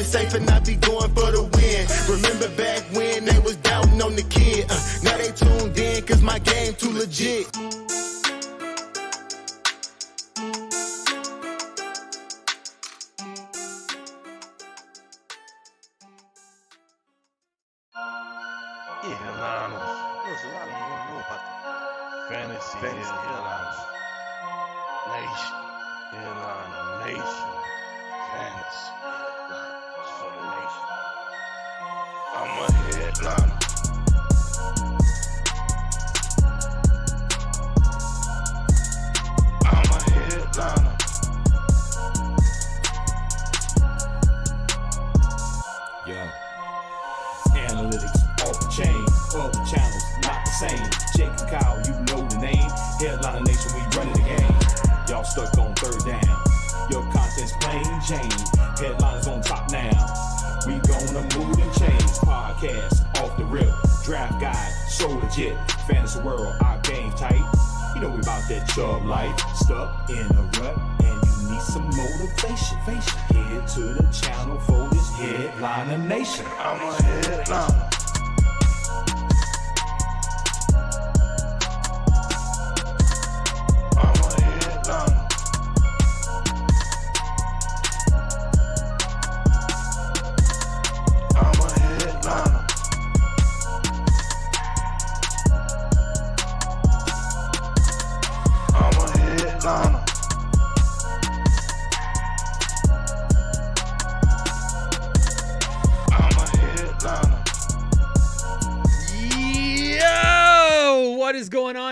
safe and I be going for the win. Remember back when they was doubting on the kid. Now they tuned in cause my game too legit. There's a lot of you don't know about the fantasy headliners. Nation. Headliner Nation. Fantasy headliners for the nation. I'm a headliner. I'm a headliner. Yeah. Analytics off the chain, other channels not the same. Jake and Kyle, you know the name. Headliner Nation, we running the game. Y'all stuck on third down. Your content's plain Jane. Headliners on top now. We gonna move and change. Podcast off the rip. Draft guide, so legit. Fantasy world, our game tight. You know we about that Chubb life. Stuck in a rut and you need some motivation. Head to the channel for this Headliner Nation. I'm a headliner.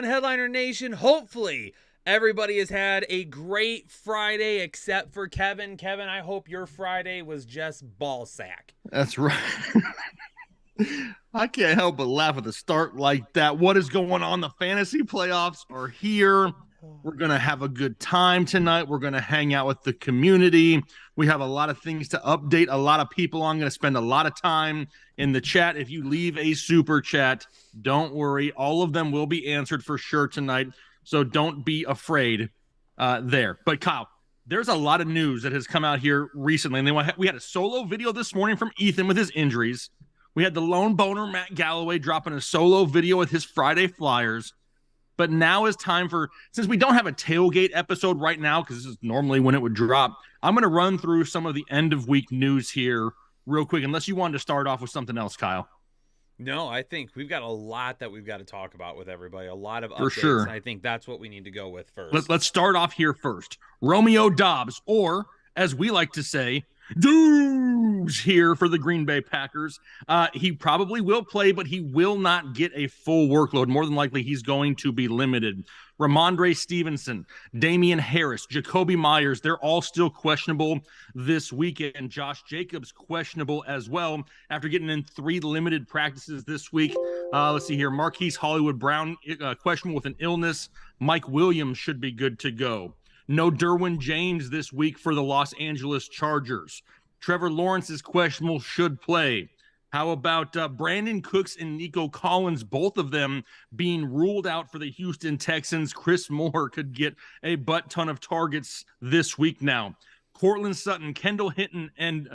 Headliner Nation, hopefully everybody has had a great Friday except for Kevin. Kevin, I hope your Friday was just ball sack. That's right. I can't help but laugh at the start like that. What is going on? The fantasy playoffs are here. We're going to have a good time tonight. We're going to hang out with the community. We have a lot of things to update. A lot of people. I'm going to spend a lot of time in the chat. If you leave a super chat, don't worry. All of them will be answered for sure tonight. So don't be afraid there. But Kyle, there's a lot of news that has come out here recently. And then we had a solo video this morning from Ethan with his injuries. We had the lone boner Matt Galloway dropping a solo video with his Friday Flyers. But now is time for, since we don't have a tailgate episode right now, because this is normally when it would drop, I'm going to run through some of the end of week news here real quick, unless you wanted to start off with something else, Kyle. No, I think we've got a lot that we've got to talk about with everybody, a lot of updates, for sure. And I think that's what we need to go with first. Let's start off here first. Romeo Doubs, or as we like to say, Doobs here for the Green Bay Packers. He probably will play, but he will not get a full workload. More than likely, he's going to be limited. Ramondre Stevenson, Damian Harris, Jacoby Myers, they're all still questionable this weekend. Josh Jacobs questionable as well after getting in 3 limited practices this week. Let's see here. Marquise Hollywood Brown questionable with an illness. Mike Williams should be good to go. No Derwin James this week for the Los Angeles Chargers. Trevor Lawrence is questionable, should play. How about Brandon Cooks and Nico Collins, both of them being ruled out for the Houston Texans? Chris Moore could get a butt ton of targets this week now. Cortland Sutton, Kendall Hinton, and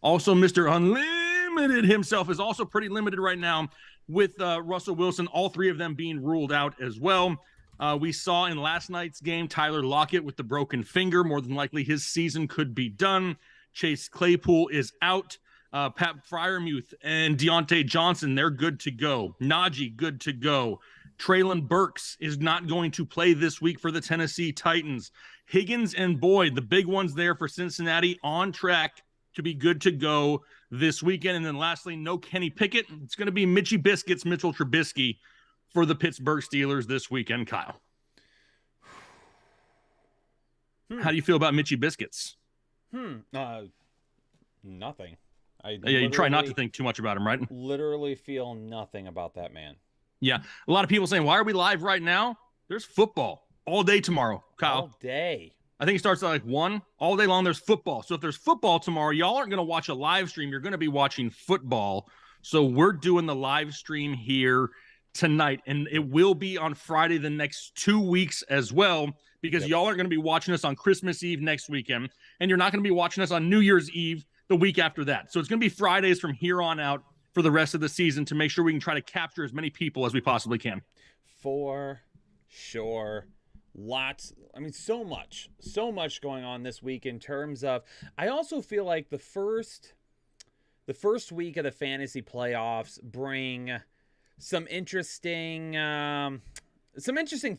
also Mr. Unlimited himself is also pretty limited right now with Russell Wilson, all 3 of them being ruled out as well. We saw in last night's game, Tyler Lockett with the broken finger. More than likely, his season could be done. Chase Claypool is out. Pat Freiermuth and Deontay Johnson, they're good to go. Najee, good to go. Treylon Burks is not going to play this week for the Tennessee Titans. Higgins and Boyd, the big ones there for Cincinnati, on track to be good to go this weekend. And then lastly, no Kenny Pickett. It's going to be Mitchie Biscuits, Mitchell Trubisky for the Pittsburgh Steelers this weekend, Kyle. How do you feel about Mitchie Biscuits? Nothing. You try not to think too much about him, right? Literally feel nothing about that man. Yeah. A lot of people saying, why are we live right now? There's football all day tomorrow, Kyle. All day. I think it starts at like 1. All day long, there's football. So if there's football tomorrow, y'all aren't going to watch a live stream. You're going to be watching football. So we're doing the live stream here tonight, and it will be on Friday the next 2 weeks as well, because y'all are going to be watching us on Christmas Eve next weekend, and you're not going to be watching us on New Year's Eve the week after that. So it's going to be Fridays from here on out for the rest of the season to make sure we can try to capture as many people as we possibly can. For sure. So much going on this week in terms of, I also feel like the first week of the fantasy playoffs bring some interesting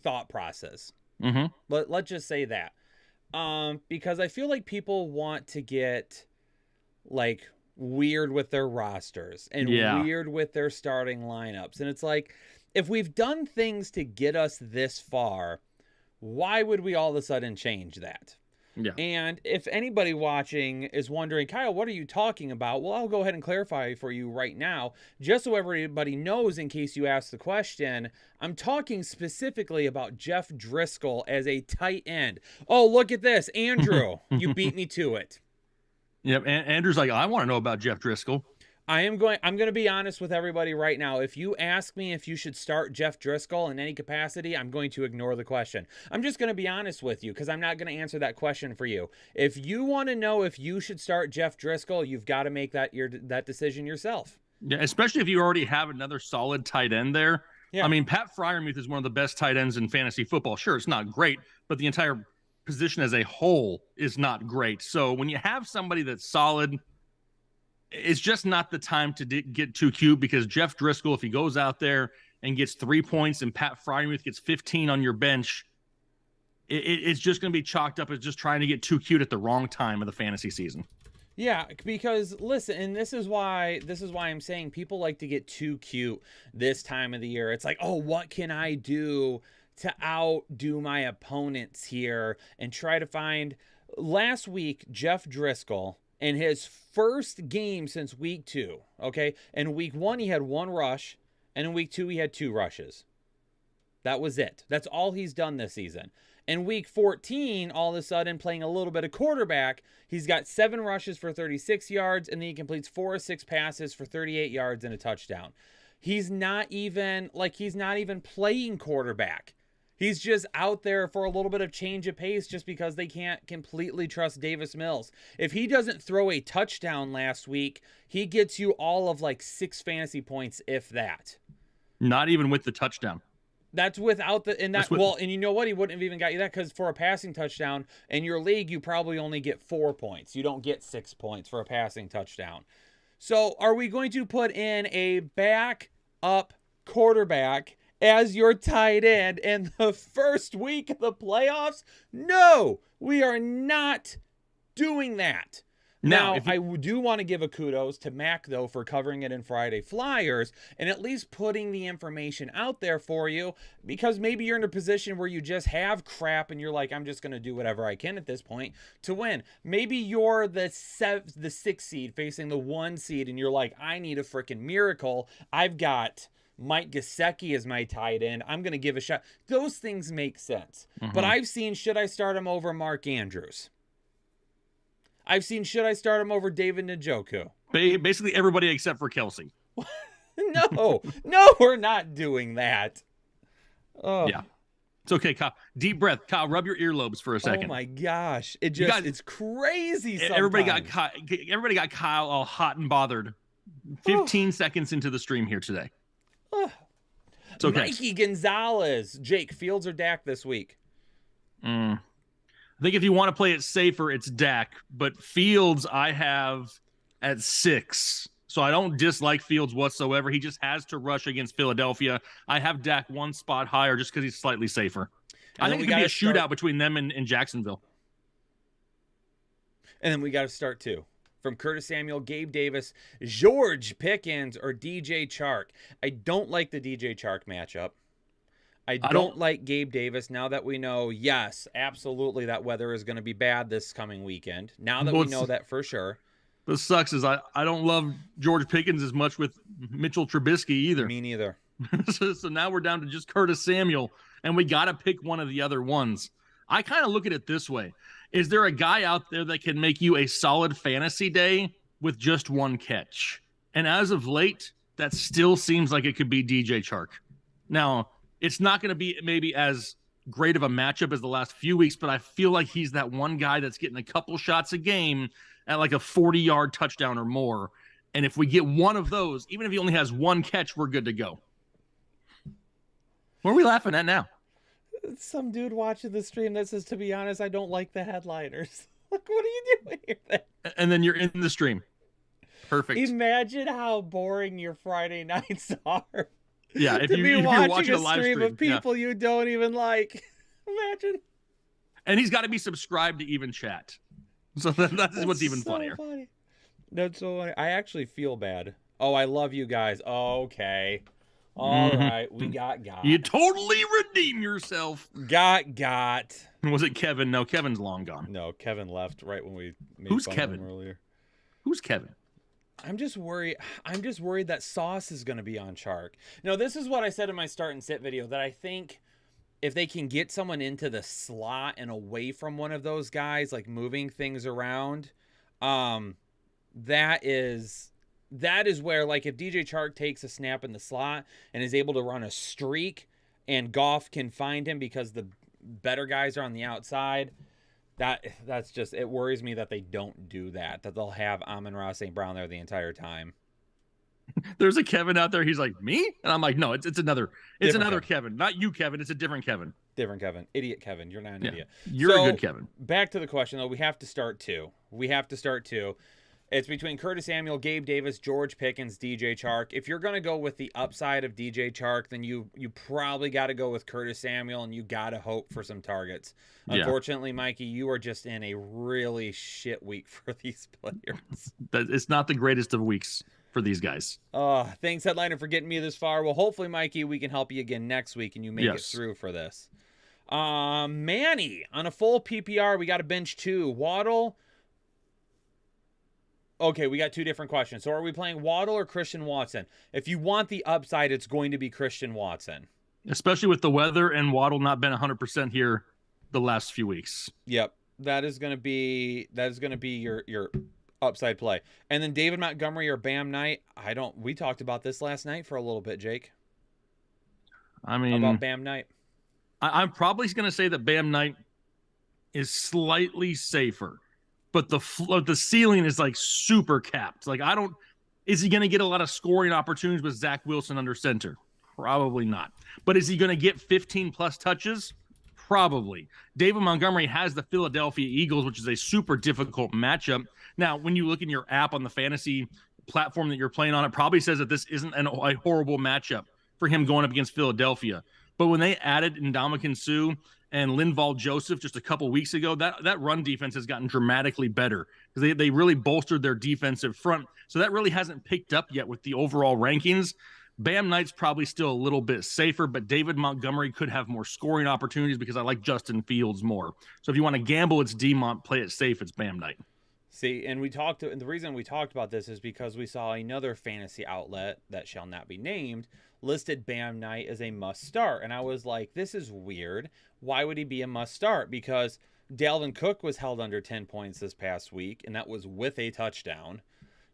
thought process. Let's just say that. Because I feel like people want to get like weird with their rosters and weird with their starting lineups. And it's like, if we've done things to get us this far, why would we all of a sudden change that? Yeah. And if anybody watching is wondering, Kyle, what are you talking about? Well, I'll go ahead and clarify for you right now, just so everybody knows in case you ask the question. I'm talking specifically about Jeff Driscoll as a tight end. Oh, look at this. Andrew, you beat me to it. Yep. And Andrew's like, I want to know about Jeff Driscoll. I'm going to be honest with everybody right now. If you ask me if you should start Jeff Driscoll in any capacity, I'm going to ignore the question. I'm just going to be honest with you because I'm not going to answer that question for you. If you want to know if you should start Jeff Driscoll, you've got to make that decision yourself. Yeah, especially if you already have another solid tight end there. Yeah. I mean, Pat Freiermuth is one of the best tight ends in fantasy football. Sure, it's not great, but the entire position as a whole is not great. So when you have somebody that's solid, it's just not the time to get too cute, because Jeff Driscoll, if he goes out there and gets 3 points and Pat Freiermuth gets 15 on your bench, it's just going to be chalked up as just trying to get too cute at the wrong time of the fantasy season. Yeah, because listen, and this is why I'm saying people like to get too cute this time of the year. It's like, oh, what can I do to outdo my opponents here and try to find. Last week, Jeff Driscoll, in his first game since week 2, okay? In week 1, he had 1 rush, and in week 2, he had 2 rushes. That was it. That's all he's done this season. In week 14, all of a sudden, playing a little bit of quarterback, he's got 7 rushes for 36 yards, and then he completes 4 or 6 passes for 38 yards and a touchdown. He's not even playing quarterback. He's just out there for a little bit of change of pace just because they can't completely trust Davis Mills. If he doesn't throw a touchdown last week, he gets you all of like 6 fantasy points, if that. Not even with the touchdown. That's without the, and that, well, and you know what? He wouldn't have even got you that, because for a passing touchdown in your league, you probably only get 4 points. You don't get 6 points for a passing touchdown. So are we going to put in a backup quarterback as your tight end in the first week of the playoffs? No, we are not doing that. Now, I do want to give a kudos to Mac, though, for covering it in Friday Flyers and at least putting the information out there for you, because maybe you're in a position where you just have crap and you're like, I'm just going to do whatever I can at this point to win. Maybe you're the 6th seed facing the 1 seed and you're like, I need a freaking miracle. I've got Mike Gesicki as my tight end. I'm going to give a shot. Those things make sense. Mm-hmm. But I've seen, should I start him over Mark Andrews? I've seen, should I start him over David Njoku? Basically everybody except for Kelsey. No, we're not doing that. Oh. Yeah. It's okay, Kyle. Deep breath. Kyle, rub your earlobes for a second. Oh my gosh. It's crazy sometimes. Everybody got Kyle all hot and bothered 15 seconds into the stream here today. It's okay. Mikey Gonzalez. Jake, Fields or Dak this week? I think if you want to play it safer, it's Dak. But Fields I have at 6. So I don't dislike Fields whatsoever. He just has to rush against Philadelphia. I have Dak 1 spot higher just because he's slightly safer. I think it could be a shootout between them and Jacksonville. And then we got to start too. From Curtis Samuel, Gabe Davis, George Pickens, or DJ Chark. I don't like the DJ Chark matchup. I don't like Gabe Davis now that we know, yes, absolutely, that weather is going to be bad this coming weekend. Now that we know that for sure. What sucks is I don't love George Pickens as much with Mitchell Trubisky either. Me neither. So now we're down to just Curtis Samuel, and we got to pick one of the other ones. I kind of look at it this way. Is there a guy out there that can make you a solid fantasy day with just 1 catch? And as of late, that still seems like it could be DJ Chark. Now, it's not going to be maybe as great of a matchup as the last few weeks, but I feel like he's that one guy that's getting a couple shots a game at like a 40-yard touchdown or more. And if we get one of those, even if he only has one catch, we're good to go. What are we laughing at now? Some dude watching the stream that says, to be honest, I don't like the headliners. Like, what are you doing here? And then you're in the stream. Perfect. Imagine how boring your Friday nights are. Yeah, if to you're watching a live stream of people you don't even like. Imagine. And he's got to be subscribed to even chat. So that's what's even so funnier. Funny. That's so funny. I actually feel bad. Oh, I love you guys. Okay. All right. We got. You totally redeem yourself. Got. Was it Kevin? No, Kevin's long gone. No, Kevin left right when we made Who's fun Kevin? of him earlier. Who's Kevin? I'm just worried that Sauce is going to be on Chark. No, this is what I said in my start and sit video, that I think if they can get someone into the slot and away from one of those guys, like moving things around, that is where, like, if DJ Chark takes a snap in the slot and is able to run a streak and Goff can find him because the better guys are on the outside, that's just, it worries me that they don't do that they'll have Amon-Ra St. Brown there the entire time. There's a Kevin out there. He's like, me? And I'm like, no, it's another Kevin. Not you, Kevin. It's a different Kevin. Different Kevin. Idiot Kevin. You're not an idiot. You're a good Kevin. Back to the question, though. We have to start two. It's between Curtis Samuel, Gabe Davis, George Pickens, DJ Chark. If you're going to go with the upside of DJ Chark, then you probably got to go with Curtis Samuel, and you got to hope for some targets. Yeah. Unfortunately, Mikey, you are just in a really shit week for these players. It's not the greatest of weeks for these guys. Thanks, Headliner, for getting me this far. Well, hopefully, Mikey, we can help you again next week, and you make it through for this. Manny, on a full PPR, we got a bench 2. Waddle. Okay, we got 2 different questions. So are we playing Waddle or Christian Watson? If you want the upside, it's going to be Christian Watson. Especially with the weather and Waddle not been 100% here the last few weeks. Yep. That is going to be your upside play. And then David Montgomery or Bam Knight. We talked about this last night for a little bit, Jake. I mean, about Bam Knight. I'm probably going to say that Bam Knight is slightly safer. But the ceiling is like super capped. Like, is he going to get a lot of scoring opportunities with Zach Wilson under center? Probably not. But is he going to get 15 plus touches? Probably. David Montgomery has the Philadelphia Eagles, which is a super difficult matchup. Now, when you look in your app on the fantasy platform that you're playing on, it probably says that this isn't a horrible matchup for him going up against Philadelphia. But when they added Ndamukong Suh and Linval Joseph just a couple weeks ago, that run defense has gotten dramatically better because they really bolstered their defensive front. So that really hasn't picked up yet with the overall rankings. Bam Knight's probably still a little bit safer, but David Montgomery could have more scoring opportunities because I like Justin Fields more. So if you want to gamble, it's D-Mont. Play it safe, it's Bam Knight. See, and the reason we talked about this is because we saw another fantasy outlet that shall not be named listed Bam Knight as a must start. And I was like, this is weird. Why would he be a must start? Because Dalvin Cook was held under 10 points this past week, and that was with a touchdown.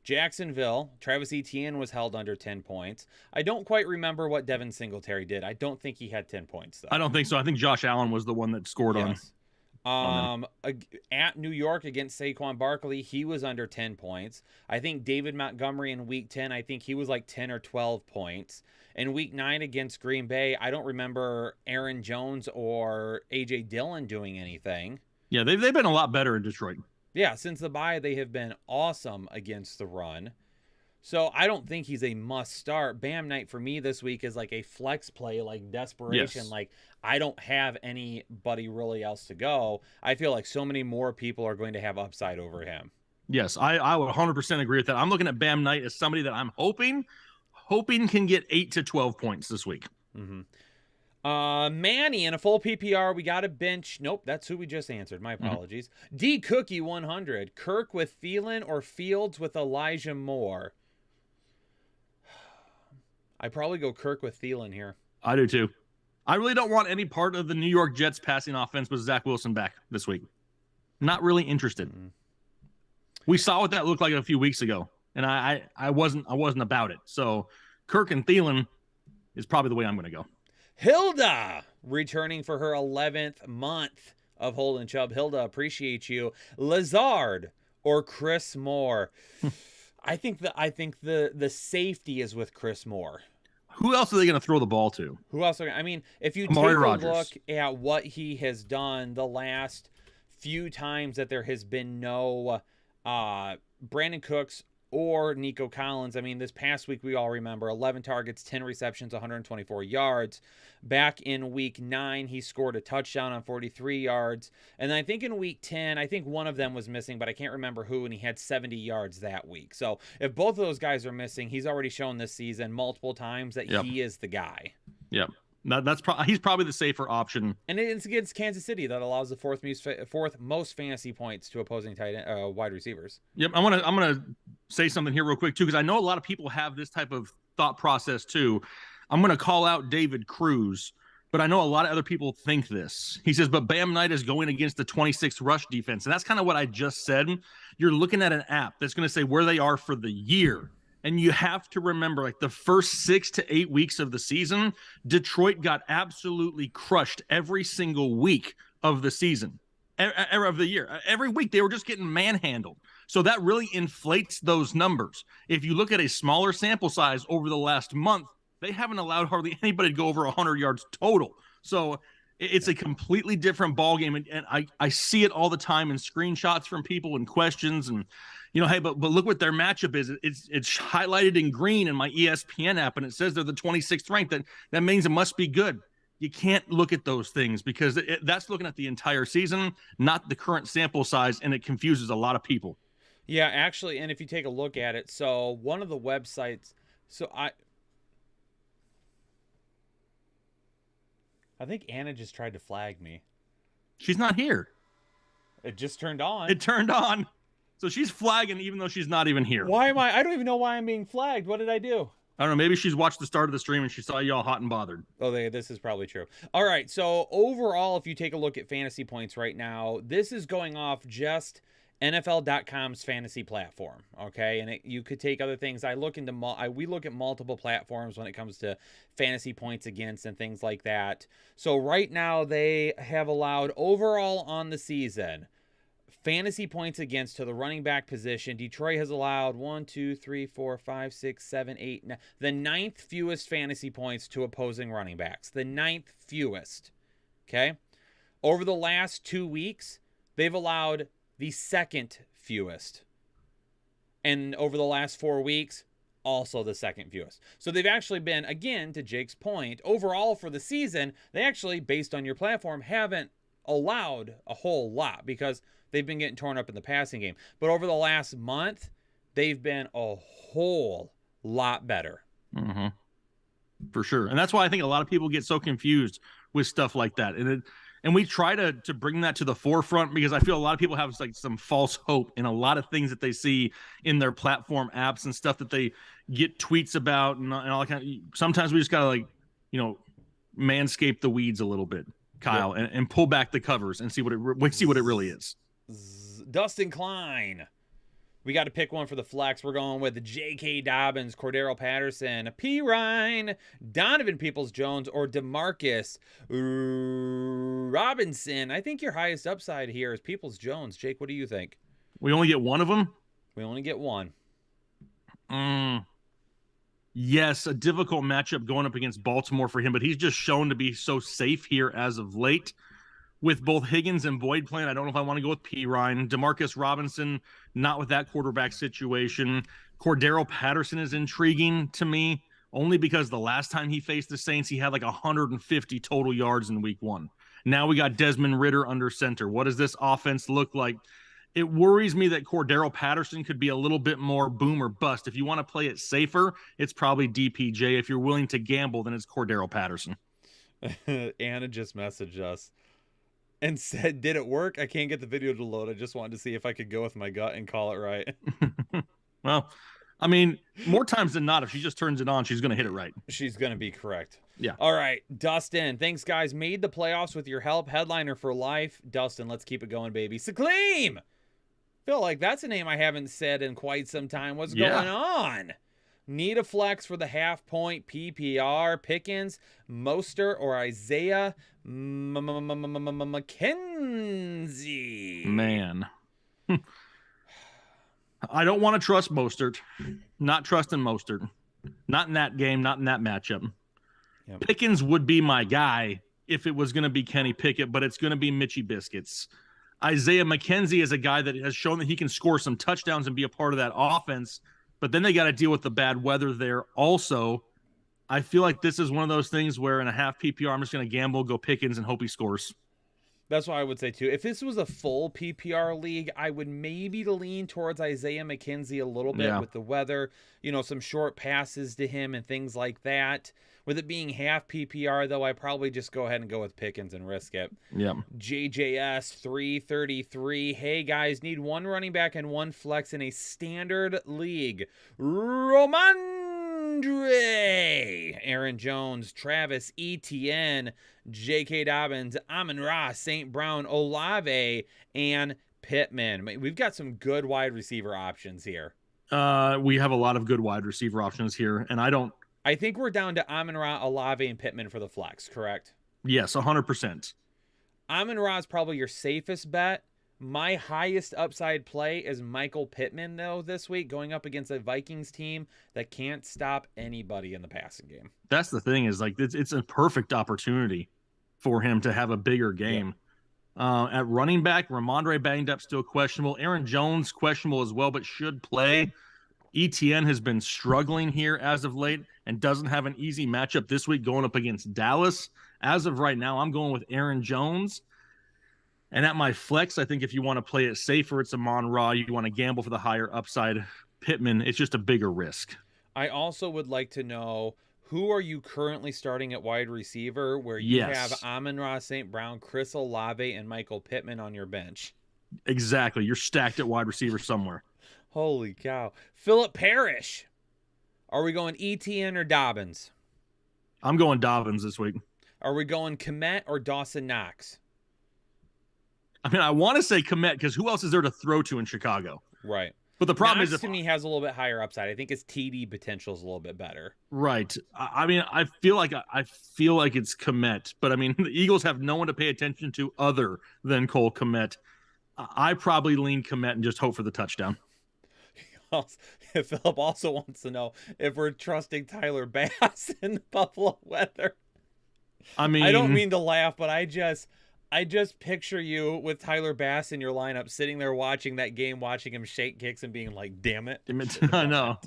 Jacksonville, Travis Etienne was held under 10 points. I don't quite remember what Devin Singletary did. I don't think he had 10 points, though. I don't think so. I think Josh Allen was the one that scored on. At New York against Saquon Barkley, he was under 10 points. I think David Montgomery in week 10, I think he was like 10 or 12 points. In week 9 against Green Bay, I don't remember Aaron Jones or A.J. Dillon doing anything. Yeah, they've been a lot better in Detroit. Yeah, since the bye, they have been awesome against the run. So I don't think he's a must start. Bam Knight for me this week is like a flex play, like desperation. Yes. Like, I don't have anybody really else to go. I feel like so many more people are going to have upside over him. Yes, I would 100% agree with that. I'm looking at Bam Knight as somebody that I'm hoping can get 8 to 12 points this week. Mm-hmm. Manny in a full PPR, we got a bench. Nope, that's who we just answered. My apologies. D Cookie 100. Kirk with Thielen or Fields with Elijah Moore? I probably go Kirk with Thielen here. I do too. I really don't want any part of the New York Jets passing offense with Zach Wilson back this week. Not really interested. Mm-hmm. We saw what that looked like a few weeks ago, and I wasn't about it. So Kirk and Thielen is probably the way I'm going to go. Hilda returning for her 11th month of Holden Chubb. Hilda, appreciate you. Lazard or Chris Moore. I think the safety is with Chris Moore. Who else are they going to throw the ball to? Who else? I mean, if you Amari take Rodgers. a look at what he has done the last few times that there has been no Brandon Cooks or Nico Collins. I mean, this past week, we all remember 11 targets, 10 receptions, 124 yards. Back in week 9, he scored a touchdown on 43 yards. And then I think in week 10, I think one of them was missing, but I can't remember who, and he had 70 yards that week. So if both of those guys are missing, he's already shown this season multiple times that he is the guy. Yep. He's probably the safer option. And it's against Kansas City that allows the fourth most fantasy points to opposing wide receivers. Yep. I'm gonna say something here real quick too, because I know a lot of people have this type of thought process too. I'm gonna call out David Cruz, but I know a lot of other people think this. He says, but Bam Knight is going against the 26th rush defense, and that's kind of what I just said. You're looking at an app that's gonna say where they are for the year. And you have to remember, like the first 6 to 8 weeks of the season, Detroit got absolutely crushed every single week of the season, of the year. Every week they were just getting manhandled. So that really inflates those numbers. If you look at a smaller sample size over the last month, they haven't allowed hardly anybody to go over 100 yards total. So it's a completely different ballgame. And I see it all the time in screenshots from people and questions and, hey, but look what their matchup is. It's highlighted in green in my ESPN app, and it says they're the 26th ranked. That means it must be good. You can't look at those things because that's looking at the entire season, not the current sample size, and it confuses a lot of people. Yeah, actually, and if you take a look at it, so one of the websites, I think Anna just tried to flag me. She's not here. It just turned on. It turned on. So she's flagging even though she's not even here. Why am I don't even know why I'm being flagged. What did I do? I don't know. Maybe she's watched the start of the stream and she saw y'all hot and bothered. Oh, this is probably true. All right. So overall, if you take a look at fantasy points right now, this is going off just NFL.com's fantasy platform. Okay. And you could take other things. We look at multiple platforms when it comes to fantasy points against and things like that. So right now they have allowed overall on the season fantasy points against to the running back position. Detroit has allowed 1, 2, 3, 4, 5, 6, 7, 8, 9, the 9th fewest fantasy points to opposing running backs. The 9th fewest. Okay. Over the last 2 weeks, they've allowed the 2nd fewest. And over the last 4 weeks, also the 2nd fewest. So they've actually been, again, to Jake's point, overall for the season, they actually, based on your platform, haven't allowed a whole lot because they've been getting torn up in the passing game. But over the last month, they've been a whole lot better. Mm-hmm. For sure. And that's why I think a lot of people get so confused with stuff like that. And we try to bring that to the forefront because I feel a lot of people have like some false hope in a lot of things that they see in their platform apps and stuff that they get tweets about and all that kind of. Sometimes we just gotta manscape the weeds a little bit, Kyle, and pull back the covers and see what it really is. Dustin Klein. We got to pick one for the flex. We're going with J.K. Dobbins, Cordero Patterson, P. Ryan, Donovan Peoples-Jones, or Demarcus Robinson. I think your highest upside here is Peoples-Jones. Jake, what do you think? We only get one of them? We only get one. Yes, a difficult matchup going up against Baltimore for him, but he's just shown to be so safe here as of late. With both Higgins and Boyd playing, I don't know if I want to go with P. Ryan. Demarcus Robinson, not with that quarterback situation. Cordero Patterson is intriguing to me, only because the last time he faced the Saints, he had like 150 total yards in week 1. Now we got Desmond Ridder under center. What does this offense look like? It worries me that Cordero Patterson could be a little bit more boom or bust. If you want to play it safer, it's probably DPJ. If you're willing to gamble, then it's Cordero Patterson. Anna just messaged us and said, did it work? I can't get the video to load. I just wanted to see if I could go with my gut and call it right. Well, I mean, more times than not, if she just turns it on, she's going to hit it right. She's going to be correct. Yeah. All right, Dustin. Thanks, guys. Made the playoffs with your help. Headliner for life. Dustin, let's keep it going, baby. Sakleem! Feel like that's a name I haven't said in quite some time. What's going on? Need a flex for the half-point PPR. Pickens, Mostert, or Isaiah McKenzie. Man. I don't want to trust Mostert. Not trusting Mostert. Not in that game, not in that matchup. Yep. Pickens would be my guy if it was going to be Kenny Pickett, but it's going to be Mitchie Biscuits. Isaiah McKenzie is a guy that has shown that he can score some touchdowns and be a part of that offense, but then they got to deal with the bad weather there also. I feel like this is one of those things where in a half PPR, I'm just going to gamble, go Pickens, and hope he scores. That's what I would say too. If this was a full PPR league, I would maybe lean towards Isaiah McKenzie a little bit with the weather, some short passes to him and things like that. With it being half PPR, though, I probably just go ahead and go with Pickens and risk it. Yeah. JJS 333. Hey, guys, need one running back and one flex in a standard league. Romandre, Aaron Jones, Travis Etienne, J.K. Dobbins, Amon-Ra, St. Brown, Olave, and Pittman. We've got some good wide receiver options here. We have a lot of good wide receiver options here, and I think we're down to Amon-Ra, Olave, and Pittman for the flex, correct? Yes, 100%. Amon-Ra is probably your safest bet. My highest upside play is Michael Pittman, though, this week, going up against a Vikings team that can't stop anybody in the passing game. That's the thing is, like, it's a perfect opportunity for him to have a bigger game. Yeah. At running back, Ramondre banged up, still questionable. Aaron Jones, questionable as well, but should play. ETN has been struggling here as of late and doesn't have an easy matchup this week going up against Dallas. As of right now, I'm going with Aaron Jones. And at my flex, I think if you want to play it safer, it's Amon-Ra. You want to gamble for the higher upside. Pittman, it's just a bigger risk. I also would like to know, who are you currently starting at wide receiver where you have Amon-Ra, St. Brown, Chris Olave, and Michael Pittman on your bench? Exactly. You're stacked at wide receiver somewhere. Holy cow. Philip Parrish. Are we going ETN or Dobbins? I'm going Dobbins this week. Are we going Kmet or Dawson Knox? I mean, I want to say Kmet because who else is there to throw to in Chicago? Right. But the problem Knox is, to me, has a little bit higher upside. I think his TD potential is a little bit better. Right. I mean, I feel like it's Kmet, but I mean, the Eagles have no one to pay attention to other than Cole Kmet. I probably lean Kmet and just hope for the touchdown. Philip also wants to know if we're trusting Tyler Bass in the Buffalo weather. I mean, I don't mean to laugh, but I just picture you with Tyler Bass in your lineup, sitting there watching that game, watching him shake kicks and being like, damn it. I know.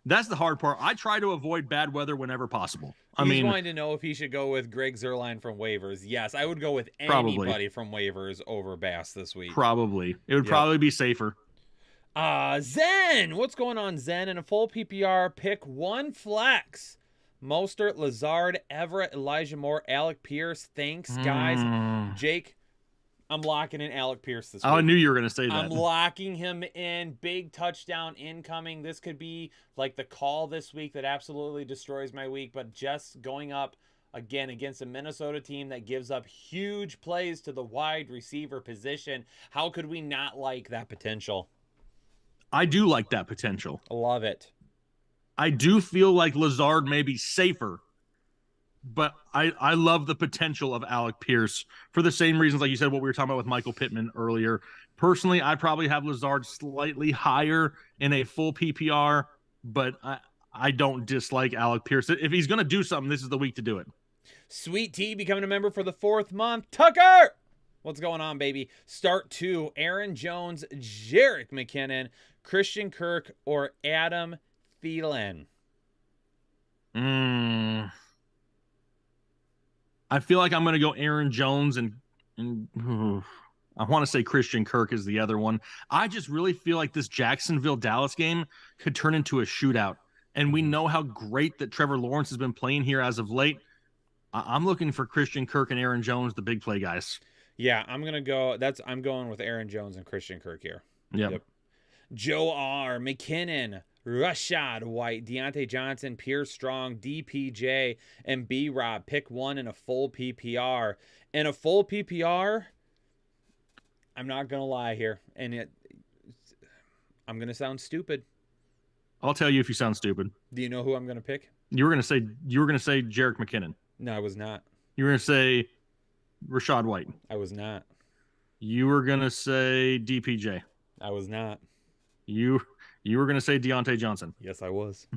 That's the hard part. I try to avoid bad weather whenever possible. He's wanting to know if he should go with Greg Zuerlein from waivers. Yes, I would go with anybody from waivers over Bass this week. Probably. It would probably be safer. Zen. What's going on, Zen? In a full PPR, pick one flex. Mostert, Lazard, Everett, Elijah Moore, Alec Pierce. Thanks, guys. Jake, I'm locking in Alec Pierce this week. I knew you were going to say that. I'm locking him in. Big touchdown incoming. This could be like the call this week that absolutely destroys my week, but just going up again against a Minnesota team that gives up huge plays to the wide receiver position. How could we not like that potential? I do like that potential. Love it. I do feel like Lazard may be safer, but I love the potential of Alec Pierce for the same reasons, like you said, what we were talking about with Michael Pittman earlier. Personally, I probably have Lazard slightly higher in a full PPR, but I don't dislike Alec Pierce. If he's going to do something, this is the week to do it. Sweet Tea becoming a member for the 4th month. Tucker! What's going on, baby? Start 2, Aaron Jones, Jerick McKinnon, Christian Kirk, or Adam Thielen. I feel like I'm going to go Aaron Jones and I want to say Christian Kirk is the other one. I just really feel like this Jacksonville-Dallas game could turn into a shootout. And we know how great that Trevor Lawrence has been playing here as of late. I'm looking for Christian Kirk and Aaron Jones, the big play guys. Yeah, I'm going with Aaron Jones and Christian Kirk here. Yep. Joe R. McKinnon, Rashad White, Deontay Johnson, Pierce Strong, DPJ, and B-Rob. Pick one in a full PPR. In a full PPR, I'm not going to lie here, and I'm going to sound stupid. I'll tell you if you sound stupid. Do you know who I'm going to pick? You were gonna say Jerick McKinnon. No, I was not. You were gonna say Rashad White. I was not. You were gonna say DPJ. I was not. You were gonna say Deontay Johnson. Yes, I was.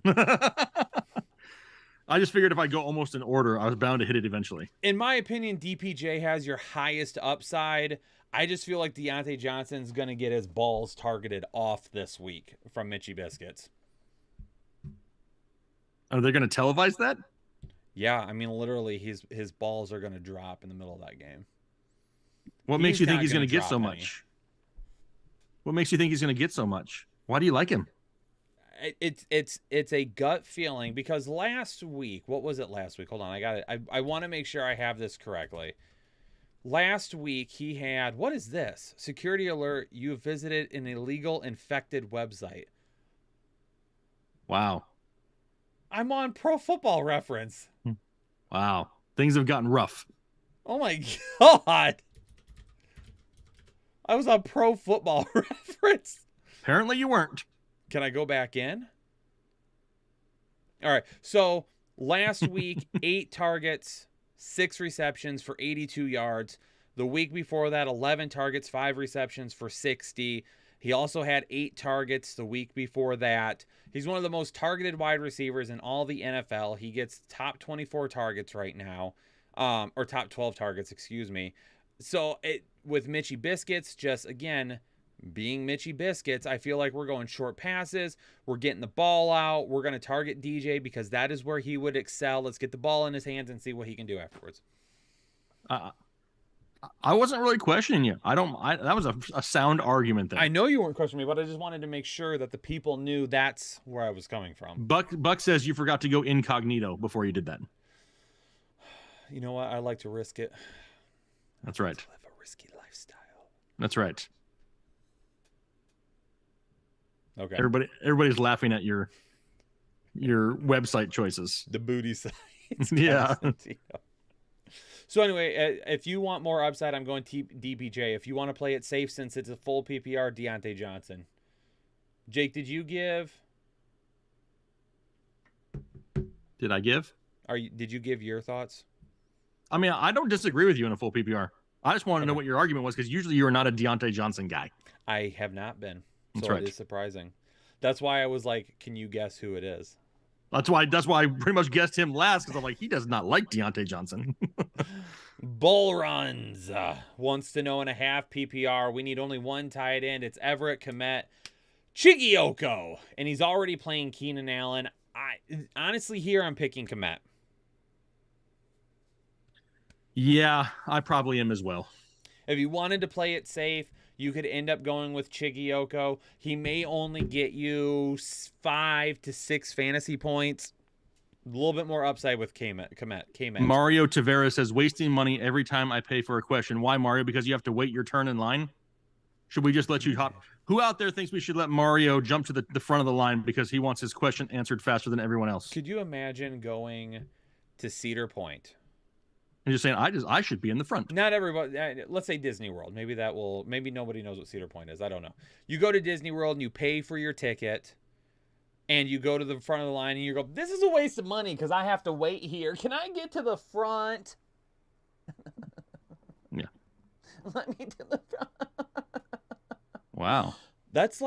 I just figured if I go almost in order, I was bound to hit it eventually. In my opinion, DPJ has your highest upside. I just feel like Deontay Johnson's going to get his balls targeted off this week from Mitchie Biscuits. Are they going to televise that? Yeah, I mean, literally, his balls are going to drop in the middle of that game. What makes you think not he's going to gonna get so drop any. much? What makes you think he's going to get so much? Why do you like him? It's a gut feeling because last week, what was it last week? Hold on, I got it. I want to make sure I have this correctly. Last week he had, what is this? Security alert, you have visited an illegal infected website. Wow. I'm on Pro Football Reference. Wow. Things have gotten rough. Oh my God. I was on Pro Football Reference. Apparently you weren't. Can I go back in? All right. So last week, 8 targets, 6 receptions for 82 yards. The week before that, 11 targets, 5 receptions for 60. He also had 8 targets the week before that. He's one of the most targeted wide receivers in all the NFL. He gets top 24 targets right now, or top 12 targets, excuse me. So with Mitchie Biscuits, just again, being Mitchie Biscuits, I feel like we're going short passes. We're getting the ball out. We're going to target DJ because that is where he would excel. Let's get the ball in his hands and see what he can do afterwards. I wasn't really questioning you. That was a sound argument there. I know you weren't questioning me, but I just wanted to make sure that the people knew that's where I was coming from. Buck says you forgot to go incognito before you did that. You know what? I like to risk it. That's right. To live a risky lifestyle. That's right. Okay. Everybody's laughing at your website choices. The booty sites. Yeah. So anyway, if you want more upside, I'm going DPJ. If you want to play it safe, since it's a full PPR, Deontay Johnson. Jake, did you give? Did I give? Did you give your thoughts? I mean, I don't disagree with you in a full PPR. I just want to know what your argument was because usually you are not a Deontay Johnson guy. I have not been. That's so right. It is surprising. That's why I was like, can you guess who it is? That's why I pretty much guessed him last because I'm like, he does not like Deontay Johnson. Bull Runs wants to know in a half PPR. We need only one tight end. It's Everett Komet Chigioko, and he's already playing Keenan Allen. Honestly, here I'm picking Komet. Yeah, I probably am as well. If you wanted to play it safe, you could end up going with Chigioko. He may only get you 5 to 6 fantasy points. A little bit more upside with Komet. Mario Tavares says, wasting money every time I pay for a question. Why, Mario? Because you have to wait your turn in line? Should we just let you hop? Who out there thinks we should let Mario jump to the front of the line because he wants his question answered faster than everyone else? Could you imagine going to Cedar Point? I'm just saying, I should be in the front. Not everybody. Let's say Disney World. Maybe nobody knows what Cedar Point is. I don't know. You go to Disney World and you pay for your ticket, and you go to the front of the line and you go, "This is a waste of money because I have to wait here. Can I get to the front?" Yeah. Let me to the front. Wow. That's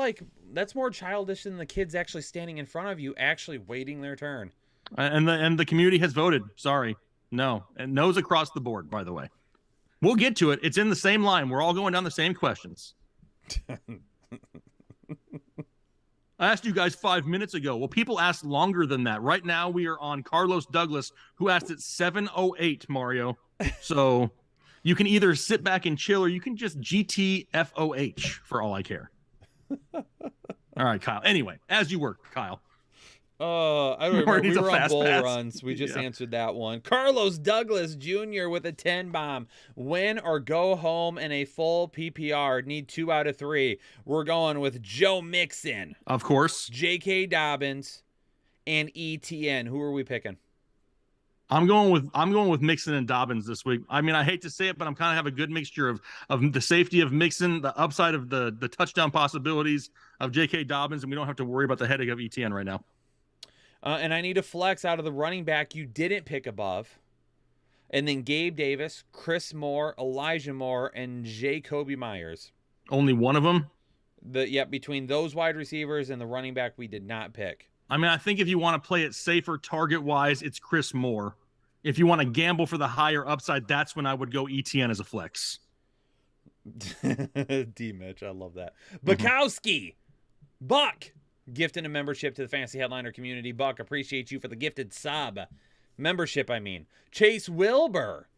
more childish than the kids actually standing in front of you, actually waiting their turn. And the community has voted. Sorry. No. And no's across the board, by the way. We'll get to it. It's in the same line. We're all going down the same questions. I asked you guys 5 minutes ago. Well, people asked longer than that. Right now, we are on Carlos Douglas, who asked at 7:08, Mario. So you can either sit back and chill, or you can just GTFOH for all I care. All right, Kyle. Anyway, as you were, Kyle. I don't remember. We were on Bull pass. Runs. We just answered that one. Carlos Douglas Jr. with a 10 bomb. Win or go home in a full PPR. Need 2 out of 3. We're going with Joe Mixon, Of course. J.K. Dobbins, and ETN. Who are we picking? I'm going with Mixon and Dobbins this week. I mean, I hate to say it, but I'm kind of have a good mixture of the safety of Mixon, the upside of the touchdown possibilities of J.K. Dobbins, and we don't have to worry about the headache of ETN right now. And I need a flex out of the running back you didn't pick above. And then Gabe Davis, Chris Moore, Elijah Moore, and Jacoby Myers. Only one of them? Between those wide receivers and the running back we did not pick. I mean, I think if you want to play it safer target-wise, it's Chris Moore. If you want to gamble for the higher upside, that's when I would go ETN as a flex. D. Mitch, I love that. Bukowski, Buck, gifting a membership to the Fantasy Headliner community. Buck, appreciate you for the gifted sub. Membership, I mean. Chase Wilbur,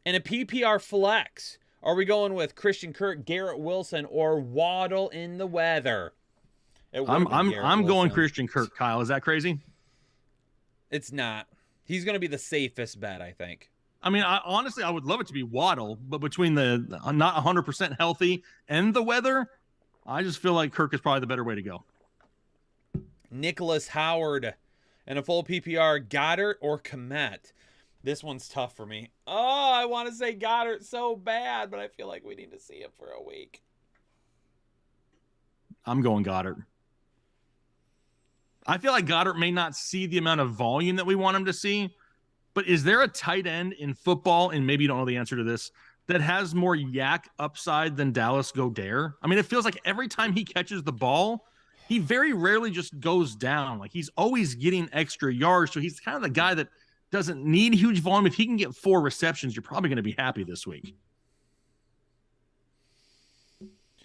and a PPR flex. Are we going with Christian Kirk, Garrett Wilson, or Waddle in the weather? I'm going Christian Kirk, Kyle. Is that crazy? It's not. He's going to be the safest bet, I think. I mean, honestly, I would love it to be Waddle, but between the not 100% healthy and the weather, I just feel like Kirk is probably the better way to go. Nicholas Howard and a full PPR, Goddard or Komet. This one's tough for me. Oh, I want to say Goddard so bad, but I feel like we need to see him for a week. I'm going Goddard. I feel like Goddard may not see the amount of volume that we want him to see, but is there a tight end in football, and maybe you don't know the answer to this, that has more yak upside than Dallas Goedert? I mean, it feels like every time he catches the ball, he very rarely just goes down. Like, he's always getting extra yards, so he's kind of the guy that doesn't need huge volume. If he can get 4 receptions, you're probably going to be happy this week.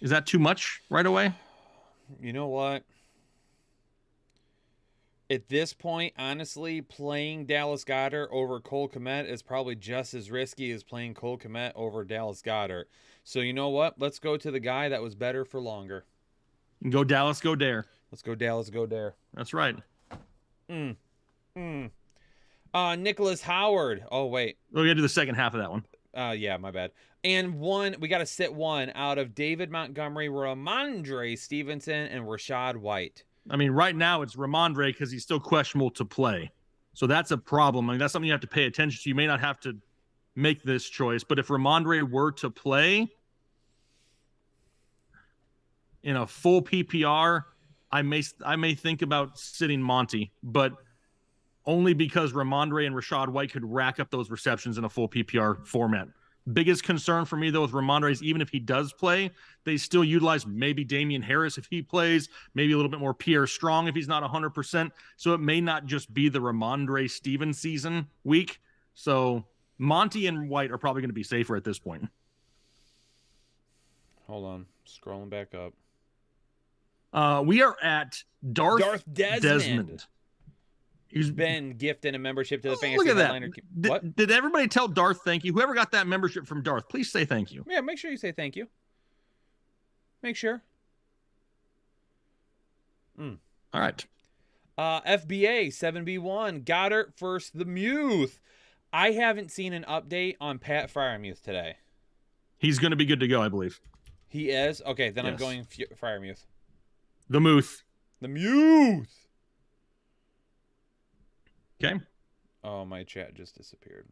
Is that too much right away? You know what? At this point, honestly, playing Dallas Goedert over Cole Kmet is probably just as risky as playing Cole Kmet over Dallas Goedert. So you know what? Let's go to the guy that was better for longer. Go Dallas Goedert. Let's go Dallas Goedert. That's right. Nicholas Howard. Oh, wait. We got to do the second half of that one. Yeah, my bad. And we got to sit one out of David Montgomery, Ramondre Stevenson, and Rachaad White. I mean, right now it's Ramondre because he's still questionable to play. So that's a problem. I mean, that's something you have to pay attention to. You may not have to make this choice, but if Ramondre were to play in a full PPR, I may think about sitting Monty, but only because Ramondre and Rachaad White could rack up those receptions in a full PPR format. Biggest concern for me, though, with Ramondre is even if he does play, they still utilize maybe Damian Harris if he plays, maybe a little bit more Pierre Strong if he's not 100%. So it may not just be the Ramondre Stevens season week. So Monty and White are probably going to be safer at this point. Hold on. Scrolling back up. We are at Darth Desmond. He's been gifted a membership to the Fantasy Headliner. What? Did everybody tell Darth thank you? Whoever got that membership from Darth, please say thank you. Yeah, make sure you say thank you. Make sure. All right. FBA 7B1 Goddard first the Muth. I haven't seen an update on Pat Freiermuth today. He's going to be good to go, I believe. He is? Okay, then Yes. I'm going Freiermuth. The Muth. The Muth. Okay. Oh, my chat just disappeared.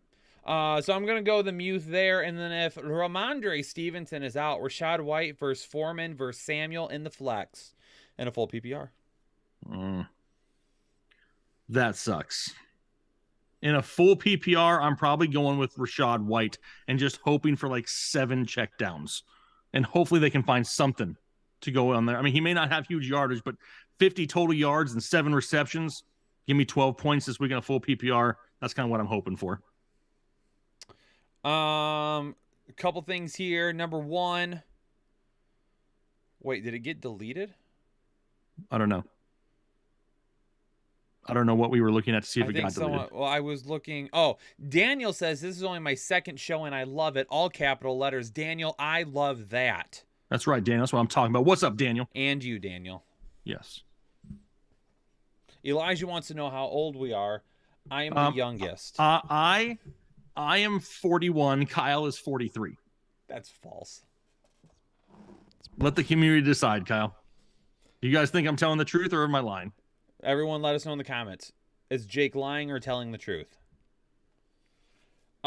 So I'm going to go the Muth there. And then if Ramondre Stevenson is out, Rachaad White versus Foreman versus Samuel in the flex and a full PPR. That sucks. In a full PPR, I'm probably going with Rachaad White and just hoping for like 7 checkdowns. And hopefully they can find something to go on there. I mean, he may not have huge yardage, but 50 total yards and 7 receptions. Give me 12 points this week in a full PPR. That's kind of what I'm hoping for. A couple things here. Number 1. Wait, did it get deleted? I don't know. I don't know what we were looking at to see if it got deleted. Well, I was looking. Oh, Daniel says this is only my second show and I love it. All capital letters. Daniel, I love that. That's right, Daniel. That's what I'm talking about. What's up, Daniel? And you, Daniel. Yes. Elijah wants to know how old we are. I am the youngest. I am 41. Kyle is 43. That's false. Let the community decide, Kyle. You guys think I'm telling the truth or am I lying? Everyone let us know in the comments. Is Jake lying or telling the truth?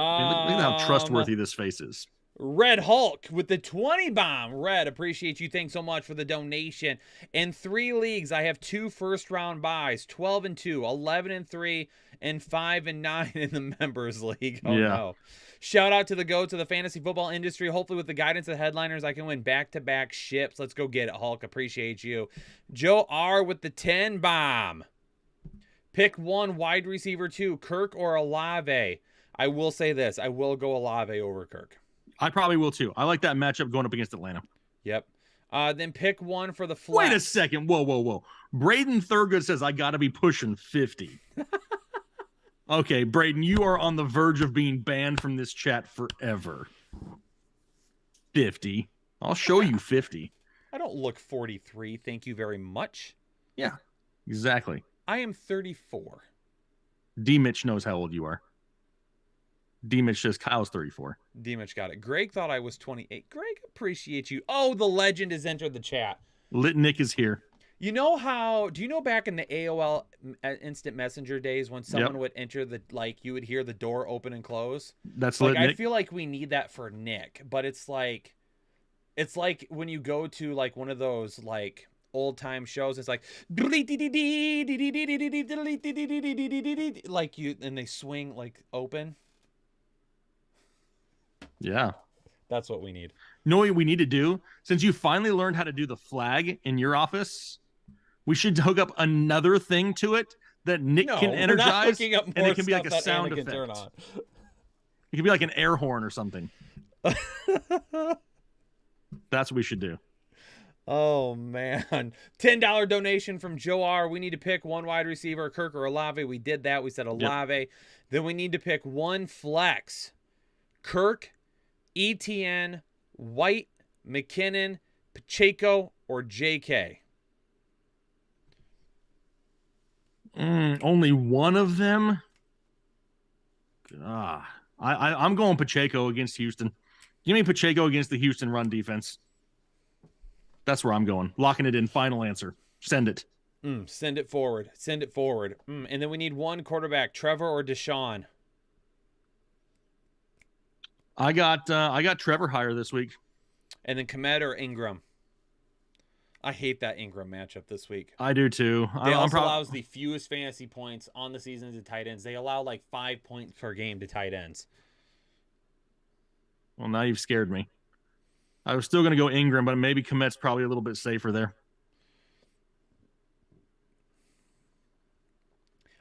I mean, look at how trustworthy this face is. Red Hulk with the 20 bomb. Red, appreciate you. Thanks so much for the donation. In 3 leagues, I have 2 first-round buys, 12-2, 11-3, and 5-9 in the members league. Oh, no. Shout out to the GOATs of the fantasy football industry. Hopefully, with the guidance of the headliners, I can win back-to-back ships. Let's go get it, Hulk. Appreciate you. Joe R with the 10 bomb. Pick 1 wide receiver 2, Kirk or Olave. I will say this. I will go Olave over Kirk. I probably will too. I like that matchup going up against Atlanta. Yep. Then pick 1 for the flex. Wait a second. Whoa. Braden Thurgood says I got to be pushing 50. Okay, Braden, you are on the verge of being banned from this chat forever. 50. I'll show you 50. I don't look 43. Thank you very much. Yeah, exactly. I am 34. D. Mitch knows how old you are. D. Mitch says Kyle's 34. D. Mitch got it. Greg thought I was 28. Greg, appreciate you. Oh, the legend has entered the chat. Lit Nick is here. You know how, do you know back in the AOL instant messenger days when someone would enter you would hear the door open and close? That's Lit Nick. I feel like we need that for Nick, but it's like when you go to like one of those like old time shows, it's like and they swing like open. Yeah. That's what we need. Know what we need to do? Since you finally learned how to do the flag in your office, we should hook up another thing to it that Nick can energize, and it can be like a sound effect. It can be like an air horn or something. That's what we should do. Oh, man. $10 donation from Joe R. We need to pick 1 wide receiver, Kirk or Olave. We did that. We said Olave. Yep. Then we need to pick 1 flex. Kirk, ETN, White, McKinnon, Pacheco, or JK. Only one of them? I'm going Pacheco against Houston. Give me Pacheco against the Houston run defense. That's where I'm going. Locking it in. Final answer. Send it. Send it forward. Send it forward. And then we need 1 quarterback, Trevor or Deshaun. I got Trevor higher this week. And then Komet or Ingram. I hate that Ingram matchup this week. I do too. They also allows the fewest fantasy points on the season to tight ends. They allow like 5 points per game to tight ends. Well, now you've scared me. I was still going to go Ingram, but maybe Komet's probably a little bit safer there.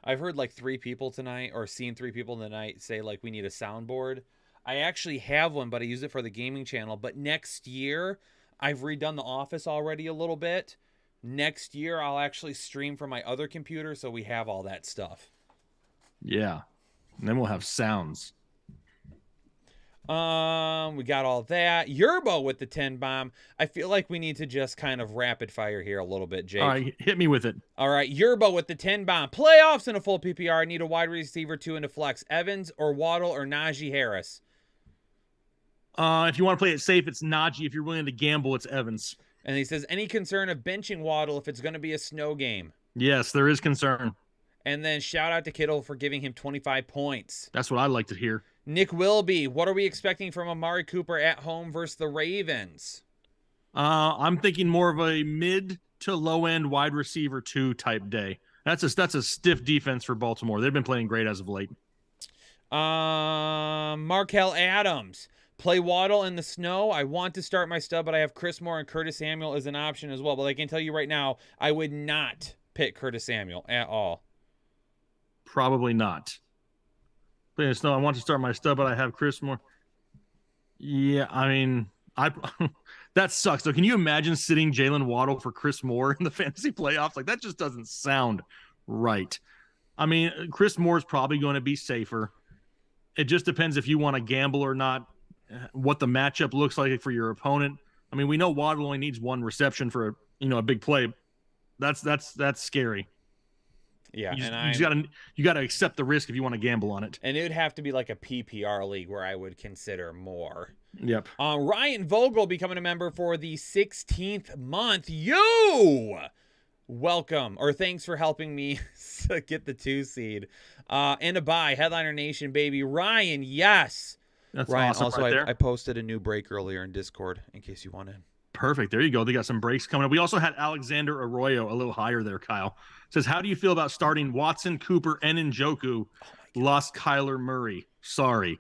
I've heard like 3 people tonight, or seen 3 people tonight say like we need a soundboard. I actually have one, but I use it for the gaming channel. But next year, I've redone the office already a little bit. Next year, I'll actually stream from my other computer, so we have all that stuff. Yeah. And then we'll have sounds. We got all that. Yerbo with the 10 bomb. I feel like we need to just kind of rapid fire here a little bit, Jake. All right, hit me with it. All right, Yerbo with the 10 bomb. Playoffs in a full PPR. I need a wide receiver 2 into flex. Evans or Waddle or Najee Harris. If you want to play it safe, it's Najee. If you're willing to gamble, it's Evans. And he says, any concern of benching Waddle if it's going to be a snow game? Yes, there is concern. And then shout out to Kittle for giving him 25 points. That's what I'd like to hear. Nick Wilby, what are we expecting from Amari Cooper at home versus the Ravens? I'm thinking more of a mid to low end wide receiver 2 type day. That's a stiff defense for Baltimore. They've been playing great as of late. Markel Adams. Play Waddle in the snow. I want to start my stub, but I have Chris Moore and Curtis Samuel as an option as well. But I can tell you right now, I would not pick Curtis Samuel at all. Probably not. Play in the snow. I want to start my stub, but I have Chris Moore. Yeah, I mean, that sucks. So can you imagine sitting Jalen Waddle for Chris Moore in the fantasy playoffs? Like, that just doesn't sound right. I mean, Chris Moore is probably going to be safer. It just depends if you want to gamble or not, what the matchup looks like for your opponent. I mean, we know Waddle only needs 1 reception for a big play. That's scary. Yeah, you got to accept the risk if you want to gamble on it. And it would have to be like a PPR league where I would consider more. Yep. Ryan Vogel becoming a member for the 16th month. You welcome, or thanks for helping me get the 2 seed. And a bye, Headliner Nation, baby. Ryan, yes. That's Ryan, awesome also, right there. I posted a new break earlier in Discord in case you wanted. Perfect. There you go. They got some breaks coming up. We also had Alexander Arroyo a little higher there, Kyle. Says, how do you feel about starting Watson, Cooper, and Njoku? Lost Kyler Murray. Sorry.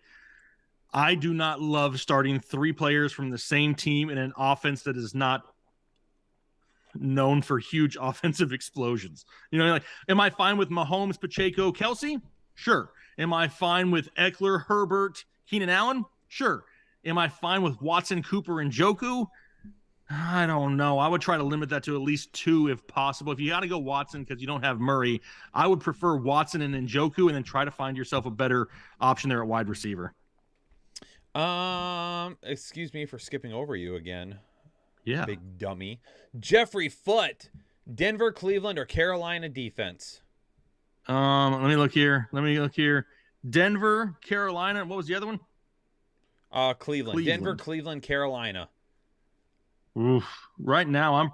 I do not love starting 3 players from the same team in an offense that is not known for huge offensive explosions. You know, like, am I fine with Mahomes, Pacheco, Kelsey? Sure. Am I fine with Eckler, Herbert, Keenan Allen? Sure. Am I fine with Watson, Cooper, and Njoku? I don't know. I would try to limit that to at least 2 if possible. If you got to go Watson because you don't have Murray, I would prefer Watson and Njoku, and then try to find yourself a better option there at wide receiver. Excuse me for skipping over you again. Yeah. Big dummy. Jeffrey Foote, Denver, Cleveland, or Carolina defense? Let me look here. Denver, Carolina. What was the other one? Cleveland. Denver, Cleveland, Carolina. Oof. Right now, I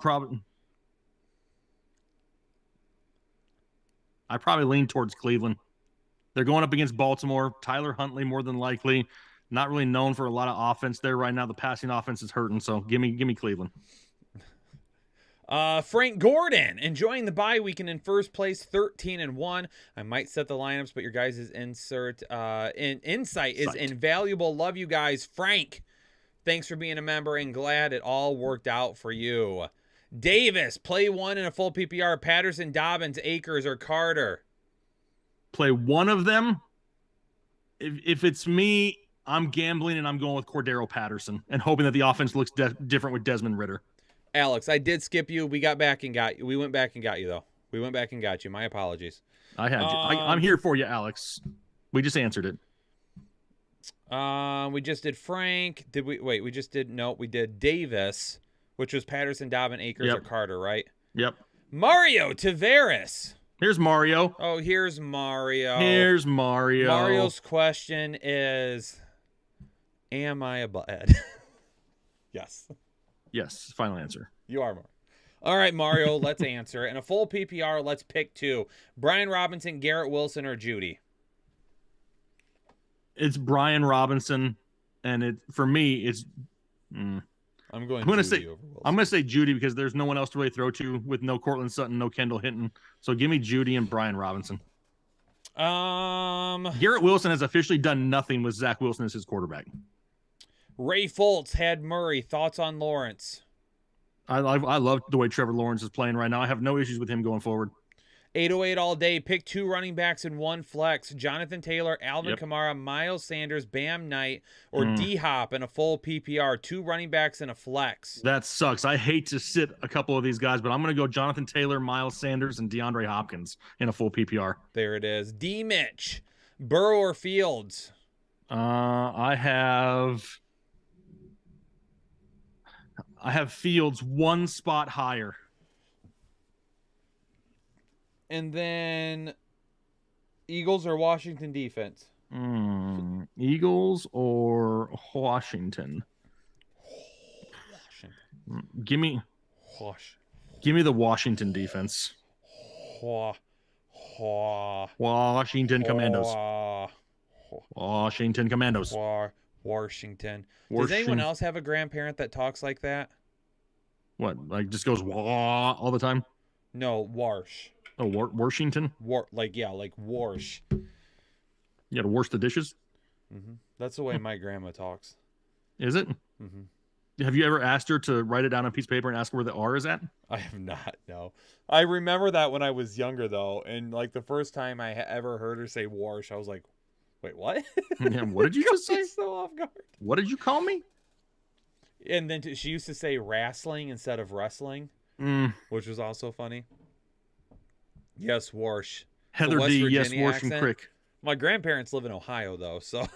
probably lean towards Cleveland. They're going up against Baltimore. Tyler Huntley, more than likely, not really known for a lot of offense there right now. The passing offense is hurting, so give me Cleveland. Frank Gordon, enjoying the bye weekend in first place, 13-1. I might set the lineups, but your guys' insight is invaluable. Love you guys, Frank. Thanks for being a member, and glad it all worked out for you. Davis, play 1 in a full PPR. Patterson, Dobbins, Akers, or Carter? Play one of them. If it's me, I'm gambling, and I'm going with Cordero Patterson and hoping that the offense looks different with Desmond Ridder. Alex, I did skip you. We went back and got you, though. We went back and got you. My apologies. I had you. I'm here for you, Alex. We just answered it. We just did Frank. Did we? Wait, we just did. No, we did Davis, which was Patterson, Dobbin, Akers, or Carter, right? Yep. Mario Tavares. Here's Mario. Oh, here's Mario. Mario's question is, am I a butthead? Yes. Yes, final answer. You are, Mario. All right, Mario, let's answer it. In a full PPR, let's pick 2. Brian Robinson, Garrett Wilson, or Judy? It's Brian Robinson, and for me, it's. I'm going to say over Wilson. I'm going to say Judy because there's no one else to really throw to with no Cortland Sutton, no Kendall Hinton. So give me Judy and Brian Robinson. Garrett Wilson has officially done nothing with Zach Wilson as his quarterback. Ray Fultz had Murray. Thoughts on Lawrence? I love the way Trevor Lawrence is playing right now. I have no issues with him going forward. 808 all day. Pick 2 running backs and 1 flex. Jonathan Taylor, Alvin Kamara, Miles Sanders, Bam Knight, or D-Hop in a full PPR. 2 running backs and a flex. That sucks. I hate to sit a couple of these guys, but I'm going to go Jonathan Taylor, Miles Sanders, and DeAndre Hopkins in a full PPR. There it is. D-Mitch, Burrow or Fields? I have Fields 1 spot higher. And then Eagles or Washington defense? Eagles or Washington? Give me the Washington defense. Washington Commandos. Washington Commandos. Washington. Does anyone else have a grandparent that talks like that? What? Like just goes wah all the time? No, Warsh. Oh, Washington? Like Warsh. You got to wash the dishes? Mm-hmm. That's the way my grandma talks. Is it? Mm-hmm. Have you ever asked her to write it down on a piece of paper and ask where the R is at? I have not, no. I remember that when I was younger, though. And, like, the first time I ever heard her say Warsh, I was like, wait, what? Yeah, what did you just say? So off guard. What did you call me? And then she used to say wrestling instead of wrestling, which was also funny. Yes, Warsh. Heather D, yes, Warsh and Crick. My grandparents live in Ohio, though, so.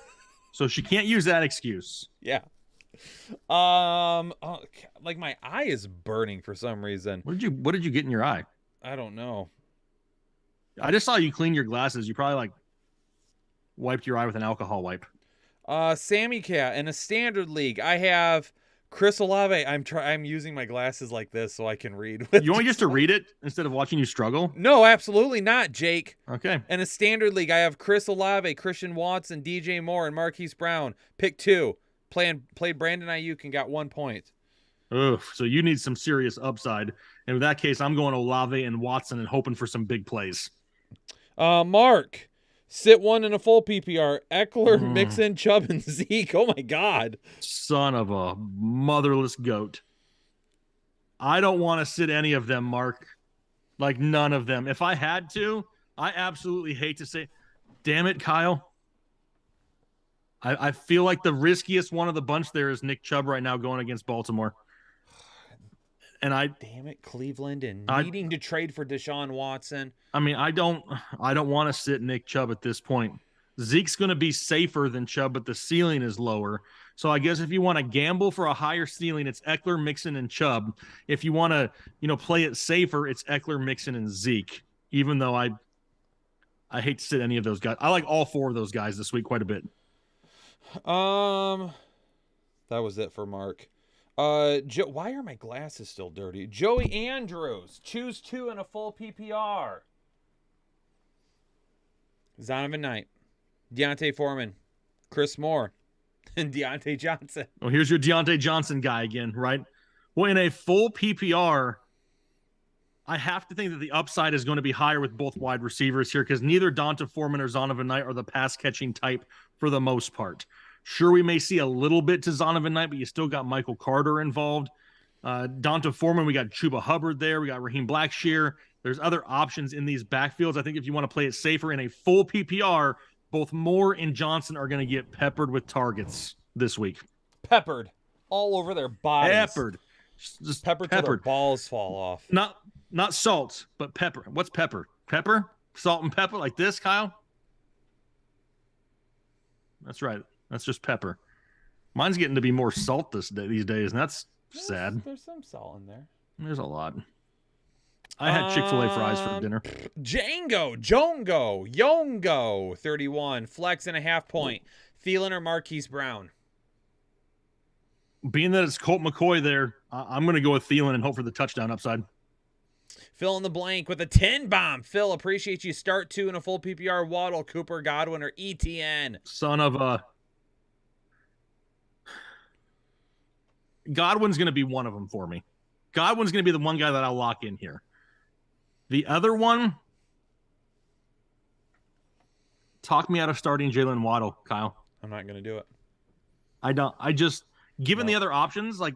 So she can't use that excuse. Yeah. Like my eye is burning for some reason. What did you get in your eye? I don't know. I just saw you clean your glasses. You probably wiped your eye with an alcohol wipe. Sammy Cat in a standard league. I have Chris Olave. I'm using my glasses like this so I can read. You want just to read it instead of watching you struggle? No, absolutely not, Jake. Okay. In a standard league, I have Chris Olave, Christian Watson, DJ Moore, and Marquise Brown. Pick 2. Played Brandon Ayuk and got 1 point. Oof. So you need some serious upside. And in that case, I'm going Olave and Watson and hoping for some big plays. Mark, sit 1 in a full PPR. Eckler, Mixon, Chubb, and Zeke. Oh my God. Son of a motherless goat. I don't want to sit any of them, Mark. Like none of them. If I had to, I absolutely hate to say, damn it, Kyle. I feel like the riskiest one of the bunch there is Nick Chubb right now going against Baltimore. And damn it, Cleveland and needing to trade for Deshaun Watson. I mean, I don't want to sit Nick Chubb at this point. Zeke's going to be safer than Chubb, but the ceiling is lower. So I guess if you want to gamble for a higher ceiling, it's Eckler, Mixon, and Chubb. If you want to, play it safer, it's Eckler, Mixon, and Zeke. Even though I hate to sit any of those guys. I like all 4 of those guys this week quite a bit. That was it for Mark. Why are my glasses still dirty? Joey Andrews, choose 2 in a full PPR. Zonovan Knight, Deontay Foreman, Chris Moore, and Deontay Johnson. Oh, here's your Deontay Johnson guy again, right? Well, in a full PPR, I have to think that the upside is going to be higher with both wide receivers here because neither Donta Foreman or Zonovan Knight are the pass-catching type for the most part. Sure, we may see a little bit to Zonovan Knight, but you still got Michael Carter involved. Donta Foreman, we got Chuba Hubbard there. We got Raheem Blackshear. There's other options in these backfields. I think if you want to play it safer in a full PPR, both Moore and Johnson are going to get peppered with targets this week. Peppered all over their bodies. Peppered. Just peppered till their balls fall off. Not salt, but pepper. What's pepper? Pepper? Salt and pepper like this, Kyle? That's right. That's just pepper. Mine's getting to be more salt these days, and that's sad. There's some salt in there. There's a lot. I had Chick-fil-A fries for dinner. Yongo, 31. Flex and a half point. Thielen or Marquise Brown? Being that it's Colt McCoy there, I'm going to go with Thielen and hope for the touchdown upside. Fill in the blank with a 10 bomb. Phil, appreciate you. Start 2 in a full PPR. Waddle, Cooper, Godwin, or ETN. Son of a... Godwin's going to be one of them for me. Godwin's going to be the one guy that I'll lock in here. The other one, talk me out of starting Jalen Waddle, Kyle. I'm not going to do it. Given the other options, like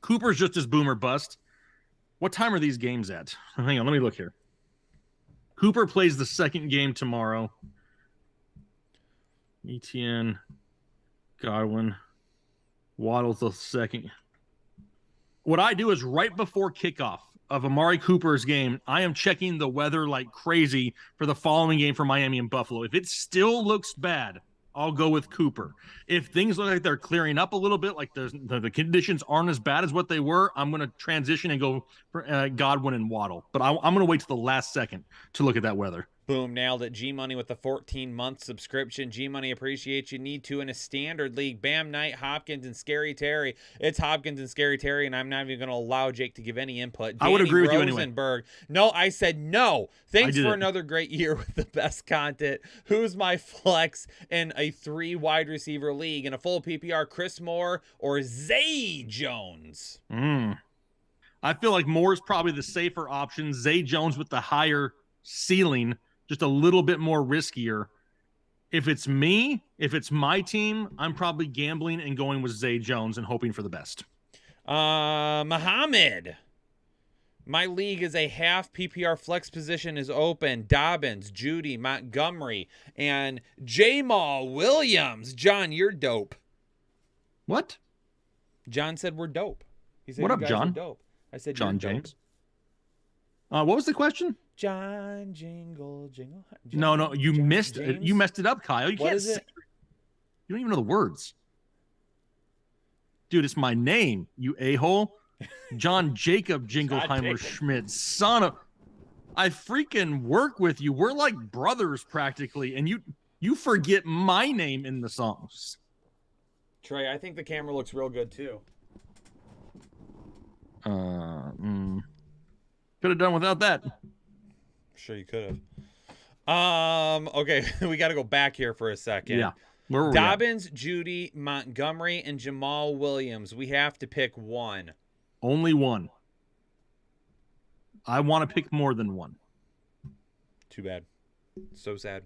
Cooper's just as boom or bust. What time are these games at? Hang on, let me look here. Cooper plays the second game tomorrow. ETN, Godwin, Waddle's the second. What I do is right before kickoff of Amari Cooper's game, I am checking the weather like crazy for the following game for Miami and Buffalo. If it still looks bad, I'll go with Cooper. If things look like they're clearing up a little bit, like the conditions aren't as bad as what they were, I'm going to transition and go for Godwin and Waddle. But I'm going to wait till the last second to look at that weather. Boom, nailed it. G-Money with the 14-month subscription. G-Money appreciates you. Need to in a standard league. Bam Knight, Hopkins, and Scary Terry. It's Hopkins and Scary Terry, and I'm not even going to allow Jake to give any input. I would agree with you anyway. Rosenberg. No, I said no. Thanks for another great year with the best content. Who's my flex in a 3 wide receiver league? In a full PPR, Chris Moore or Zay Jones? I feel like Moore is probably the safer option. Zay Jones with the higher ceiling, just a little bit more riskier. If it's me, if it's my team, I'm probably gambling and going with Zay Jones and hoping for the best. Muhammad. My league is a half PPR flex position is open. Dobbins, Judy, Montgomery, and Jamal Williams. John, you're dope. What? John said we're dope. He said, what up, John? Dope. I said, John James. What was the question? John Jingle. John, no, you John missed James? it. You messed it up, Kyle. You What can't is say it? You don't even know the words. Dude, it's my name, you a-hole. John Jacob Jingleheimer Schmidt. Son of... I freaking work with you. We're like brothers practically, and you forget my name in the songs. Trey, I think the camera looks real good too. Could have done without that. Sure you could have. Okay, we got to go back here for a second. Yeah. Where were we at? Dobbins, Judy, Montgomery, and Jamal Williams. We have to pick one. Only one. I want to pick more than one. Too bad. So sad.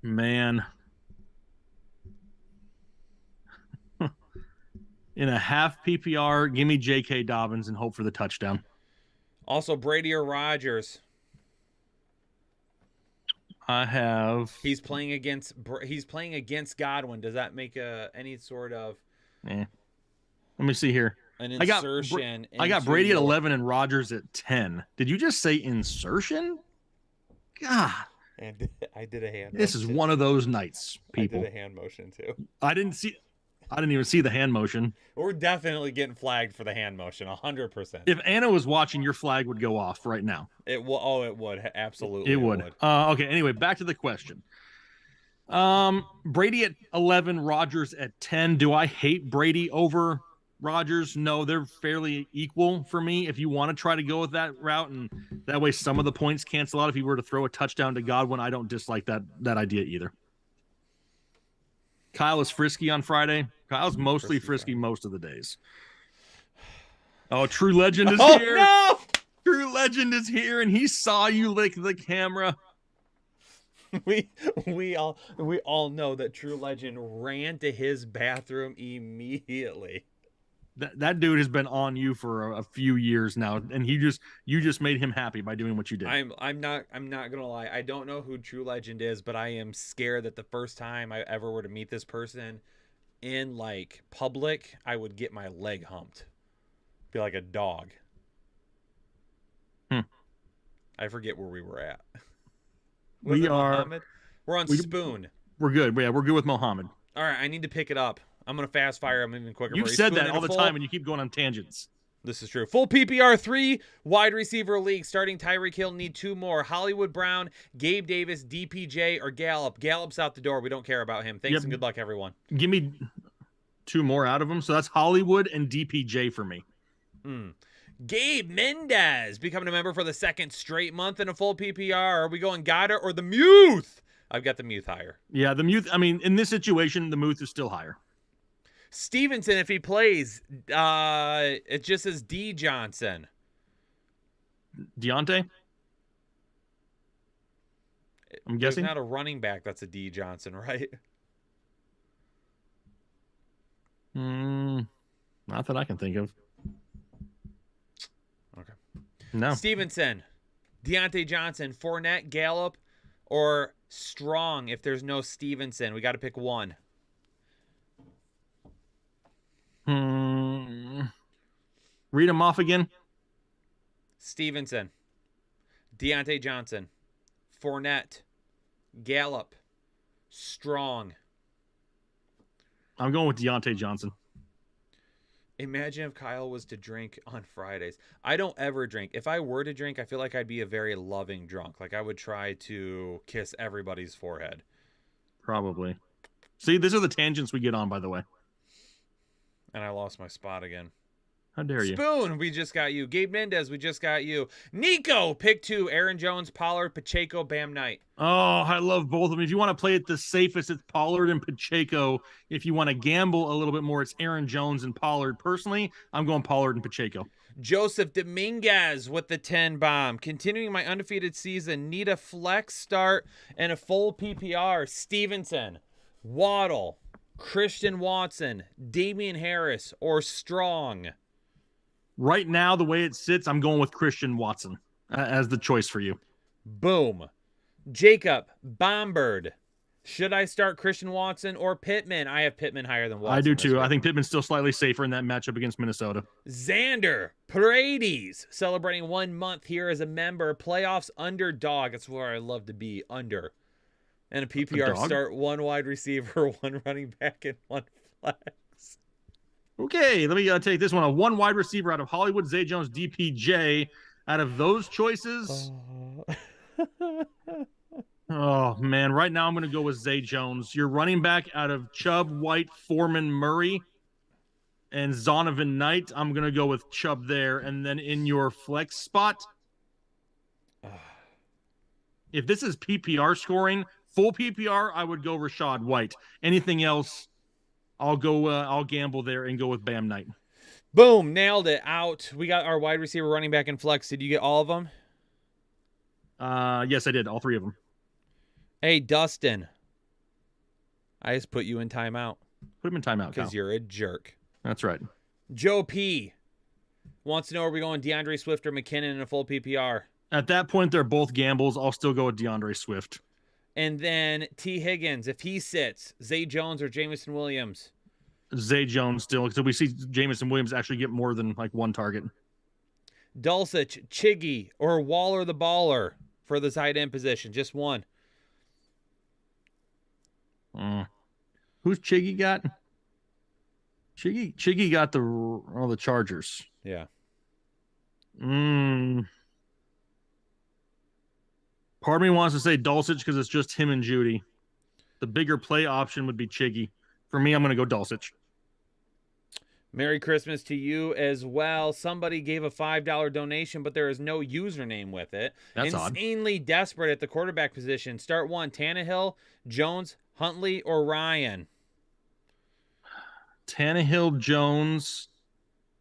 Man. In a half PPR, give me J.K. Dobbins and hope for the touchdown. Also, Brady or Rodgers. I have. He's playing against Godwin. Does that make any sort of Let me see here. an I got insertion? I got Brady at into- 11 and Rodgers at 10. Did you just say insertion? God, And I did a hand. this is motion. one of those nights, people. I did a hand motion too. I didn't even see the hand motion. We're definitely getting flagged for the hand motion, 100%. If Anna was watching, your flag would go off right now. It will. Oh, it would absolutely. It would. Okay. Anyway, back to the question. Brady at 11, Rodgers at 10. Do I hate Brady over Rodgers? No, they're fairly equal for me. If you want to try to go with that route, and that way some of the points cancel out. If you were to throw a touchdown to Godwin, I don't dislike that idea either. Kyle is frisky on Friday. Kyle's mostly frisky most of the days. Oh, True Legend is here. No! True Legend is here, and he saw you lick the camera. We all know that True Legend ran to his bathroom immediately. That dude has been on you for a few years now, and you just made him happy by doing what you did. I'm not gonna lie. I don't know who True Legend is, but I am scared that the first time I ever were to meet this person in like public, I would get my leg humped, be like a dog. I forget where we were at. Was it Mohammed? We're on Spoon. We're good. Yeah, we're good with Mohammed. All right, I need to pick it up. I'm gonna fast fire. I'm even quicker. You've for you. said Spoon that in all a the full- time, and you keep going on tangents. This is true. Full PPR 3 wide receiver league. Starting Tyreek Hill, need 2 more. Hollywood Brown, Gabe Davis, DPJ, or Gallup. Gallup's out the door. We don't care about him. Thanks Yep. and good luck, everyone. Give me 2 more out of him. So that's Hollywood and DPJ for me. Gabe Mendez becoming a member for the second straight month in a full PPR. Are we going Goddard or the Muth? I've got the Muth higher. Yeah, the Muth. I mean, in this situation, the Muth is still higher. Stevenson, if he plays, it just says D Johnson. Deontay? I'm guessing. There's not a running back that's a D Johnson, right? Not that I can think of. Okay. No. Stevenson, Deontay Johnson, Fournette, Gallup, or Strong if there's no Stevenson. We got to pick one. Read them off again. Stevenson, Deontay Johnson, Fournette, Gallup, Strong. I'm going with Deontay Johnson. Imagine if Kyle was to drink on Fridays. I don't ever drink. If I were to drink, I feel like I'd be a very loving drunk. Like I would try to kiss everybody's forehead. Probably. See, these are the tangents we get on, by the way. And I lost my spot again. How dare you? Spoon, we just got you. Gabe Mendez, we just got you. Nico, pick 2. Aaron Jones, Pollard, Pacheco, Bam Knight. Oh, I love both of them. If you want to play it the safest, it's Pollard and Pacheco. If you want to gamble a little bit more, it's Aaron Jones and Pollard. Personally, I'm going Pollard and Pacheco. Joseph Dominguez with the 10 bomb. Continuing my undefeated season. Need a flex start and a full PPR. Stevenson, Waddle, Christian Watson, Damian Harris, or Strong. Right now, the way it sits, I'm going with Christian Watson as the choice for you. Boom. Jacob Bombard. Should I start Christian Watson or Pittman? I have Pittman higher than Watson. I do this too. week. I think Pittman's still slightly safer in that matchup against Minnesota. Xander Paredes celebrating 1 month here as a member. Playoffs underdog. That's where I love to be, under. And a PPR dog? start 1 wide receiver, 1 running back, and 1 flex. Okay, let me take this one. A 1 wide receiver out of Hollywood, Zay Jones, DPJ. Out of those choices, oh man, right now I'm going to go with Zay Jones. Your running back out of Chubb, White, Foreman, Murray. and Zonovan Knight. I'm going to go with Chubb there. And then in your flex spot, if this is PPR scoring, full PPR, I would go Rachaad White. Anything else, I'll gamble there and go with Bam Knight. Boom, nailed it. Out. We got our wide receiver, running back, and flex. Did you get all of them? Yes, I did. All 3 of them. Hey, Dustin. I just put you in timeout. Put him in timeout, because you're a jerk. That's right. Joe P wants to know, are we going DeAndre Swift or McKinnon in a full PPR? At that point, they're both gambles. I'll still go with DeAndre Swift. And then T. Higgins, if he sits, Zay Jones or Jameson Williams? Zay Jones still, because we see Jameson Williams actually get more than like 1 target. Dulcich, Chiggy, or Waller the Baller for the tight end position. Just one. Who's Chiggy got? Chiggy got the Chargers. Yeah. Part of me wants to say Dulcich because it's just him and Judy. The bigger play option would be Chiggy. For me, I'm going to go Dulcich. Merry Christmas to you as well. Somebody gave a $5 donation, but there is no username with it. That's odd. Insanely desperate at the quarterback position. Start 1, Tannehill, Jones, Huntley, or Ryan? Tannehill, Jones,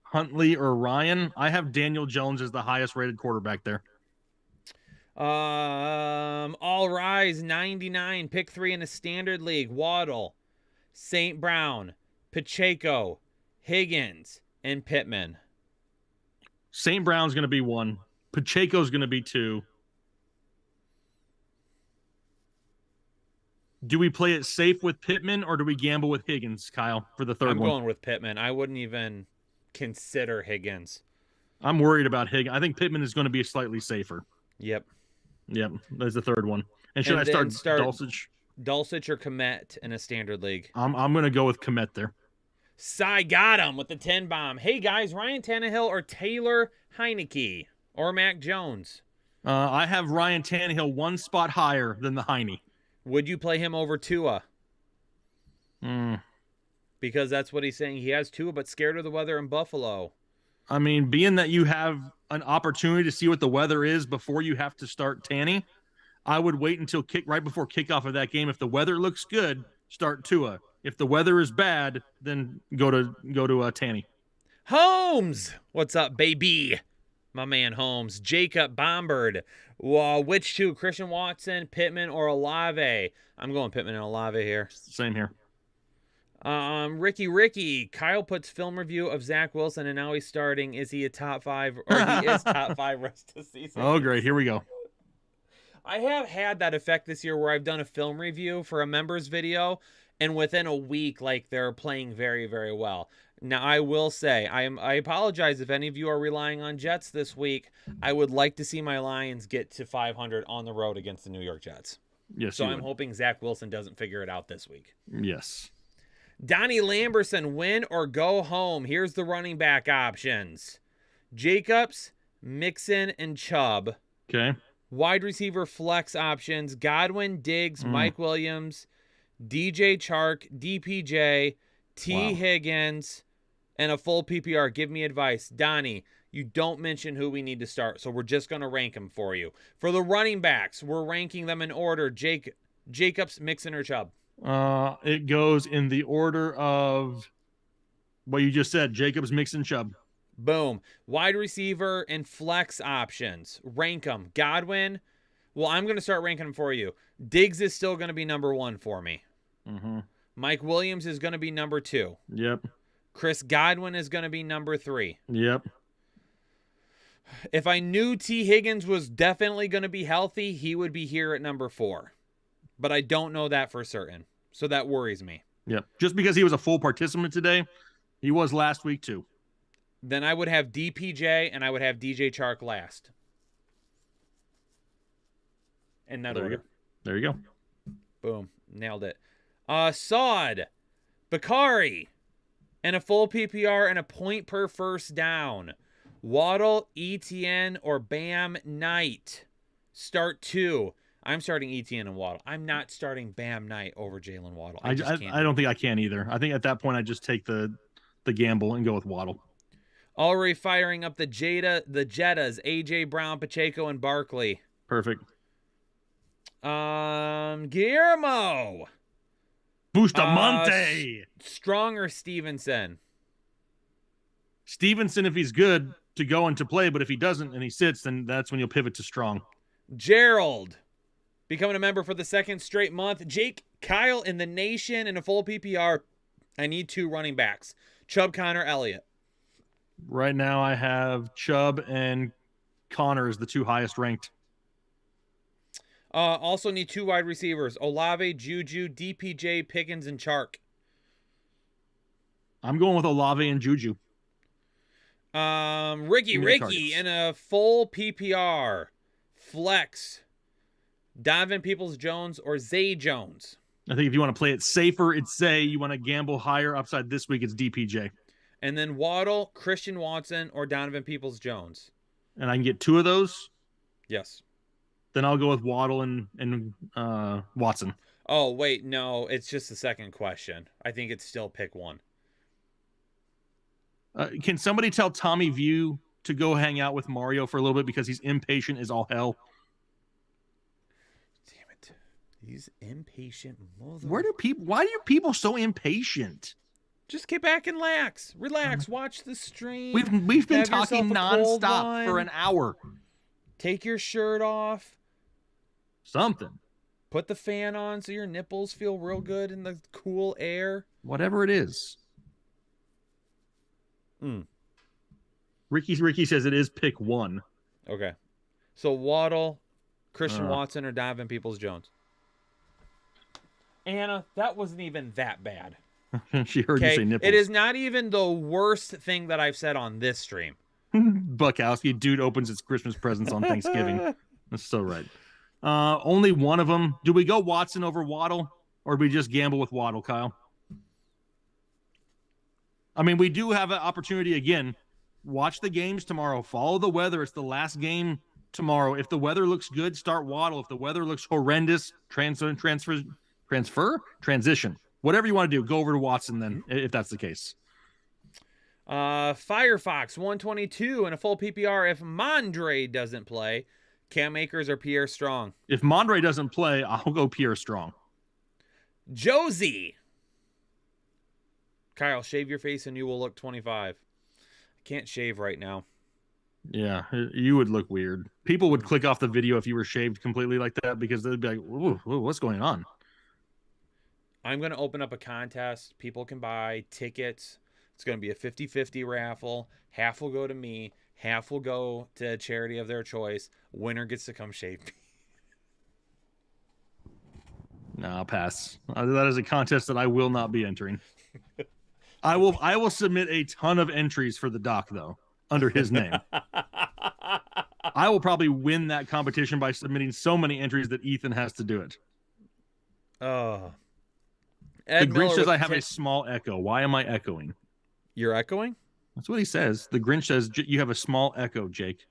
Huntley, or Ryan? I have Daniel Jones as the highest rated quarterback there. All Rise 99, pick 3 in the standard league. Waddle, St. Brown, Pacheco, Higgins, and Pittman. St. Brown's going to be 1. Pacheco's going to be 2. Do we play it safe with Pittman or do we gamble with Higgins, Kyle, for the third one? I'm going with Pittman. I wouldn't even consider Higgins. I'm worried about Higgins. I think Pittman is going to be slightly safer. Yep. That's the third one. And should I start Dulcich? Dulcich or Komet in a standard league? I'm going to go with Komet there. Cy got him with the 10 bomb. Hey, guys, Ryan Tannehill or Taylor Heineke or Mac Jones? I have Ryan Tannehill 1 spot higher than the Heine. Would you play him over Tua? Because that's what he's saying. He has Tua, but scared of the weather in Buffalo. I mean, being that you have an opportunity to see what the weather is before you have to start Tanny, I would wait until right before kickoff of that game. If the weather looks good, start Tua. If the weather is bad, then go to Tanny. Holmes, what's up, baby? My man Holmes. Jacob Bombard. Which 2? Christian Watson, Pittman, or Olave? I'm going Pittman and Olave here. Same here. Ricky. Kyle puts film review of Zach Wilson, and now he's starting. Is he a top 5? Or he is top 5 rest of the season? Oh, great. Here we go. I have had that effect this year where I've done a film review for a members video, and within a week, like, they're playing very, very well. Now, I will say, I apologize if any of you are relying on Jets this week. I would like to see my Lions get to 500 on the road against the New York Jets. Yes. So I'm hoping Zach Wilson doesn't figure it out this week. Yes. Donnie Lamberson, win or go home. Here's the running back options. Jacobs, Mixon, and Chubb. Okay. Wide receiver flex options. Godwin, Diggs, Mike Williams, DJ Chark, DPJ, T. Higgins, and a full PPR. Give me advice. Donnie, you don't mention who we need to start, so we're just going to rank them for you. For the running backs, we're ranking them in order. Jacobs, Mixon, or Chubb? It goes in the order of what you just said. Jacobs, Mixon, Chubb. Boom. Wide receiver and flex options. Rank them. Godwin. Well, I'm going to start ranking them for you. Diggs is still going to be number 1 for me. Mm-hmm. Mike Williams is going to be number 2. Yep. Chris Godwin is going to be number 3. Yep. If I knew T. Higgins was definitely going to be healthy, he would be here at number 4. But I don't know that for certain. So that worries me. Yep. Just because he was a full participant today, he was last week too. Then I would have DPJ and I would have DJ Chark last. And that order. There you go. Boom. Nailed it. Saad, Bakari, and a full PPR and a point per first down. Waddle, ETN, or Bam Knight. Start 2. I'm starting ETN and Waddle. I'm not starting Bam Knight over Jalen Waddle. I don't think I can either. I think at that point I just take the the gamble and go with Waddle. Already firing up the Jettas, AJ Brown, Pacheco, and Barkley. Perfect. Guillermo. Bustamante. Strong or Stevenson? Stevenson, if he's good, to go and to play, but if he doesn't and he sits, then that's when you'll pivot to Strong. Gerald. Becoming a member for the second straight month. Jake, Kyle in the nation in a full PPR. I need 2 running backs. Chubb, Connor, Elliott. Right now I have Chubb and Connor as the 2 highest ranked. Also need 2 wide receivers. Olave, Juju, DPJ, Pickens, and Chark. I'm going with Olave and Juju. Ricky in a full PPR. Flex. Donovan Peoples-Jones or Zay Jones. I think if you want to play it safer, it's Zay. You want to gamble higher upside this week, it's DPJ. And then Waddle, Christian Watson, or Donovan Peoples-Jones. And I can get 2 of those? Yes. Then I'll go with Waddle and Watson. Oh, wait, no. It's just the second question. I think it's still pick 1. Can somebody tell Tommy View to go hang out with Mario for a little bit because he's impatient as all hell? Damn it. These impatient mother... Why are people so impatient? Just get back and relax. Watch the stream. We've been talking nonstop for an hour. Take your shirt off. Something. Put the fan on so your nipples feel real good in the cool air. Whatever it is. Ricky says it is pick 1. Okay. So Waddle, Christian Watson, or Donovan Peoples-Jones. Anna, that wasn't even that bad. She heard you say nipples. It is not even the worst thing that I've said on this stream. Bukowski, dude opens his Christmas presents on Thanksgiving. That's so right. Only one of them. Do we go Watson over Waddle, or do we just gamble with Waddle, Kyle? I mean, we do have an opportunity again. Watch the games tomorrow. Follow the weather. It's the last game tomorrow. If the weather looks good, start Waddle. If the weather looks horrendous, transition. Whatever you want to do, go over to Watson then, if that's the case. Firefox 122 in a full PPR if Mondre doesn't play. Cam Akers or Pierre Strong? If Mondre doesn't play, I'll go Pierre Strong. Josie. Kyle, shave your face and you will look 25. I can't shave right now. Yeah, you would look weird. People would click off the video if you were shaved completely like that because they'd be like, "Ooh, what's going on?" I'm going to open up a contest. People can buy tickets. It's going to be a 50-50 raffle. Half will go to me. Half will go to a charity of their choice. Winner gets to come shave me. No, I'll pass. That is a contest that I will not be entering. I will submit a ton of entries for the doc, though, under his name. I will probably win that competition by submitting so many entries that Ethan has to do it. Oh. The Grinch says I have a small echo. Why am I echoing? You're echoing? That's what he says. The Grinch says you have a small echo, Jake.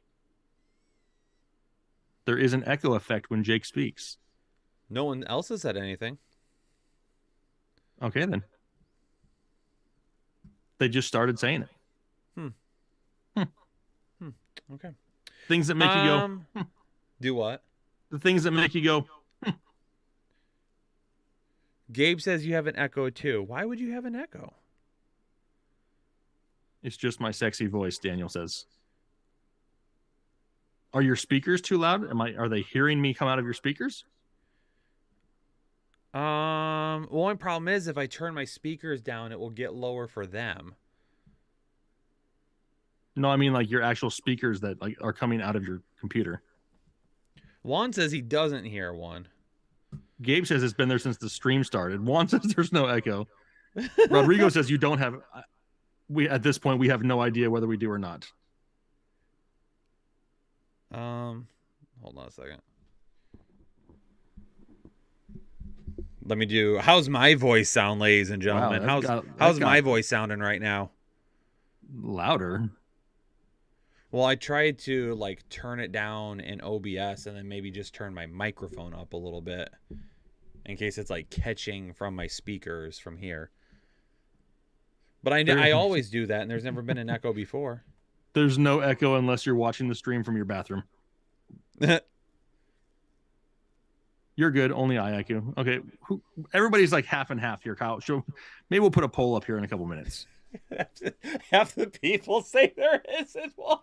There is an echo effect when Jake speaks. No one else has said anything. Okay, then. They just started saying it. Okay. Things that make you go. Do what? The things that make you go. Gabe says you have an echo too. Why would you have an echo? It's just my sexy voice, Daniel says. Are your speakers too loud? Are they hearing me come out of your speakers? One problem is if I turn my speakers down, it will get lower for them. No, I mean like your actual speakers that like are coming out of your computer. Juan says he doesn't hear one. Gabe says it's been there since the stream started. Juan says there's no echo. Rodrigo says you don't have. At this point we have no idea whether we do or not. Hold on a second. Let me do. How's my voice sound, ladies and gentlemen? Wow, how's my voice sounding right now? Louder. Well, I tried to like turn it down in OBS and then maybe just turn my microphone up a little bit in case it's like catching from my speakers from here. But I always do that, and there's never been an echo before. There's no echo unless you're watching the stream from your bathroom. You're good. Only I echo. Okay. Everybody's like half and half here, Kyle. Maybe we'll put a poll up here in a couple minutes. Half the people say there isn't one.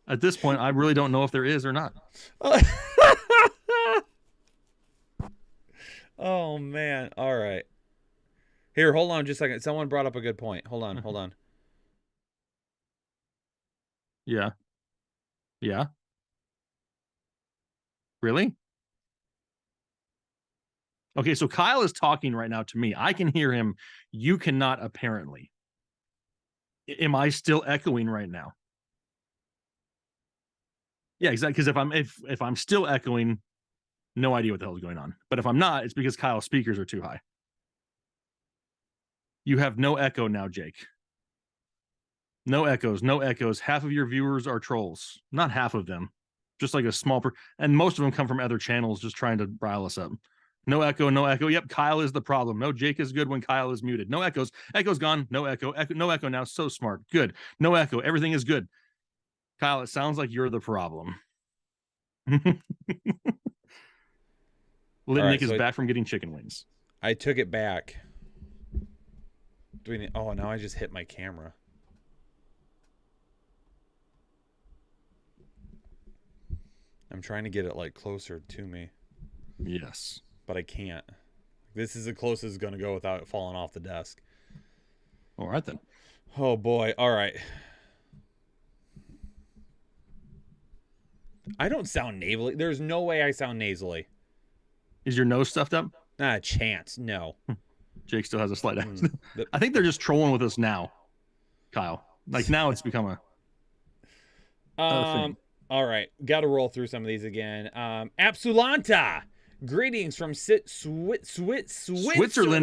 At this point, I really don't know if there is or not. Oh, man. All right. Here, hold on just a second. Someone brought up a good point. Hold on. Yeah. Yeah. Really? Okay, so Kyle is talking right now to me. I can hear him. You cannot, apparently. Am I still echoing right now? Yeah, exactly. Because if I'm still echoing, no idea what the hell is going on. But if I'm not, it's because Kyle's speakers are too high. You have no echo now, Jake. No echoes, no echoes. Half of your viewers are trolls. Not half of them. Just like a small and most of them come from other channels just trying to rile us up. No echo, no echo. Yep, Kyle is the problem. No, Jake is good when Kyle is muted. No echoes. Echo's gone. No echo. No echo now. So smart. Good. No echo. Everything is good. Kyle, it sounds like you're the problem. Nick is back from getting chicken wings. I took it back. Oh, now I just hit my camera. I'm trying to get it like closer to me. Yes. But I can't. This is the closest it's going to go without it falling off the desk. All right, then. Oh, boy. All right. I don't sound nasally. There's no way I sound nasally. Is your nose stuffed up? Not a chance. No. Jake still has a slight accent. I think they're just trolling with us now, Kyle. Like, now it's become a thing. All right. Got to roll through some of these again. Absolanta. Greetings from Switzerland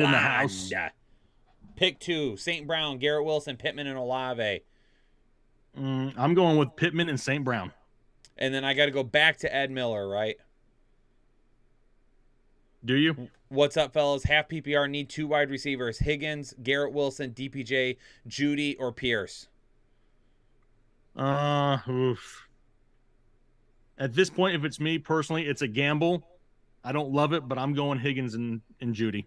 in the house. Pick 2. St. Brown, Garrett Wilson, Pittman, and Olave. I'm going with Pittman and St. Brown. And then I got to go back to Ed Miller, right? Do you? What's up, fellas? Half PPR need 2 wide receivers. Higgins, Garrett Wilson, DPJ, Judy, or Pierce. Oof. At this point, if it's me personally, it's a gamble. I don't love it, but I'm going Higgins and Judy.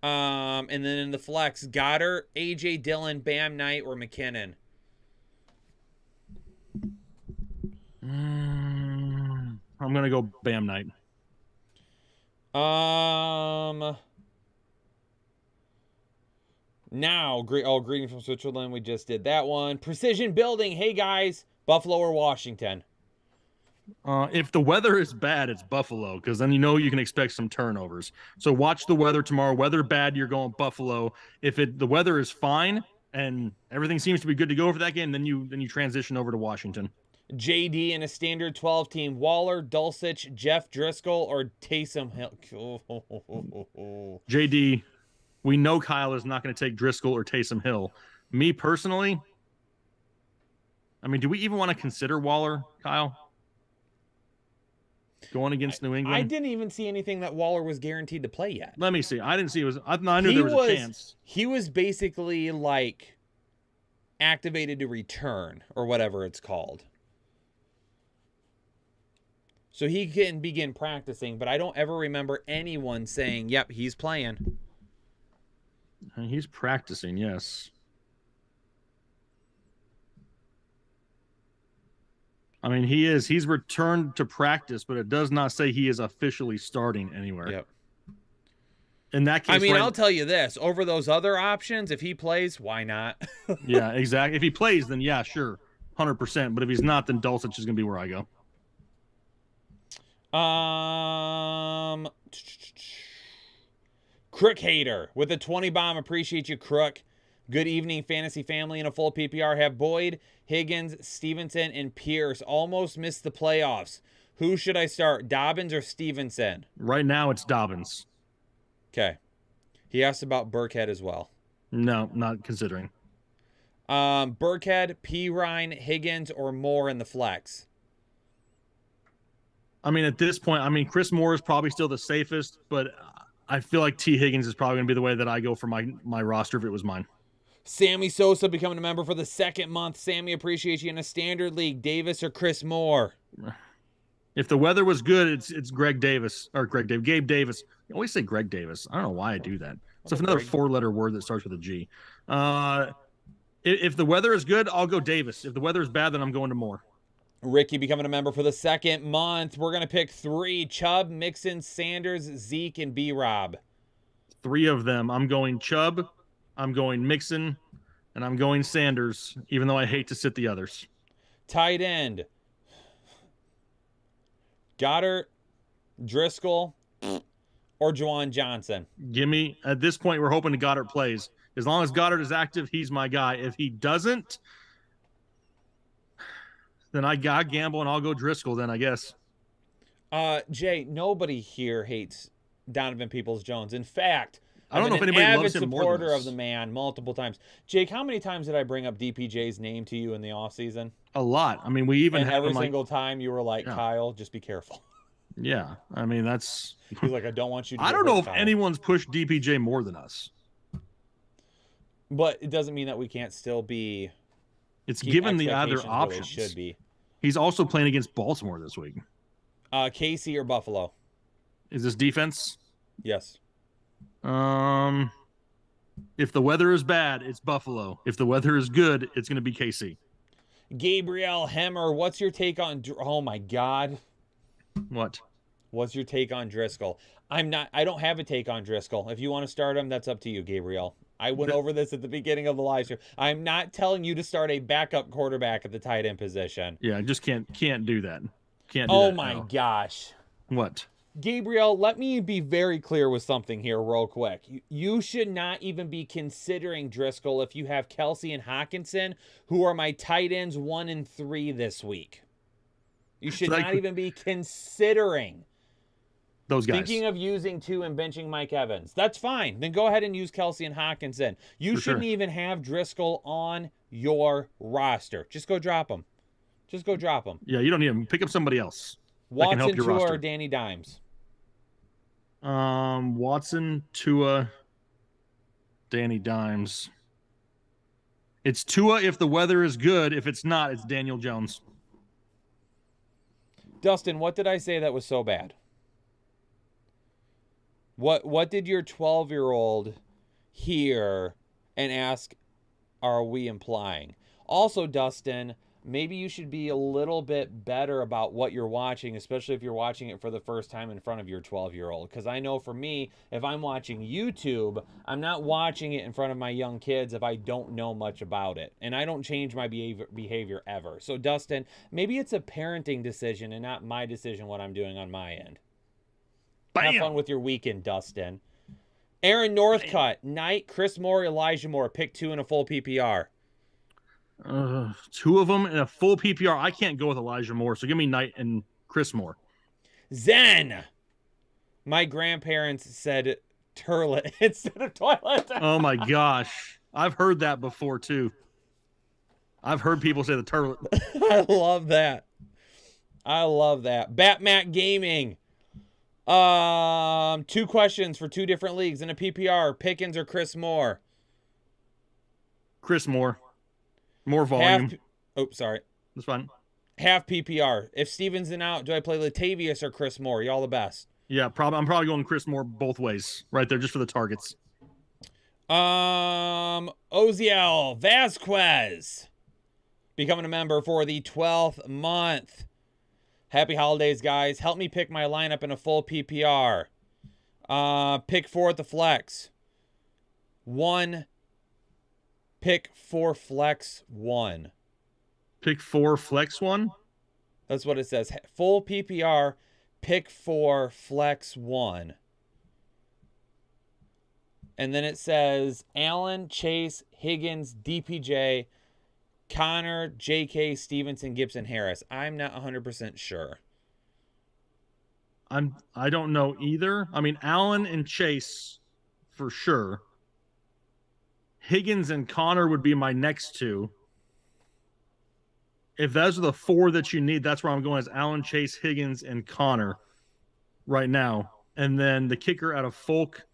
And then in the flex, Goddard, AJ Dillon, Bam Knight, or McKinnon. I'm gonna go Bam Knight. Now, greeting from Switzerland. We just did that one. Precision building. Hey guys, Buffalo or Washington? If the weather is bad, it's Buffalo, because then you can expect some turnovers. So watch the weather tomorrow. Weather bad, you're going Buffalo. If the weather is fine and everything seems to be good to go for that game, then you transition over to Washington. JD in a standard 12 team. Waller, Dulcich, Jeff Driscoll, or Taysom Hill? JD, we know Kyle is not going to take Driscoll or Taysom Hill. Me personally, I mean, do we even want to consider Waller, Kyle? Going against New England? I didn't even see anything that Waller was guaranteed to play yet. Let me see. I didn't see it was. I knew there was a chance. He was basically like activated to return or whatever it's called. So he can begin practicing, but I don't ever remember anyone saying, yep, he's playing. He's practicing, yes. I mean, he is. He's returned to practice, but it does not say he is officially starting anywhere. Yep. In that case, I mean, I'll tell you this. Over those other options, if he plays, why not? Yeah, exactly. If he plays, then yeah, sure. 100%. But if he's not, then Dulcich is going to be where I go. Crook Hater with a 20 bomb. Appreciate you, Crook. Good evening, fantasy family. In a full PPR, have Boyd, Higgins, Stevenson, and Pierce. Almost missed the playoffs. Who should I start, Dobbins or Stevenson? Right now, it's Dobbins. Okay. He asked about Burkhead as well. No, not considering. Burkhead, Pirine, Higgins, or Moore in the flex? I mean, at this point, Chris Moore is probably still the safest, but I feel like T. Higgins is probably going to be the way that I go for my roster if it was mine. Sammy Sosa becoming a member for the second month. Sammy, appreciates you in a standard league. Davis or Chris Moore? If the weather was good, it's Gabe Davis. I always say Greg Davis. I don't know why I do that. It's another four-letter word that starts with a G. If the weather is good, I'll go Davis. If the weather is bad, then I'm going to Moore. Ricky becoming a member for the second month. We're going to pick 3. Chubb, Mixon, Sanders, Zeke, and B-Rob. 3 of them. I'm going Chubb, I'm going Mixon, and I'm going Sanders, even though I hate to sit the others. Tight end. Goddard, Driscoll, or Juwan Johnson? Give me, at this point, we're hoping Goddard plays. As long as Goddard is active, he's my guy. If he doesn't, then I got gamble and I'll go Driscoll then, I guess. Jay, nobody here hates Donovan Peoples-Jones. In fact, I don't know if anybody loves him more than supporter us. of the man multiple times. Jake, how many times did I bring up DPJ's name to you in the offseason? A lot. I mean, we even And had every him single time you were like, Yeah. Kyle, just be careful. Yeah, I mean that's. He's like, I don't want you to I get don't know hurt, if Kyle. anyone's pushed DPJ more than us. But it doesn't mean that we can't still be. It's keep given the other expectations where they options. should be. He's also playing against Baltimore this week. KC or Buffalo? Is this defense? Yes. If the weather is bad, it's Buffalo. If the weather is good, it's going to be KC. Gabriel Hemmer, what's your take on? Oh my God. What? What's your take on Driscoll? I don't have a take on Driscoll. If you want to start him, that's up to you, Gabriel. I went over this at the beginning of the live stream. I'm not telling you to start a backup quarterback at the tight end position. Yeah, I just can't do that. Can't do Oh that, my no. gosh. What? Gabriel, let me be very clear with something here real quick. You should not even be considering Driscoll if you have Kelsey and Hockenson, who are my tight ends 1 and 3 this week. You should Like- not even be considering Those guys. thinking of using 2 and benching Mike Evans. That's fine. Then go ahead and use Kelsey and Hockenson. You For shouldn't sure. even have Driscoll on your roster. Just go drop him. Just go drop him. Yeah, you don't need him. Pick up somebody else. That can help Watson, your Tua, roster. or Danny Dimes. Watson, Tua, Danny Dimes. It's Tua if the weather is good. If it's not, it's Daniel Jones. Dustin, what did I say that was so bad? What did your 12-year-old hear and ask, are we implying? Also, Dustin, maybe you should be a little bit better about what you're watching, especially if you're watching it for the first time in front of your 12-year-old. Because I know for me, if I'm watching YouTube, I'm not watching it in front of my young kids if I don't know much about it. And I don't change my behavior ever. So, Dustin, maybe it's a parenting decision and not my decision what I'm doing on my end. Bam! Have fun with your weekend, Dustin. Aaron Northcutt, Knight, Chris Moore, Elijah Moore. Pick 2 in a full PPR. 2 of them in a full PPR. I can't go with Elijah Moore, so give me Knight and Chris Moore. Zen. My grandparents said turlet instead of toilet. Oh my gosh. I've heard that before too. I've heard people say the turlet. I love that. I love that. Batmat Gaming. 2 questions for 2 different leagues in a PPR. Pickens or Chris Moore? Chris Moore. More volume. Sorry. That's fine. Half PPR. If Stevenson out, do I play Latavius or Chris Moore? Y'all the best. Yeah, I'm probably going Chris Moore both ways. Right there, just for the targets. Oziel Vasquez becoming a member for the 12th month. Happy holidays, guys. Help me pick my lineup in a full PPR. Pick 4 at the flex. 1. Pick 4 flex 1. Pick 4 flex 1. That's what it says. Full PPR, pick 4 flex 1. And then it says Allen, Chase, Higgins, DPJ, Connor, JK, Stevenson, Gibson, Harris. I'm not 100% sure. I don't know either. I mean, Allen and Chase for sure. Higgins and Connor would be my next 2. If those are the 4 that you need, that's where I'm going as Allen, Chase, Higgins, and Connor right now. And then the kicker out of Folk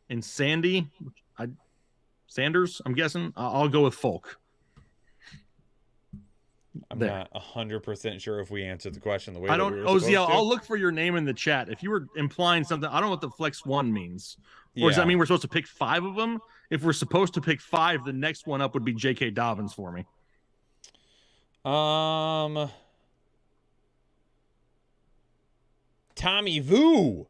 and Sanders, I'm guessing. I'll go with Folk. I'm not 100% sure if we answered the question the way I that don't. we were supposed Oziel, to. I'll look for your name in the chat. If you were implying something, I don't know what the flex 1 means. Or does that mean we're supposed to pick 5 of them? If we're supposed to pick 5, the next one up would be J.K. Dobbins for me. Tommy Vu.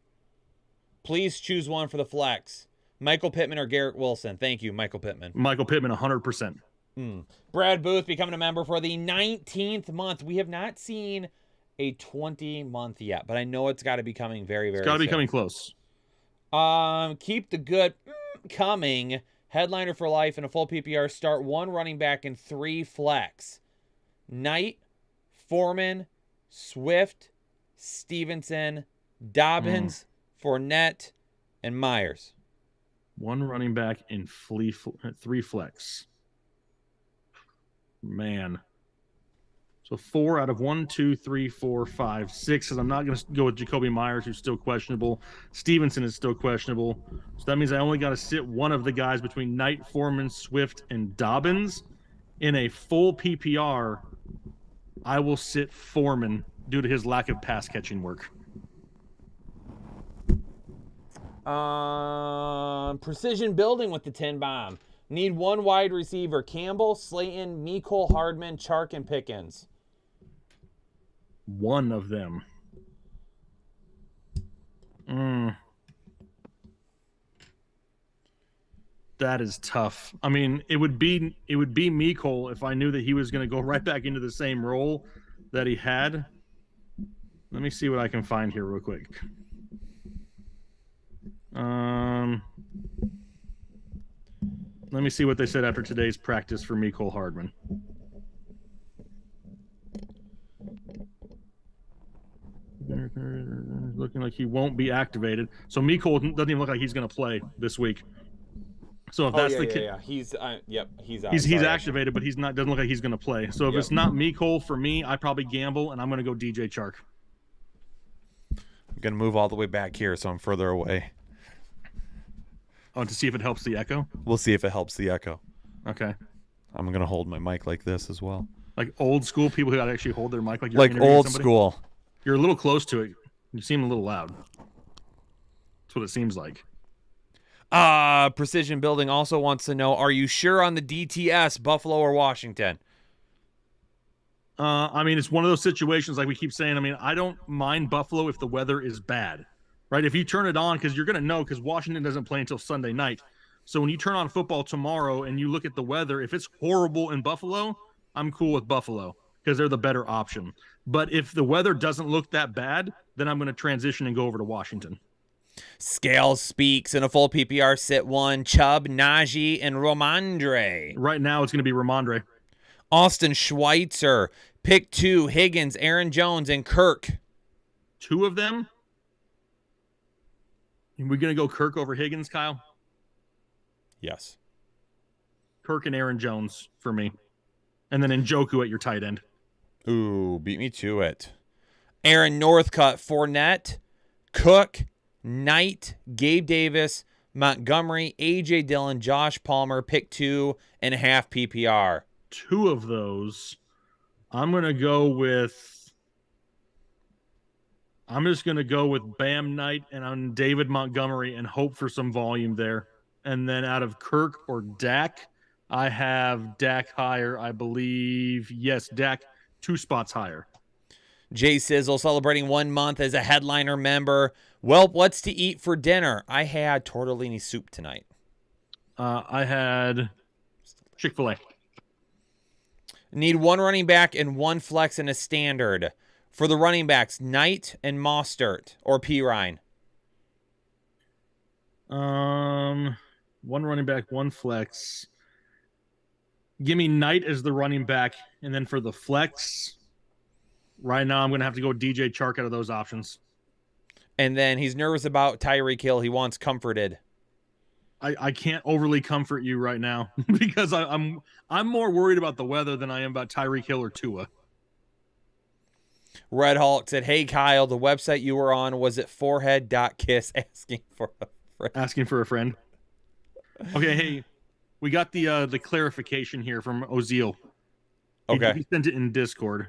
Please choose one for the flex. Michael Pittman or Garrett Wilson? Thank you, Michael Pittman. Michael Pittman, 100%. Brad Booth becoming a member for the 19th month. We have not seen a 20-month yet, but I know it's got to be coming very, very soon. It's got to be coming close. Keep the good coming. Headliner for life in a full PPR. Start 1 running back and 3 flex. Knight, Foreman, Swift, Stevenson, Dobbins, Fournette, and Myers. 1 running back and 3 flex. Man. So 4 out of 1, 2, 3, 4, 5, 6. Because I'm not going to go with Jacoby Myers, who's still questionable. Stevenson is still questionable. So that means I only got to sit one of the guys between Knight, Foreman, Swift, and Dobbins. In a full PPR, I will sit Foreman due to his lack of pass catching work. Precision building with the 10 bomb. Need 1 wide receiver. Campbell, Slayton, Mecole Hardman, Chark, and Pickens. One of them. That is tough. I mean, it would be Mecole if I knew that he was going to go right back into the same role that he had. Let me see what I can find here real quick. Let me see what they said after today's practice for Mecole Hardman. Looking like he won't be activated. So Mecole doesn't even look like he's going to play this week. So if that's the case, he's out. He's activated, but he's not. Doesn't look like he's going to play. So if it's not Mecole for me, I probably gamble, and I'm going to go DJ Chark. I'm going to move all the way back here, so I'm further away. Oh, to see if it helps the echo? We'll see if it helps the echo. Okay. I'm going to hold my mic like this as well. Like old school people who got to actually hold their mic like you're like old somebody? School. You're a little close to it. You seem a little loud. That's what it seems like. Precision Building also wants to know, are you sure on the DTS, Buffalo or Washington? I mean, it's one of those situations like we keep saying. I mean, I don't mind Buffalo if the weather is bad. Right, if you turn it on, because you're going to know, because Washington doesn't play until Sunday night. So when you turn on football tomorrow and you look at the weather, if it's horrible in Buffalo, I'm cool with Buffalo because they're the better option. But if the weather doesn't look that bad, then I'm going to transition and go over to Washington. Scales speaks in a full PPR. Sit 1, Chubb, Najee, and Romandre. Right now it's going to be Romandre. Austin Schweitzer. Pick 2, Higgins, Aaron Jones, and Kirk. 2 of them? Are we going to go Kirk over Higgins, Kyle? Yes. Kirk and Aaron Jones for me. And then Njoku at your tight end. Ooh, beat me to it. Aaron Northcutt, Fournette, Cook, Knight, Gabe Davis, Montgomery, A.J. Dillon, Josh Palmer, pick 2.5 PPR. 2 of those. I'm going to go with... I'm just going to go with Bam Knight and on David Montgomery and hope for some volume there. And then out of Kirk or Dak, I have Dak higher, I believe. Yes, Dak 2 spots higher. Jay Sizzle celebrating 1 month as a headliner member. Well, what's to eat for dinner? I had tortellini soup tonight. I had Chick-fil-A. Need 1 running back and 1 flex and a standard. For the running backs, Knight and Mostert or P. Ryan. 1 running back, 1 flex. Give me Knight as the running back, and then for the flex, right now I'm going to have to go DJ Chark out of those options. And then he's nervous about Tyreek Hill. He wants comforted. I can't overly comfort you right now because I'm more worried about the weather than I am about Tyreek Hill or Tua. Red Hulk said, "Hey Kyle, the website you were on was it forehead.kiss asking for a friend." Asking for a friend. Okay, hey, we got the clarification here from Ozil. Okay. He sent it in Discord.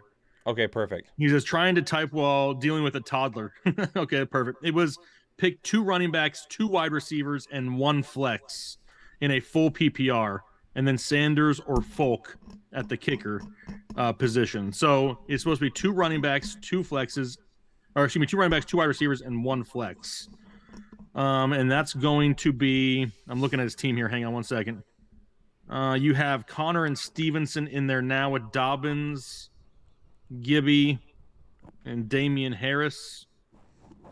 Okay, perfect. He says trying to type while dealing with a toddler. Okay, perfect. It was pick 2 running backs, 2 wide receivers, and 1 flex in a full PPR, and then Sanders or Folk at the kicker position. So it's supposed to be 2 running backs, 2 flexes, or excuse me, 2 running backs, 2 wide receivers, and 1 flex. And that's going to be, I'm looking at his team here. Hang on one second. You have Connor and Stevenson in there now with Dobbins, Gibby, and Damian Harris.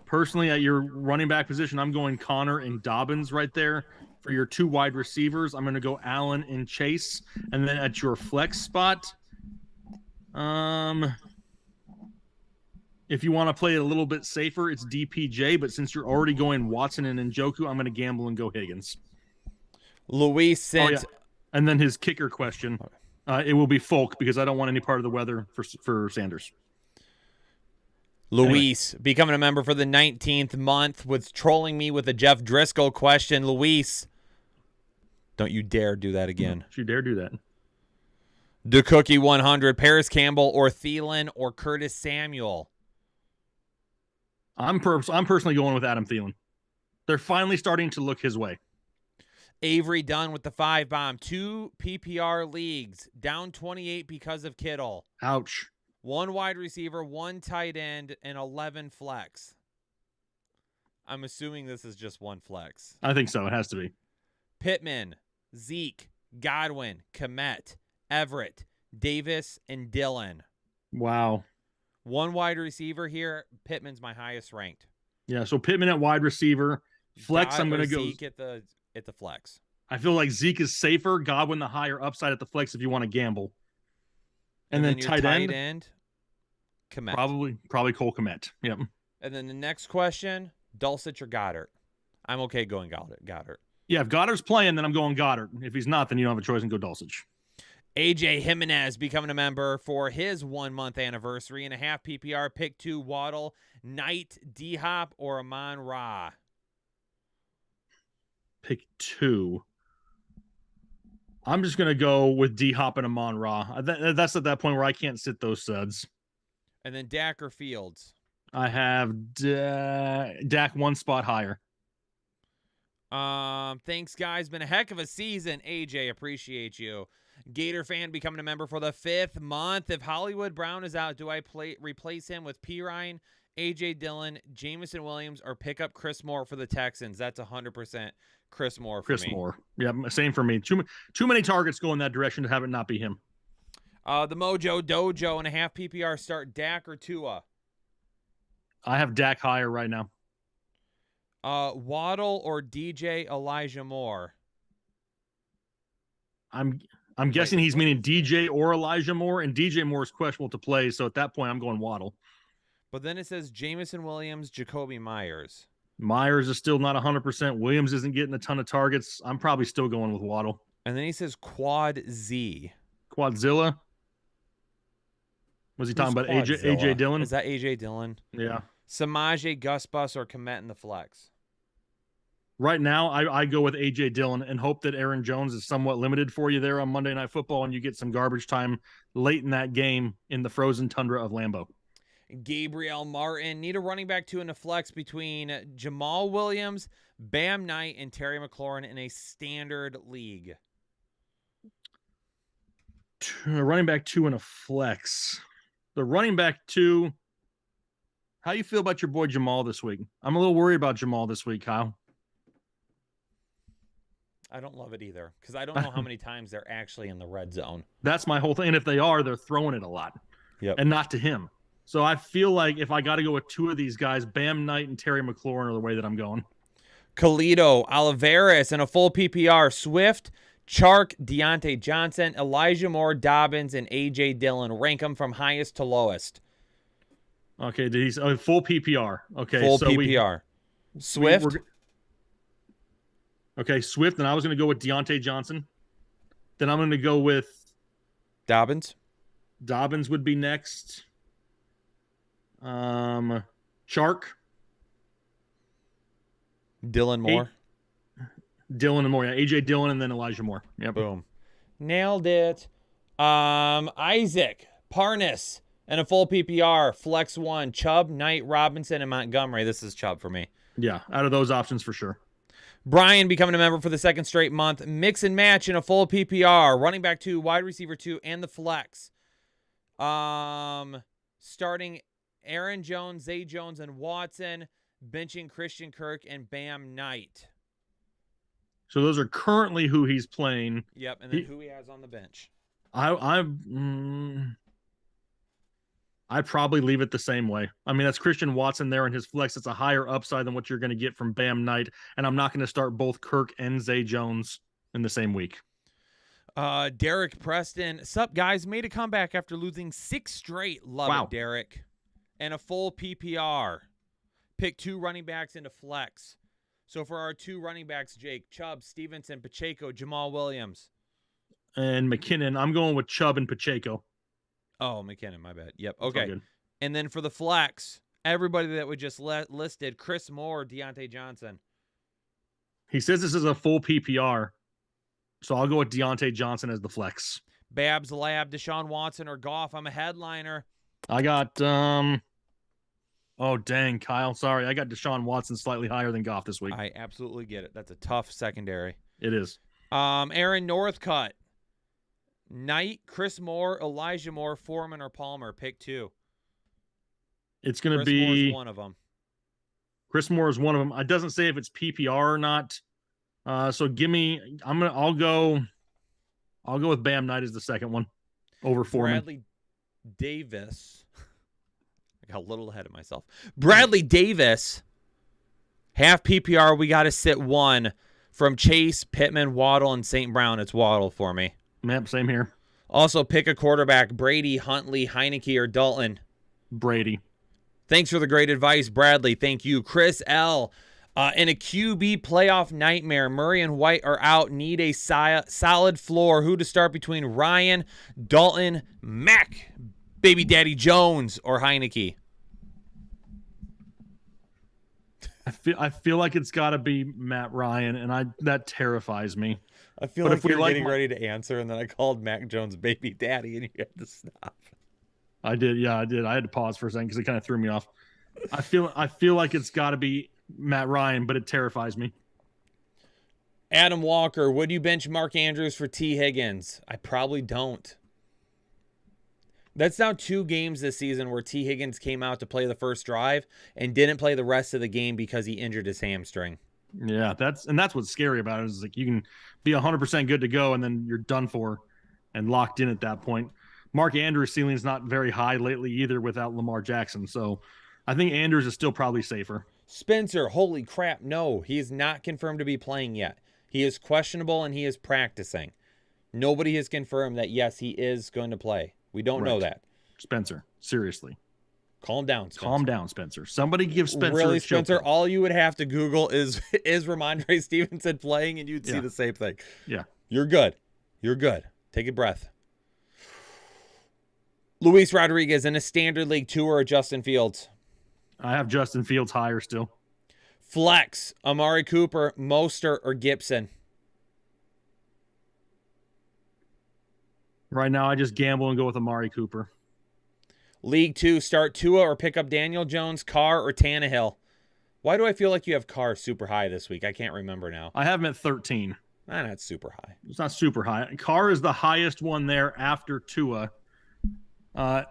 Personally, at your running back position, I'm going Connor and Dobbins right there. For your 2 wide receivers, I'm going to go Allen and Chase. And then at your flex spot, if you want to play it a little bit safer, it's DPJ. But since you're already going Watson and Njoku, I'm going to gamble and go Higgins. Luis sent... Oh, yeah. And then his kicker question, it will be Folk because I don't want any part of the weather for Sanders. Luis, becoming a member for the 19th month, was trolling me with a Jeff Driscoll question. Luis, don't you dare do that again. Don't you dare do that. The Cookie 100, Paris Campbell or Thielen or Curtis Samuel? I'm personally going with Adam Thielen. They're finally starting to look his way. Avery Dunn with the 5 bomb. 2 PPR leagues, down 28 because of Kittle. Ouch. 1 wide receiver, 1 tight end, and 11 flex. I'm assuming this is just 1 flex. I think so. It has to be. Pittman, Zeke, Godwin, Kmet, Everett, Davis, and Dillon. Wow. 1 wide receiver here. Pittman's my highest ranked. Yeah, so Pittman at wide receiver. Flex, I'm going to go. Zeke at the flex. I feel like Zeke is safer. Godwin the higher upside at the flex if you want to gamble. And then your tight end, Kmet. Probably Cole Kmet. Yep. And then the next question, Dulcich or Goddard? I'm okay going Goddard. Yeah, if Goddard's playing, then I'm going Goddard. If he's not, then you don't have a choice and go Dulcich. AJ Jimenez becoming a member for his 1-month anniversary and a half PPR. Pick 2, Waddle, Knight, D-Hop, or Amon Ra. Pick 2. I'm just going to go with D-Hop and Amon Ra. That's at that point where I can't sit those studs. And then Dak or Fields? I have Dak 1 spot higher. Thanks, guys. Been a heck of a season. AJ, appreciate you. Gator fan becoming a member for the 5th month. If Hollywood Brown is out, do I replace him with Pirine, AJ Dillon, Jameson Williams, or pick up Chris Moore for the Texans? That's 100% Chris Moore for me. Chris Moore. Yeah, same for me. Too many targets go in that direction to have it not be him. The Mojo Dojo and a half PPR start, Dak or Tua? I have Dak higher right now. Waddle or DJ Elijah Moore? I'm guessing he's meaning DJ or Elijah Moore, and DJ Moore is questionable to play, so at that point I'm going Waddle. But then it says Jameson Williams, Jacoby Myers. Myers is still not 100%. Williams isn't getting a ton of targets. I'm probably still going with Waddle. And then he says Quad Z. Quadzilla? Was he talking about AJ Dillon? Is that AJ Dillon? Yeah. Samaje, Gus Bus, or Kmet in the flex? Right now, I go with AJ Dillon and hope that Aaron Jones is somewhat limited for you there on Monday Night Football and you get some garbage time late in that game in the frozen tundra of Lambeau. Gabriel Martin, need a running back 2 in the flex between Jamal Williams, Bam Knight, and Terry McLaurin in a standard league. Running back 2 in a flex. The running back 2, how you feel about your boy Jamal this week? I'm a little worried about Jamal this week, Kyle. I don't love it either because I don't know how many times they're actually in the red zone. That's my whole thing. And if they are, they're throwing it a lot. Yep. And not to him. So I feel like if I got to go with 2 of these guys, Bam Knight and Terry McLaurin are the way that I'm going. Khalito, Olivares, and a full PPR. Swift, Chark, Deontay Johnson, Elijah Moore, Dobbins, and A.J. Dillon. Rank them from highest to lowest. Okay, full PPR. Okay, full PPR. Swift? Okay, Swift, and I was going to go with Deontay Johnson. Then I'm going to go with... Dobbins? Dobbins would be next. Chark, Dylan Moore. Dillon and Moore. Yeah, AJ Dillon and then Elijah Moore. Yep. Boom. Nailed it. Isaac, Parnas, and a full PPR. Flex 1, Chubb, Knight, Robinson, and Montgomery. This is Chubb for me. Yeah, out of those options for sure. Brian becoming a member for the second straight month. Mix and match in a full PPR. Running back 2, wide receiver 2, and the flex. Starting Aaron Jones, Zay Jones, and Watson. Benching Christian Kirk and Bam Knight. So those are currently who he's playing. Yep, and then who he has on the bench. I'd probably leave it the same way. I mean, that's Christian Watson there in his flex. It's a higher upside than what you're going to get from Bam Knight, and I'm not going to start both Kirk and Zay Jones in the same week. Derek Preston. Sup, guys? Made a comeback after losing 6 straight. Love it, Derek. And a full PPR. Pick 2 running backs into flex. So for our 2 running backs, Jake, Chubb, Stevenson, Pacheco, Jamal Williams. And McKinnon, I'm going with Chubb and Pacheco. Oh, McKinnon, my bad. Yep, okay. And then for the flex, everybody that we just listed, Chris Moore, Deontay Johnson. He says this is a full PPR, so I'll go with Deontay Johnson as the flex. Babs Lab, Deshaun Watson, or Goff. I'm a headliner. I got, oh, dang, Kyle. Sorry, I got Deshaun Watson slightly higher than Goff this week. I absolutely get it. That's a tough secondary. It is. Aaron Northcutt. Knight, Chris Moore, Elijah Moore, Foreman, or Palmer. Pick 2. It's going to be... Chris Moore is one of them. Chris Moore is one of them. It doesn't say if it's PPR or not. So give me... I'll go with Bam Knight as the second one over Foreman. Bradley Davis. I got a little ahead of myself. Bradley Davis. Half PPR. We got to sit 1 from Chase, Pittman, Waddle, and St. Brown. It's Waddle for me. Yep, same here. Also, pick a quarterback. Brady, Huntley, Heineke, or Dalton. Brady. Thanks for the great advice, Bradley. Thank you. Chris L. In a QB playoff nightmare, Murray and White are out. Need a solid floor. Who to start between Ryan, Dalton, Mac, Baby Daddy Jones, or Heineke? I feel like it's got to be Matt Ryan, and that terrifies me. I feel like you're getting ready to answer, and then I called Mac Jones Baby Daddy, and you had to stop. I did. Yeah, I did. I had to pause for a second because it kind of threw me off. I feel like it's got to be Matt Ryan, but it terrifies me. Adam Walker, would you bench Mark Andrews for T. Higgins? I probably don't. That's now 2 games this season where T. Higgins came out to play the first drive and didn't play the rest of the game because he injured his hamstring. Yeah, that's what's scary about it is like you can be 100% good to go and then you're done for and locked in at that point. Mark Andrews' ceiling is not very high lately either without Lamar Jackson, so I think Andrews is still probably safer. Spencer, holy crap, no, he is not confirmed to be playing yet. He is questionable and he is practicing. Nobody has confirmed that, yes, he is going to play. We don't know that. Spencer, seriously. Calm down, Spencer. Calm down, Spencer. Somebody give Spencer really, a Spencer, choke. all you would have to Google is Ramondre Stevenson playing, and you'd see the same thing. Yeah. You're good. You're good. Take a breath. Luis Rodriguez in a standard league tour or Justin Fields? I have Justin Fields higher still. Flex, Amari Cooper, Mostert, or Gibson? Right now, I just gamble and go with Amari Cooper. League 2, start Tua or pick up Daniel Jones, Carr, or Tannehill? Why do I feel like you have Carr super high this week? I can't remember now. I have him at 13. Not super high. It's not super high. Carr is the highest one there after Tua.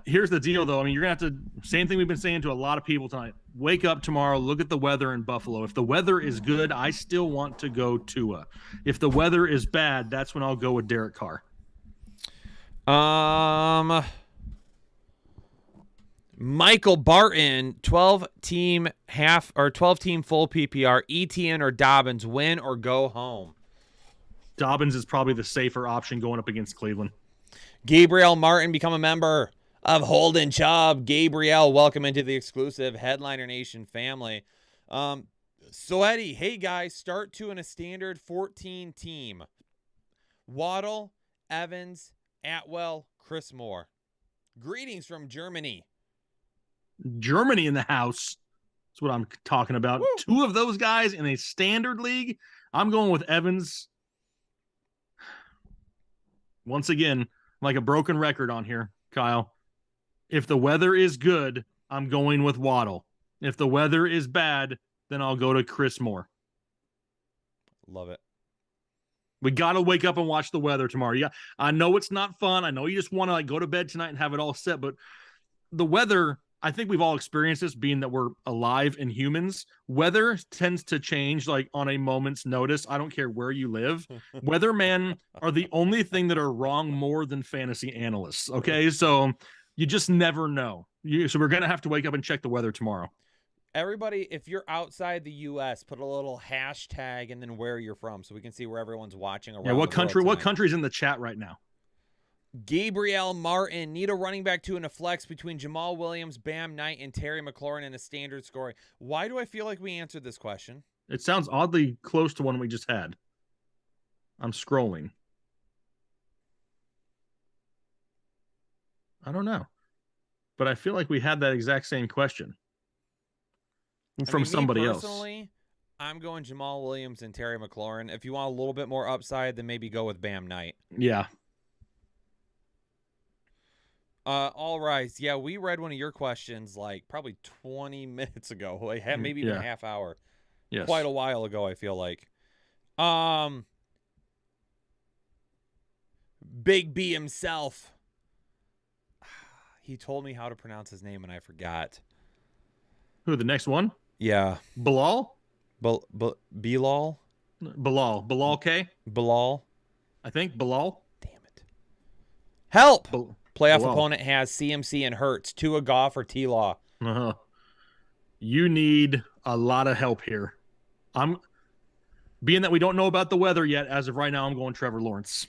Here's the deal, though. I mean, you're going to have to, same thing we've been saying to a lot of people tonight. Wake up tomorrow, look at the weather in Buffalo. If the weather is good, I still want to go Tua. If the weather is bad, that's when I'll go with Derek Carr. Michael Barton, 12-team full PPR, ETN or Dobbins, win or go home? Dobbins is probably the safer option going up against Cleveland. Gabriel Martin, become a member of Holden Chubb. Gabriel, welcome into the exclusive Headliner Nation family. So Eddie, hey guys, start 2 in a standard 14 team. Waddle, Evans, Atwell, Chris Moore. Greetings from Germany. Germany in the house. That's what I'm talking about. Woo. 2 of those guys in a standard league. I'm going with Evans. Once again, like a broken record on here, Kyle. If the weather is good, I'm going with Waddle. If the weather is bad, then I'll go to Chris Moore. Love it. We got to wake up and watch the weather tomorrow. Yeah, I know it's not fun. I know you just want to go to bed tonight and have it all set, but the weather, I think we've all experienced this, being that we're alive and humans. Weather tends to change on a moment's notice. I don't care where you live. Weathermen are the only thing that are wrong more than fantasy analysts. Okay, so you just never know. So we're going to have to wake up and check the weather tomorrow. Everybody, if you're outside the U.S., put a little hashtag and then where you're from so we can see where everyone's watching around. Yeah, what country? What country's in the chat right now? Gabriel Martin, need a running back 2 and a flex between Jamal Williams, Bam Knight, and Terry McLaurin in a standard scoring. Why do I feel like we answered this question? It sounds oddly close to one we just had. I'm scrolling. I don't know. But I feel like we had that exact same question from somebody else. Personally, I'm going Jamal Williams and Terry McLaurin. If you want a little bit more upside, then maybe go with Bam Knight. Yeah. All right. Yeah, we read one of your questions probably 20 minutes ago. Maybe even a half hour. Yes. Quite a while ago, I feel like. Big B himself. He told me how to pronounce his name and I forgot. Who, the next one? Yeah. Bilal? Bilal? Bilal K? Bilal? I think Bilal. Damn it. Help! Playoff Bilal. Opponent has CMC and Hurts. Tua, Goff, or T-Law. Uh-huh. You need a lot of help here. Being that we don't know about the weather yet, as of right now, I'm going Trevor Lawrence.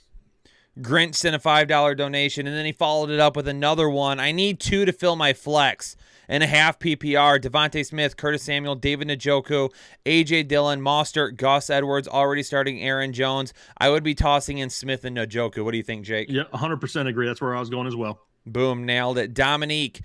Grinch sent a $5 donation, and then he followed it up with another one. I need 2 to fill my flex and a half PPR. Devontae Smith, Curtis Samuel, David Njoku, A.J. Dillon, Mostert, Gus Edwards, already starting Aaron Jones. I would be tossing in Smith and Njoku. What do you think, Jake? Yeah, 100% agree. That's where I was going as well. Boom, nailed it. Dominique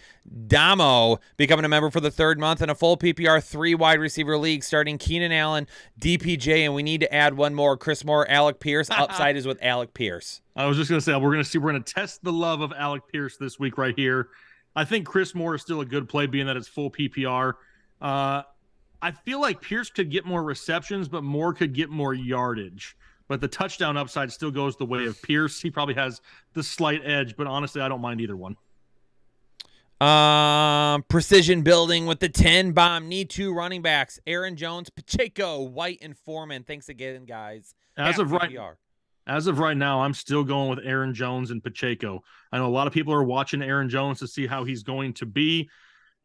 Damo becoming a member for the 3rd month in a full PPR 3 wide receiver league, starting Keenan Allen, DPJ, and we need to add one more. Chris Moore, Alec Pierce. Upside is with Alec Pierce. I was just going to say, we're going to test the love of Alec Pierce this week right here. I think Chris Moore is still a good play, being that it's full PPR. I feel like Pierce could get more receptions, but Moore could get more yardage. But the touchdown upside still goes the way of Pierce. He probably has the slight edge, but honestly, I don't mind either one. Precision building with the 10 bomb. Need 2 running backs. Aaron Jones, Pacheco, White, and Foreman. Thanks again, guys. As of right now, I'm still going with Aaron Jones and Pacheco. I know a lot of people are watching Aaron Jones to see how he's going to be.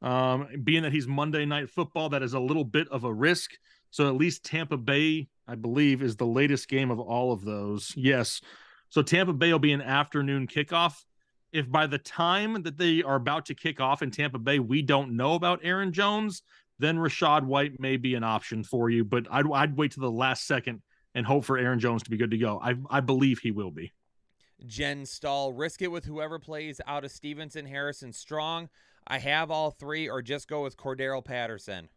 Being that he's Monday Night Football, that is a little bit of a risk. So at least Tampa Bay, I believe, is the latest game of all of those. Yes. So Tampa Bay will be an afternoon kickoff. If by the time that they are about to kick off in Tampa Bay, we don't know about Aaron Jones, then Rachaad White may be an option for you. But I'd wait to the last second and hope for Aaron Jones to be good to go. I believe he will be. Jen Stahl, risk it with whoever plays out of Stevenson, Harrison, Strong. I have all 3, or just go with Cordero Patterson.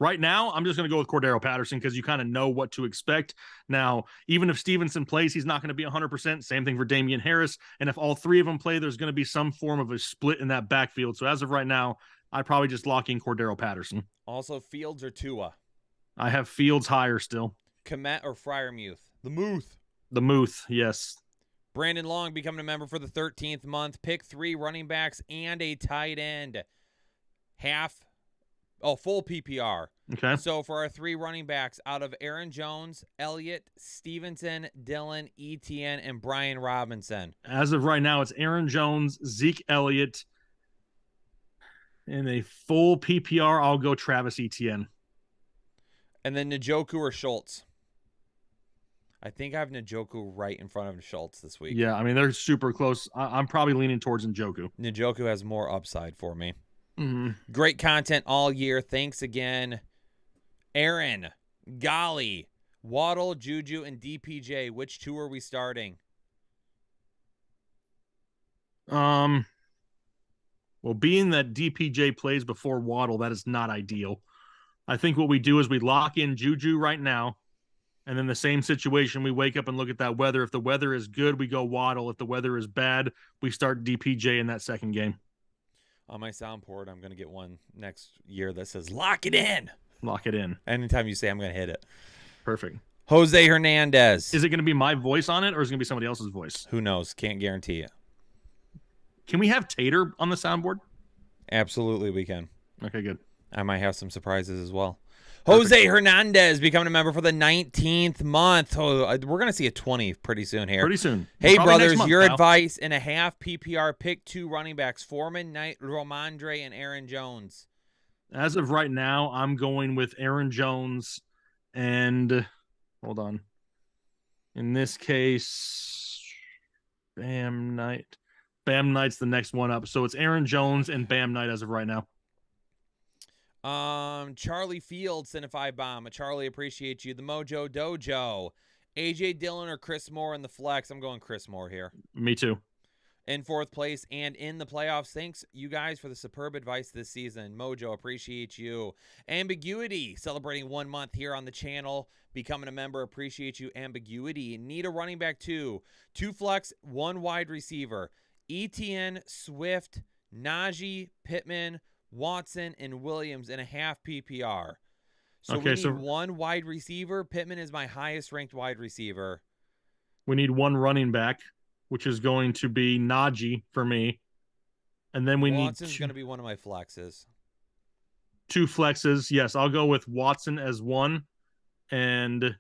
Right now, I'm just going to go with Cordero Patterson because you kind of know what to expect. Now, even if Stevenson plays, he's not going to be 100%. Same thing for Damian Harris. And if all 3 of them play, there's going to be some form of a split in that backfield. So as of right now, I'd probably just lock in Cordero Patterson. Also, Fields or Tua? I have Fields higher still. Komet or Freiermuth? The Muth. The Muth, yes. Brandon Long becoming a member for the 13th month. Pick 3 running backs and a tight end. Full PPR. Okay. So for our 3 running backs, out of Aaron Jones, Elliott, Stevenson, Dillon, Etienne, and Brian Robinson. As of right now, it's Aaron Jones, Zeke Elliott. In a full PPR, I'll go Travis Etienne. And then Njoku or Schultz. I think I have Njoku right in front of Schultz this week. Yeah, I mean, they're super close. I'm probably leaning towards Njoku. Njoku has more upside for me. Mm-hmm. Great content all year. Thanks again. Aaron, Golly, Waddle, Juju, and DPJ. Which 2 are we starting? Well, being that DPJ plays before Waddle, that is not ideal. I think what we do is we lock in Juju right now, and then the same situation, we wake up and look at that weather. If the weather is good, we go Waddle. If the weather is bad, we start DPJ in that second game. On my soundboard, I'm going to get one next year that says, lock it in. Lock it in. Anytime you say I'm going to hit it. Perfect. Jose Hernandez. Is it going to be my voice on it, or is it going to be somebody else's voice? Who knows? Can't guarantee it. Can we have Tater on the soundboard? Absolutely, we can. Okay, good. I might have some surprises as well. Jose Hernandez becoming a member for the 19th month. Oh, we're going to see a 20 pretty soon here. Pretty soon. Hey, Probably brothers, next month, your pal. advice in a half PPR. Pick 2 running backs, Foreman, Knight, Romandre, and Aaron Jones. As of right now, I'm going with Aaron Jones and hold on. In this case, Bam Knight. Bam Knight's the next one up. So it's Aaron Jones and Bam Knight as of right now. Charlie Fields sent a 5 bomb. Charlie, appreciate you. The Mojo Dojo. AJ Dillon or Chris Moore in the flex. I'm going Chris Moore here. Me too. In 4th place and in the playoffs. Thanks, you guys, for the superb advice this season. Mojo, appreciate you. Ambiguity, celebrating 1 month here on the channel. Becoming a member, appreciate you. Ambiguity. Need a running back 2. 2 flex, 1 wide receiver. ETN, Swift, Najee, Pittman, Watson, and Williams in a half PPR. So Okay, we need so 1 wide receiver. Pittman is my highest ranked wide receiver. we need 1 running back, which is going to be Najee for me. And then we Watson's need going to be one of my flexes. 2 flexes. Yes, I'll go with Watson as 1 and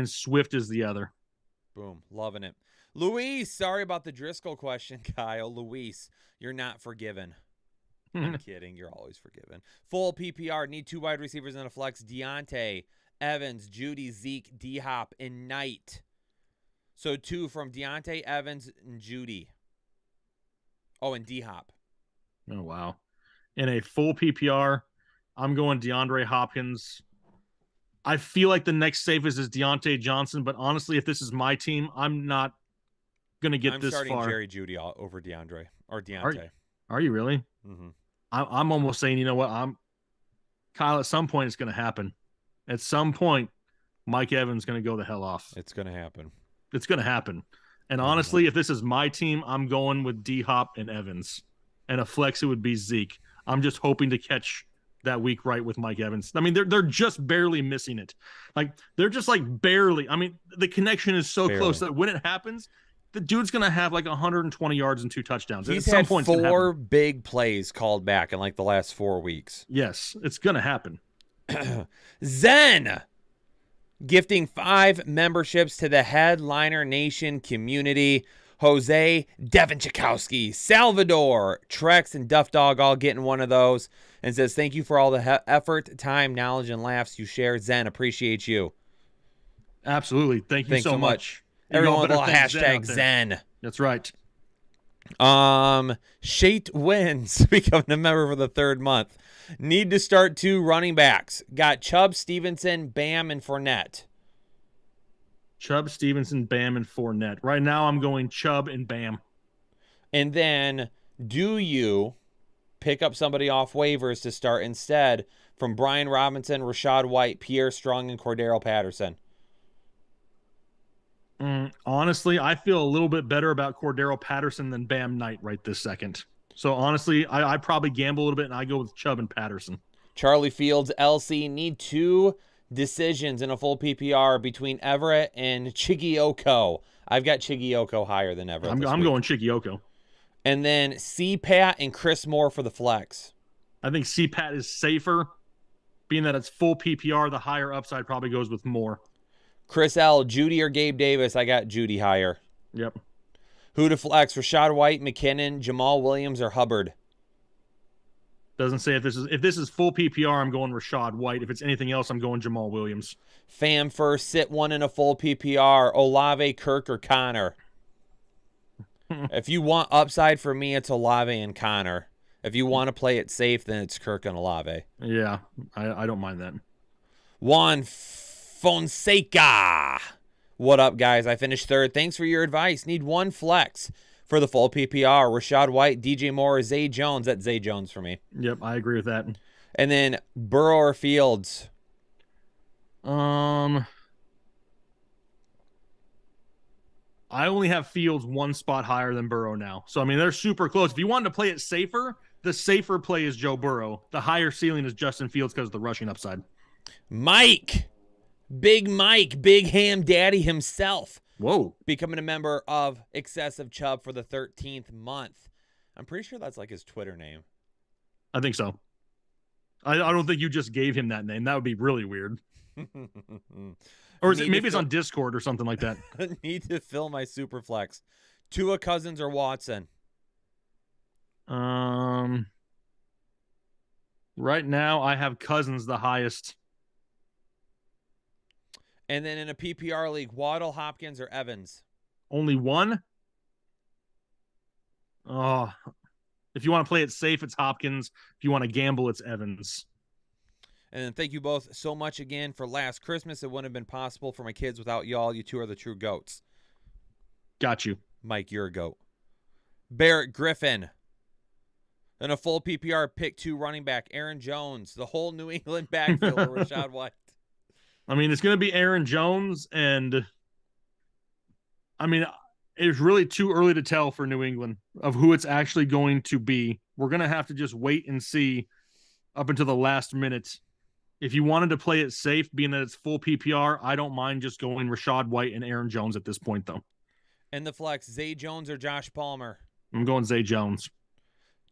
Swift is the other. Boom. Loving it. Luis, sorry about the Driscoll question, Kyle. Luis, you're not forgiven. I'm kidding. You're always forgiven. Full PPR. Need 2 wide receivers in a flex. Deontay, Evans, Judy, Zeke, D-Hop, and Knight. So 2 from Deontay, Evans, and Judy. Oh, and D-Hop. Oh, wow. In a full PPR, I'm going DeAndre Hopkins. I feel like the next safest is Deontay Johnson, but honestly, if this is my team, I'm not going to get I'm this starting far. Jerry Judy over DeAndre or Deontay. Are you really? Mm-hmm. I'm almost saying, you know what? Kyle, at some point, it's going to happen. At some point, Mike Evans is going to go the hell off. It's going to happen. It's going to happen. And honestly, if this is my team, I'm going with D-Hop and Evans. And a flex, it would be Zeke. I'm just hoping to catch that week right with Mike Evans. I mean, they're just barely missing it. Like, they're just like barely. I mean, the connection is so close that when it happens, the dude's going to have like 120 yards and 2 touchdowns. He's at some had point, 4 big plays called back in like the last 4 weeks. Yes, it's going to happen. Zen gifting 5 memberships to the Headliner Nation community. Jose, Devin Chakowski, Salvador, Trex, and Duff Dog all getting one of those, and says, thank you for all the effort, time, knowledge, and laughs you share. Zen, appreciate you. Absolutely. Thank you Thanks so much. Everyone with a better little thank hashtag out there. Zen. That's right. Shate wins, becoming a member for the 3rd month. Need to start 2 running backs. Got Chubb, Stevenson, Bam, and Fournette. Chubb, Stevenson, Bam, and Fournette. Right now, I'm going Chubb and Bam. And then, do you pick up somebody off waivers to start instead from Brian Robinson, Rashad White, Pierre Strong, and Cordero Patterson? Honestly, I feel a little bit better about Cordero Patterson than Bam Knight right this second. So honestly, I probably gamble a little bit, and I go with Chubb and Patterson. Charlie Fields, LC, need 2 decisions in a full PPR between Everett and Chigioko. I've got Chigioko higher than Everett. I'm going Chigioko. And then CPAT and Chris Moore for the flex. I think CPAT is safer, being that it's full PPR. The higher upside probably goes with Moore. Chris L, Judy or Gabe Davis. I got Judy higher. Yep. Who to flex? Rashad White, McKinnon, Jamal Williams, or Hubbard? Doesn't say if this is full PPR, I'm going Rashad White. If it's anything else, I'm going Jamal Williams. Fam first, sit 1 in a full PPR. Olave, Kirk, or Connor? If you want upside for me, it's Olave and Connor. If you want to play it safe, then it's Kirk and Olave. Yeah, I don't mind that. Juan Fonseca. What up, guys? I finished 3rd. Thanks for your advice. Need 1 flex. For the full PPR, Rachaad White, DJ Moore, Zay Jones. That's Zay Jones for me. Yep, I agree with that. And then Burrow or Fields. I only have Fields one spot higher than Burrow now. So, I mean, they're super close. If you wanted to play it safer, the safer play is Joe Burrow. The higher ceiling is Justin Fields because of the rushing upside. Mike, Big Ham Daddy himself. Whoa. Becoming a member of Excessive Chubb for the 13th month. I'm pretty sure that's like his Twitter name. I think so. I don't think you just gave him that name. That would be really weird. Or is it, maybe it's on Discord or something like that. Need to fill my super flex. Tua, Cousins, or Watson? Right now I have Cousins the highest. And then in a PPR league, Waddle, Hopkins, or Evans? Only one? Oh, if you want to play it safe, it's Hopkins. If you want to gamble, it's Evans. And then thank you both so much again for last Christmas. It wouldn't have been possible for my kids without y'all. You two are the true goats. Got you. Mike, you're a goat. Barrett Griffin. In a full PPR, pick 2 running back, Aaron Jones. The whole New England backfield of Rachaad White. I mean, it's going to be Aaron Jones, and I mean, it's really too early to tell for New England of who it's actually going to be. We're going to have to just wait and see up until the last minute. If you wanted to play it safe, being that it's full PPR, I don't mind just going Rachaad White and Aaron Jones at this point, though. And the flex, Zay Jones or Josh Palmer? I'm going Zay Jones.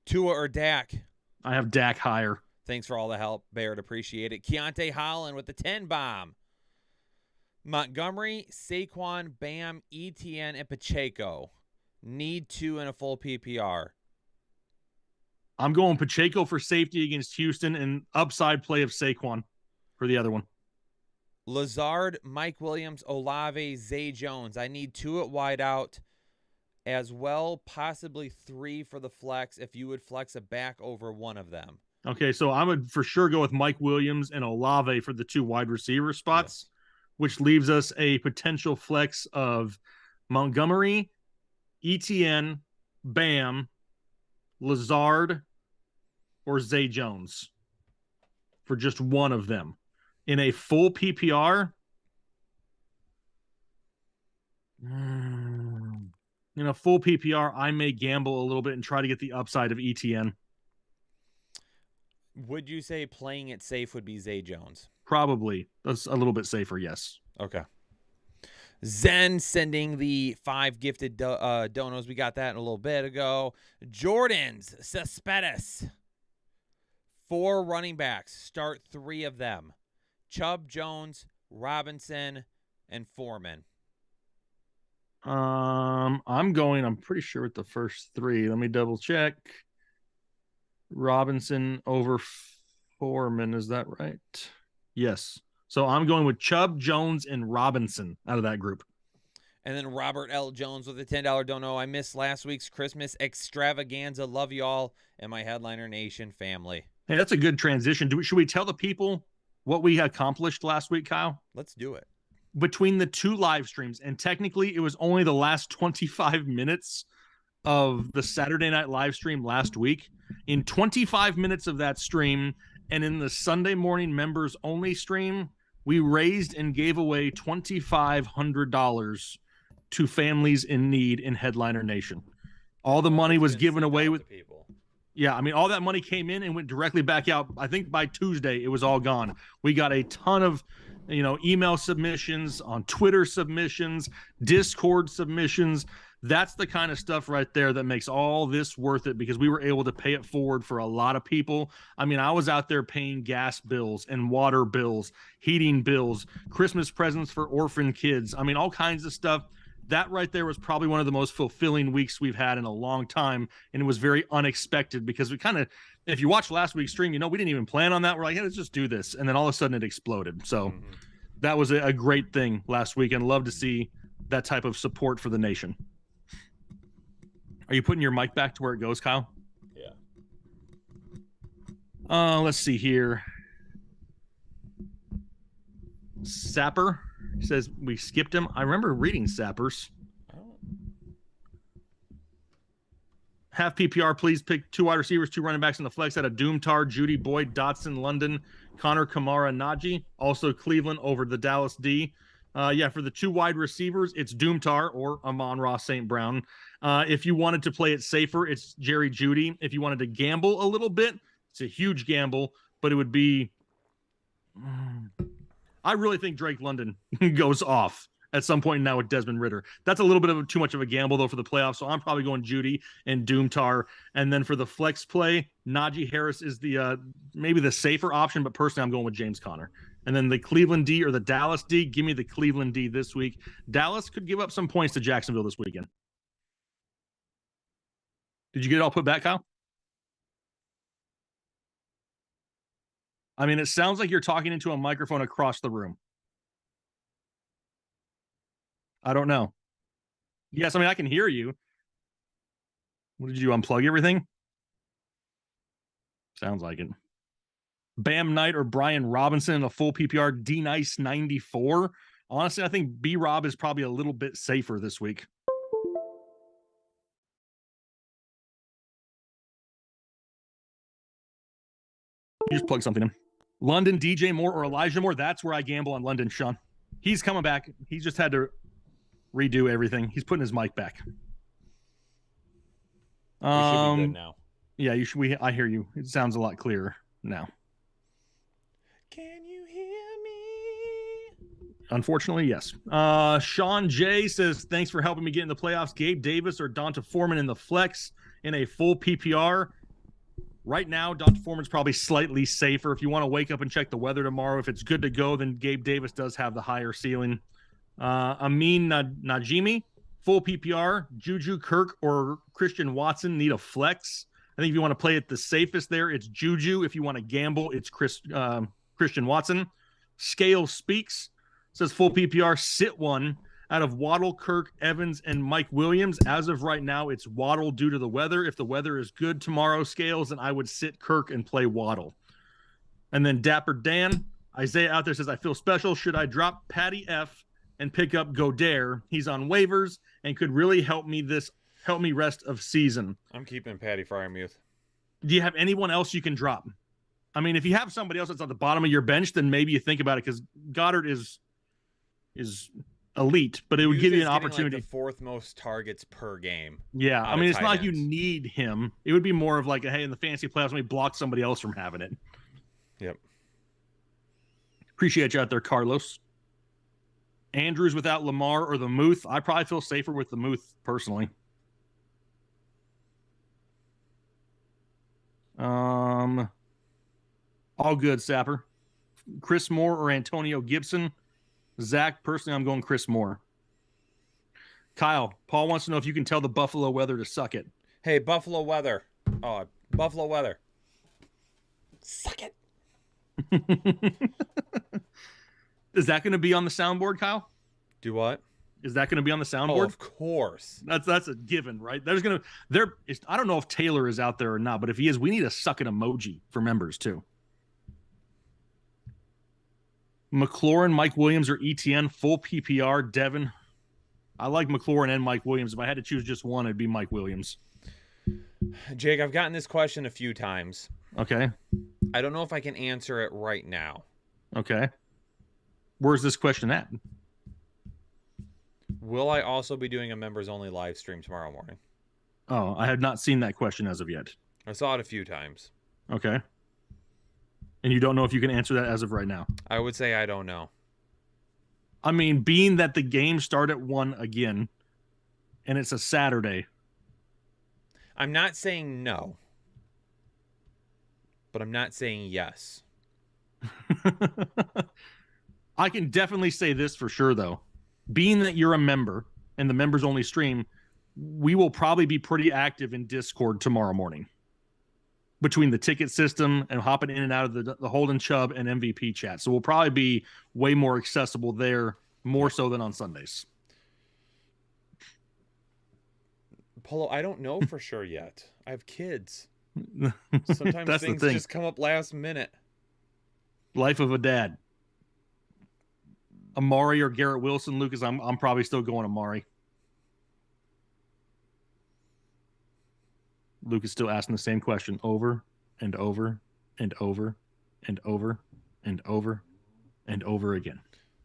Tua or Dak? I have Dak higher. Thanks for all the help, Barrett. Appreciate it. Keontae Holland with the 10 bomb. Montgomery, Saquon, Bam, Etienne, and Pacheco. Need 2 in a full PPR. I'm going Pacheco for safety against Houston and upside play of Saquon for the other one. Lazard, Mike Williams, Olave, Zay Jones. I need 2 at wideout as well, possibly 3 for the flex if you would flex a back over one of them. Okay, so I would for sure go with Mike Williams and Olave for the 2 wide receiver spots, which leaves us a potential flex of Montgomery, Etienne, Bam, Lazard, or Zay Jones for just one of them. In a full PPR, in a full PPR, I may gamble a little bit and try to get the upside of Etienne. Would you say playing it safe would be Zay Jones? Probably. That's a little bit safer, yes. Okay. Zen sending the 5 gifted donos. We got that in a little bit ago. Jordan's Cespedes. 4 running backs. Start 3 of them. Chubb, Jones, Robinson, and Foreman. I'm pretty sure with the first 3. Let me double check. Robinson over Foreman. Is that right? Yes. So I'm going with Chubb, Jones, and Robinson out of that group. And then Robert L. Jones with a $10 dono. I missed last week's Christmas extravaganza. Love you all and my Headliner Nation family. Hey, that's a good transition. Should we tell the people what we accomplished last week, Kyle? Let's do it. Between the 2 live streams, and technically it was only the last 25 minutes of the Saturday night live stream last week. In 25 minutes of that stream and in the Sunday morning members only stream, we raised and gave away $2,500 to families in need in Headliner Nation. All the money was given away with people. Yeah, I mean, all that money came in and went directly back out. I think by Tuesday it was all gone. We got a ton of, email submissions, on Twitter submissions, Discord submissions. That's the kind of stuff right there that makes all this worth it, because we were able to pay it forward for a lot of people. I mean, I was out there paying gas bills and water bills, heating bills, Christmas presents for orphan kids. I mean, all kinds of stuff. That right there was probably one of the most fulfilling weeks we've had in a long time. And it was very unexpected because we kind of, if you watch last week's stream, we didn't even plan on that. We're like, hey, let's just do this. And then all of a sudden it exploded. So that was a great thing last week, and love to see that type of support for the nation. Are you putting your mic back to where it goes, Kyle? Yeah. Let's see here. Sapper says we skipped him. I remember reading Sappers. Half PPR, please pick 2 wide receivers, 2 running backs in the flex out of Doomtar, Judy, Boyd, Dotson, London, Connor, Kamara, Najee. Also Cleveland over the Dallas D. For the 2 wide receivers, it's Doomtar or Amon-Ra St. Brown. If you wanted to play it safer, it's Jerry Judy. If you wanted to gamble a little bit, it's a huge gamble, but it would be... I really think Drake London goes off at some point now with Desmond Ridder. That's a little bit of too much of a gamble, though, for the playoffs, so I'm probably going Judy and Doomtar. And then for the flex play, Najee Harris is the maybe the safer option, but personally I'm going with James Conner. And then the Cleveland D or the Dallas D, give me the Cleveland D this week. Dallas could give up some points to Jacksonville this weekend. Did you get it all put back, Kyle? I mean, it sounds like you're talking into a microphone across the room. I don't know. Yes, I mean, I can hear you. What did you unplug everything? Sounds like it. Bam Knight or Brian Robinson in a full PPR, D-Nice 94. Honestly, I think B-Rob is probably a little bit safer this week. You just plug something in. London, DJ Moore, or Elijah Moore. That's where I gamble on London, Sean. He's coming back. He just had to redo everything. He's putting his mic back. We should be good now. Yeah, you should. I hear you. It sounds a lot clearer now. Can you hear me? Unfortunately, yes. Sean J says, thanks for helping me get in the playoffs. Gabe Davis or Donta Foreman in the flex in a full PPR. Right now, Donta Foreman's probably slightly safer. If you want to wake up and check the weather tomorrow, if it's good to go, then Gabe Davis does have the higher ceiling. Amin Najimi, full PPR. Juju, Kirk, or Christian Watson need a flex. I think if you want to play it the safest there, it's Juju. If you want to gamble, it's Christian Watson. Scale Speaks says full PPR, sit one out of Waddle, Kirk, Evans, and Mike Williams. As of right now, it's Waddle due to the weather. If the weather is good tomorrow, Scales, then I would sit Kirk and play Waddle. And then Dapper Dan, Isaiah out there says, I feel special. Should I drop Patty F and pick up Godare? He's on waivers and could really help me rest of season. I'm keeping Patty Fryermuth. Do you have anyone else you can drop? I mean, if you have somebody else that's on the bottom of your bench, then maybe you think about it, because Goddard is elite, but it would give you an opportunity. Like the 4th most targets per game. Yeah, I mean, it's not like you need him. It would be more of like, hey, in the fantasy playoffs, let me block somebody else from having it. Yep. Appreciate you out there, Carlos. Andrews without Lamar or the Muth. I probably feel safer with the Muth personally. All good, Sapper. Chris Moore or Antonio Gibson. Zach, personally, I'm going Chris Moore. Kyle, Paul wants to know if you can tell the Buffalo weather to suck it. Hey, Buffalo weather. Oh, Buffalo weather. Suck it. Is that going to be on the soundboard, Kyle? Do what? Is that going to be on the soundboard? Oh, of course. That's a given, right? I don't know if Taylor is out there or not, but if he is, we need a suck it emoji for members too. McLaurin, Mike Williams, or ETN, full PPR. Devin, I like McLaurin and Mike Williams. If I had to choose just one, it'd be Mike Williams. Jake, I've gotten this question a few times. Okay. I don't know if I can answer it right now. Okay. Where's this question at? Will I also be doing a members-only live stream tomorrow morning? Oh, I have not seen that question as of yet. I saw it a few times. Okay. And you don't know if you can answer that as of right now? I would say I don't know. I mean, being that the games start at 1 again, and it's a Saturday. I'm not saying no, but I'm not saying yes. I can definitely say this for sure, though. Being that you're a member and the members only stream, we will probably be pretty active in Discord tomorrow morning. Between the ticket system and hopping in and out of the Holden Chubb and MVP chat. So we'll probably be way more accessible there, more so than on Sundays. Polo, I don't know for sure yet. I have kids. Sometimes That's things the thing. just come up last minute. Life of a dad. Amari or Garrett Wilson, Lucas, I'm probably still going Amari. Luke is still asking the same question over and over and over and over and over and over again.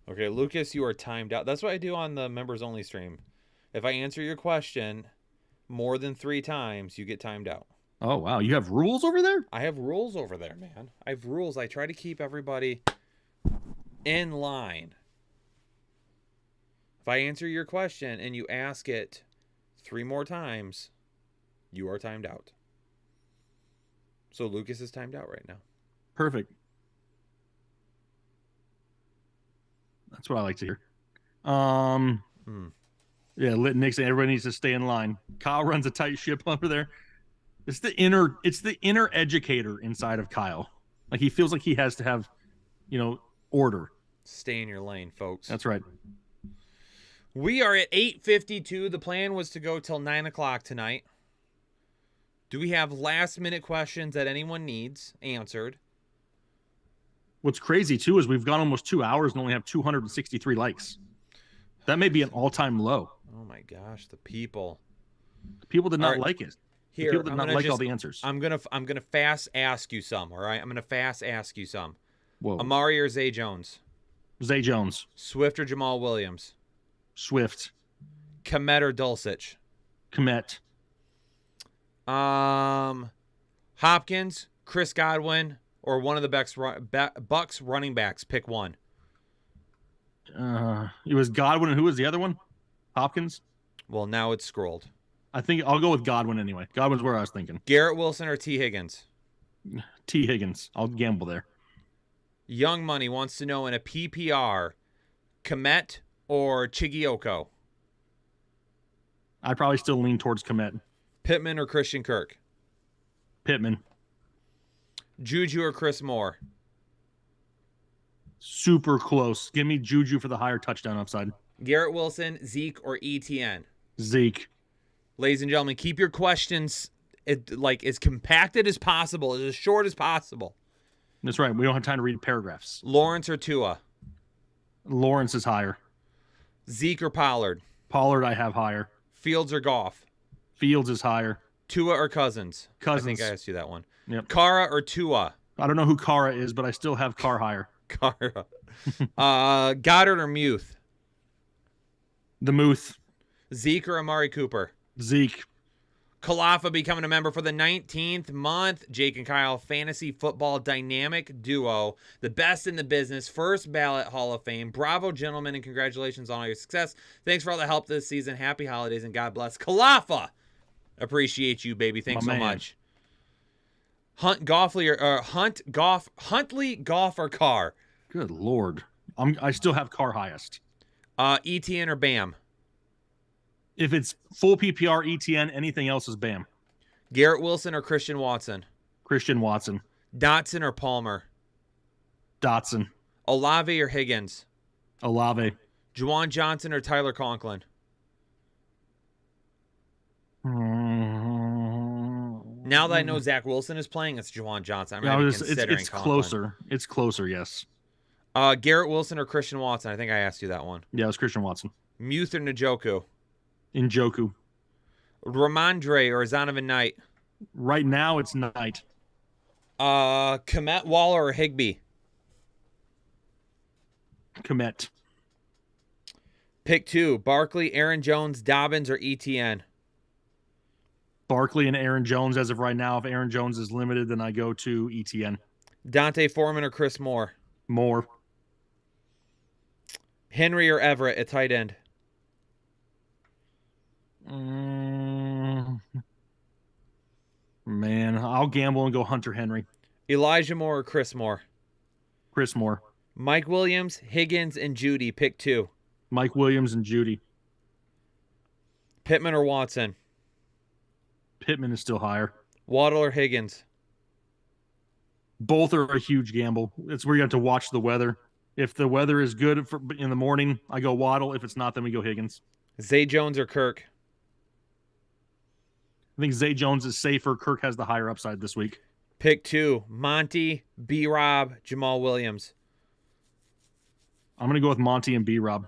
Okay, Lucas, you are timed out. That's what I do on the members only stream. If I answer your question more than 3 times, you get timed out. Oh, wow. You have rules over there? I have rules over there, man. I have rules. I try to keep everybody in line. If I answer your question and you ask it 3 more times, you are timed out. So Lucas is timed out right now. Perfect. That's what I like to hear. Yeah, Nick saying everybody needs to stay in line. Kyle runs a tight ship over there. It's the inner educator inside of Kyle. Like he feels like he has to have, order. Stay in your lane, folks. That's right. We are at 8:52. The plan was to go till 9 o'clock tonight. Do we have last-minute questions that anyone needs answered? What's crazy, too, is we've gone almost 2 hours and only have 263 likes. That may be an all-time low. Oh, my gosh, the people. People did not like it. Here, People did not like all the answers. I'm gonna fast ask you some, all right? I'm going to fast ask you some. Whoa. Amari or Zay Jones? Zay Jones. Swift or Jamal Williams? Swift. Kmet or Dulcich? Kmet. Hopkins, Chris Godwin, or one of the Bucks running backs. Pick one. It was Godwin, and who was the other one? Hopkins? Well, now it's scrolled. I think I'll go with Godwin anyway. Godwin's where I was thinking. Garrett Wilson or T. Higgins? T. Higgins. I'll gamble there. Young Money wants to know in a PPR, Kmet or Chigioko? I'd probably still lean towards Kmet. Pittman or Christian Kirk? Pittman. Juju or Chris Moore? Super close. Give me Juju for the higher touchdown upside. Garrett Wilson, Zeke, or ETN? Zeke. Ladies and gentlemen, keep your questions as compacted as possible, as short as possible. That's right. We don't have time to read paragraphs. Lawrence or Tua? Lawrence is higher. Zeke or Pollard? Pollard I have higher. Fields or Goff? Fields is higher. Tua or Cousins? Cousins. I think I asked you that one. Yep. Kara or Tua? I don't know who Kara is, but I still have Carr higher. Kara. Goddard or Muth? The Muth. Zeke or Amari Cooper? Zeke. Kalafa becoming a member for the 19th month. Jake and Kyle, fantasy football dynamic duo. The best in the business. First ballot Hall of Fame. Bravo, gentlemen, and congratulations on all your success. Thanks for all the help this season. Happy holidays and God bless. Kalafa. Appreciate you, baby. Thanks so much. Huntley, Goff, or Carr? Good Lord. I still have Carr highest. ETN or Bam? If it's full PPR, ETN, anything else is Bam. Garrett Wilson or Christian Watson? Christian Watson. Dotson or Palmer? Dotson. Olave or Higgins? Olave. Juwan Johnson or Tyler Conklin? Now that I know Zach Wilson is playing, it's Juwan Johnson. I'm considering it's Conklin. closer. It's closer, yes. Garrett Wilson or Christian Watson? I think I asked you that one. Yeah, it was Christian Watson. Muth or Njoku? Njoku. Ramondre or Zonovan Knight? Right now, it's Knight. Kmet, Waller, or Higbee? Kmet. Pick two. Barkley, Aaron Jones, Dobbins, or ETN? Barkley and Aaron Jones as of right now. If Aaron Jones is limited, then I go to ETN. Dante Foreman or Chris Moore? Moore. Henry or Everett at tight end? Man, I'll gamble and go Hunter Henry. Elijah Moore or Chris Moore? Chris Moore. Mike Williams, Higgins, and Judy. Pick two. Mike Williams and Judy. Pittman or Watson? Pittman is still higher. Waddle or Higgins? Both are a huge gamble. It's where you have to watch the weather. If the weather is good in the morning, I go Waddle. If it's not, then we go Higgins. Zay Jones or Kirk? I think Zay Jones is safer. Kirk has the higher upside this week. Pick two. Monty, B-Rob, Jamal Williams. I'm going to go with Monty and B-Rob.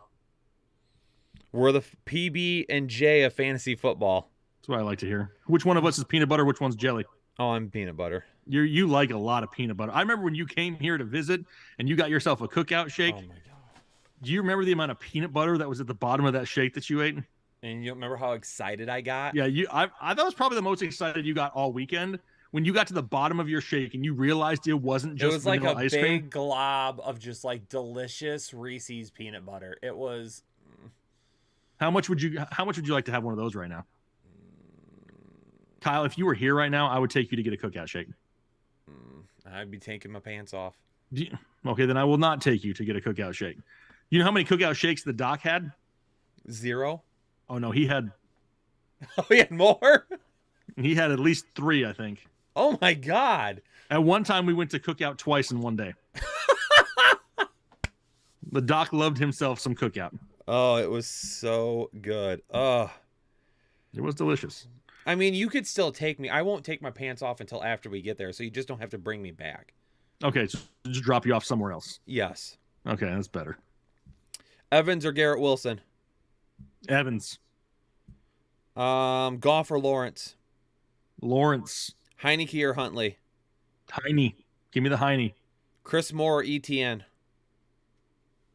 We're the PB and J of fantasy football. That's what I like to hear. Which one of us is peanut butter? Which one's jelly? Oh, I'm peanut butter. You like a lot of peanut butter. I remember when you came here to visit and you got yourself a cookout shake. Oh my god. Do you remember the amount of peanut butter that was at the bottom of that shake that you ate? And you remember how excited I got? Yeah, I thought was probably the most excited you got all weekend when you got to the bottom of your shake and you realized it wasn't just It was like a ice big cream. glob of just like delicious Reese's peanut butter. It was. How much would you like to have one of those right now? Kyle, if you were here right now, I would take you to get a cookout shake. I'd be taking my pants off. Okay, then I will not take you to get a cookout shake. You know how many cookout shakes the doc had? 0. Oh no, he had Oh, he had more? at least 3, I think. Oh my god. At one time, we went to cookout twice in one day. The doc loved himself some cookout. Oh, it was so good. Oh. It was delicious. I mean, you could still take me. I won't take my pants off until after we get there, so you just don't have to bring me back. Okay, so just drop you off somewhere else. Yes. Okay, that's better. Evans or Garrett Wilson? Evans. Goff or Lawrence? Lawrence. Heineke or Huntley? Heine. Give me the Heine. Chris Moore or ETN?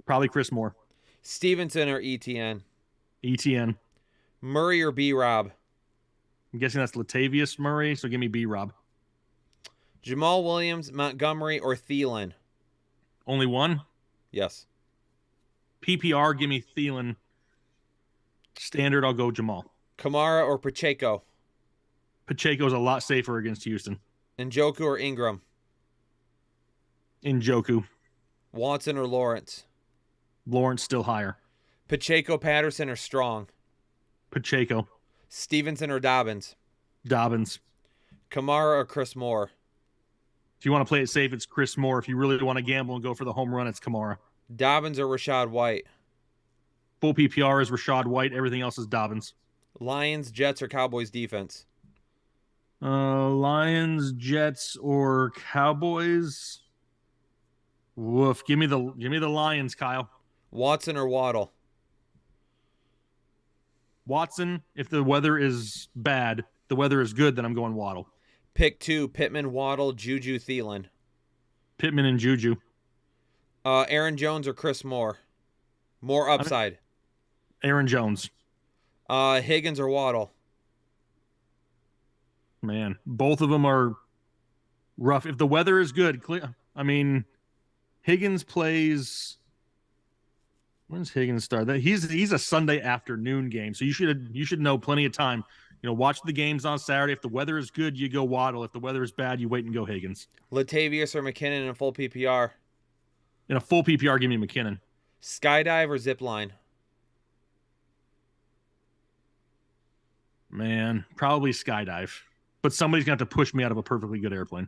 Probably Chris Moore. Stevenson or ETN? ETN. Murray or B-Rob? I'm guessing that's Latavius Murray, so give me B-Rob. Jamal Williams, Montgomery, or Thielen? Only one? Yes. PPR, give me Thielen. Standard, I'll go Jamal. Kamara or Pacheco? Pacheco's a lot safer against Houston. Njoku or Ingram? Njoku. Watson or Lawrence? Lawrence still higher. Pacheco, Patterson, or Strong? Pacheco. Stevenson or Dobbins? Dobbins. Kamara or Chris Moore? If you want to play it safe, it's Chris Moore. If you really want to gamble and go for the home run, it's Kamara. Dobbins or Rashad White? Full PPR is Rashad White. Everything else is Dobbins. Lions, Jets, or Cowboys defense? Lions, Jets, or Cowboys? Woof. Give me the Lions, Kyle. Watson or Waddle? Watson, if the weather is bad, the weather is good, then I'm going Waddle. Pick 2, Pittman, Waddle, Juju, Thielen. Pittman and Juju. Aaron Jones or Chris Moore? More upside. Aaron Jones. Higgins or Waddle? Man, both of them are rough. If the weather is good, Higgins plays. When's Higgins start? He's a Sunday afternoon game, so you should know plenty of time. Watch the games on Saturday. If the weather is good, you go Waddle. If the weather is bad, you wait and go Higgins. Latavius or McKinnon in a full PPR? In a full PPR, give me McKinnon. Skydive or zip line? Man, probably skydive. But somebody's going to have to push me out of a perfectly good airplane.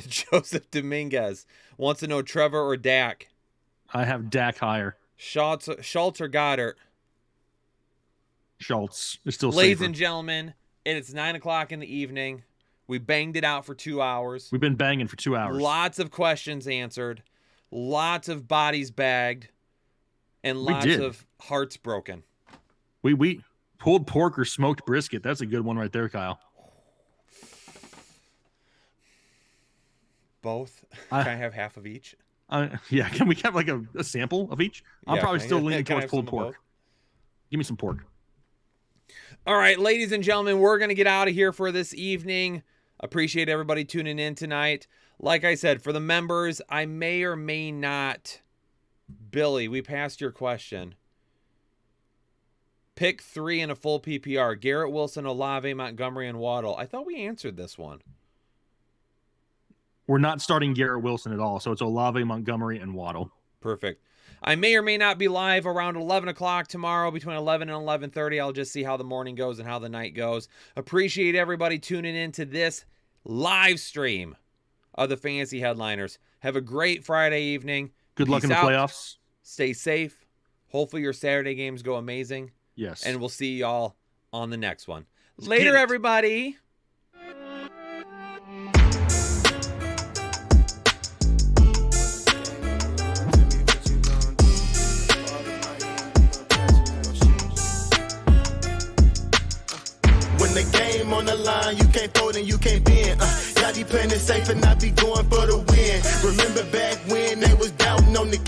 Joseph Dominguez wants to know Trevor or Dak? I have Dak higher. Schultz or Goddard? Schultz is still Ladies safer. and gentlemen, it's 9 o'clock in the evening. We banged it out for 2 hours. We've been banging for 2 hours. Lots of questions answered. Lots of bodies bagged. And lots of hearts broken. We pulled pork or smoked brisket. That's a good one right there, Kyle. Both? Can I have half of each? Yeah, can we have like a sample of each? I'm probably still leaning towards pulled pork. Give me some pork. All right, ladies and gentlemen, we're going to get out of here for this evening. Appreciate everybody tuning in tonight. Like I said, for the members, I may or may not. Billy, we passed your question. Pick 3 in a full PPR. Garrett Wilson, Olave, Montgomery, and Waddle. I thought we answered this one. We're not starting Garrett Wilson at all, so it's Olave, Montgomery, and Waddle. Perfect. I may or may not be live around 11 o'clock tomorrow, between 11 and 11:30. I'll just see how the morning goes and how the night goes. Appreciate everybody tuning in to this live stream of the Fantasy Headliners. Have a great Friday evening. Good luck in the playoffs. Stay safe. Hopefully your Saturday games go amazing. Yes. And we'll see y'all on the next one. Later, everybody. When the game line, you can't fold and you can't bend. Y'all be playing it safe and I be going for the win. Remember back when they was doubting on the kid.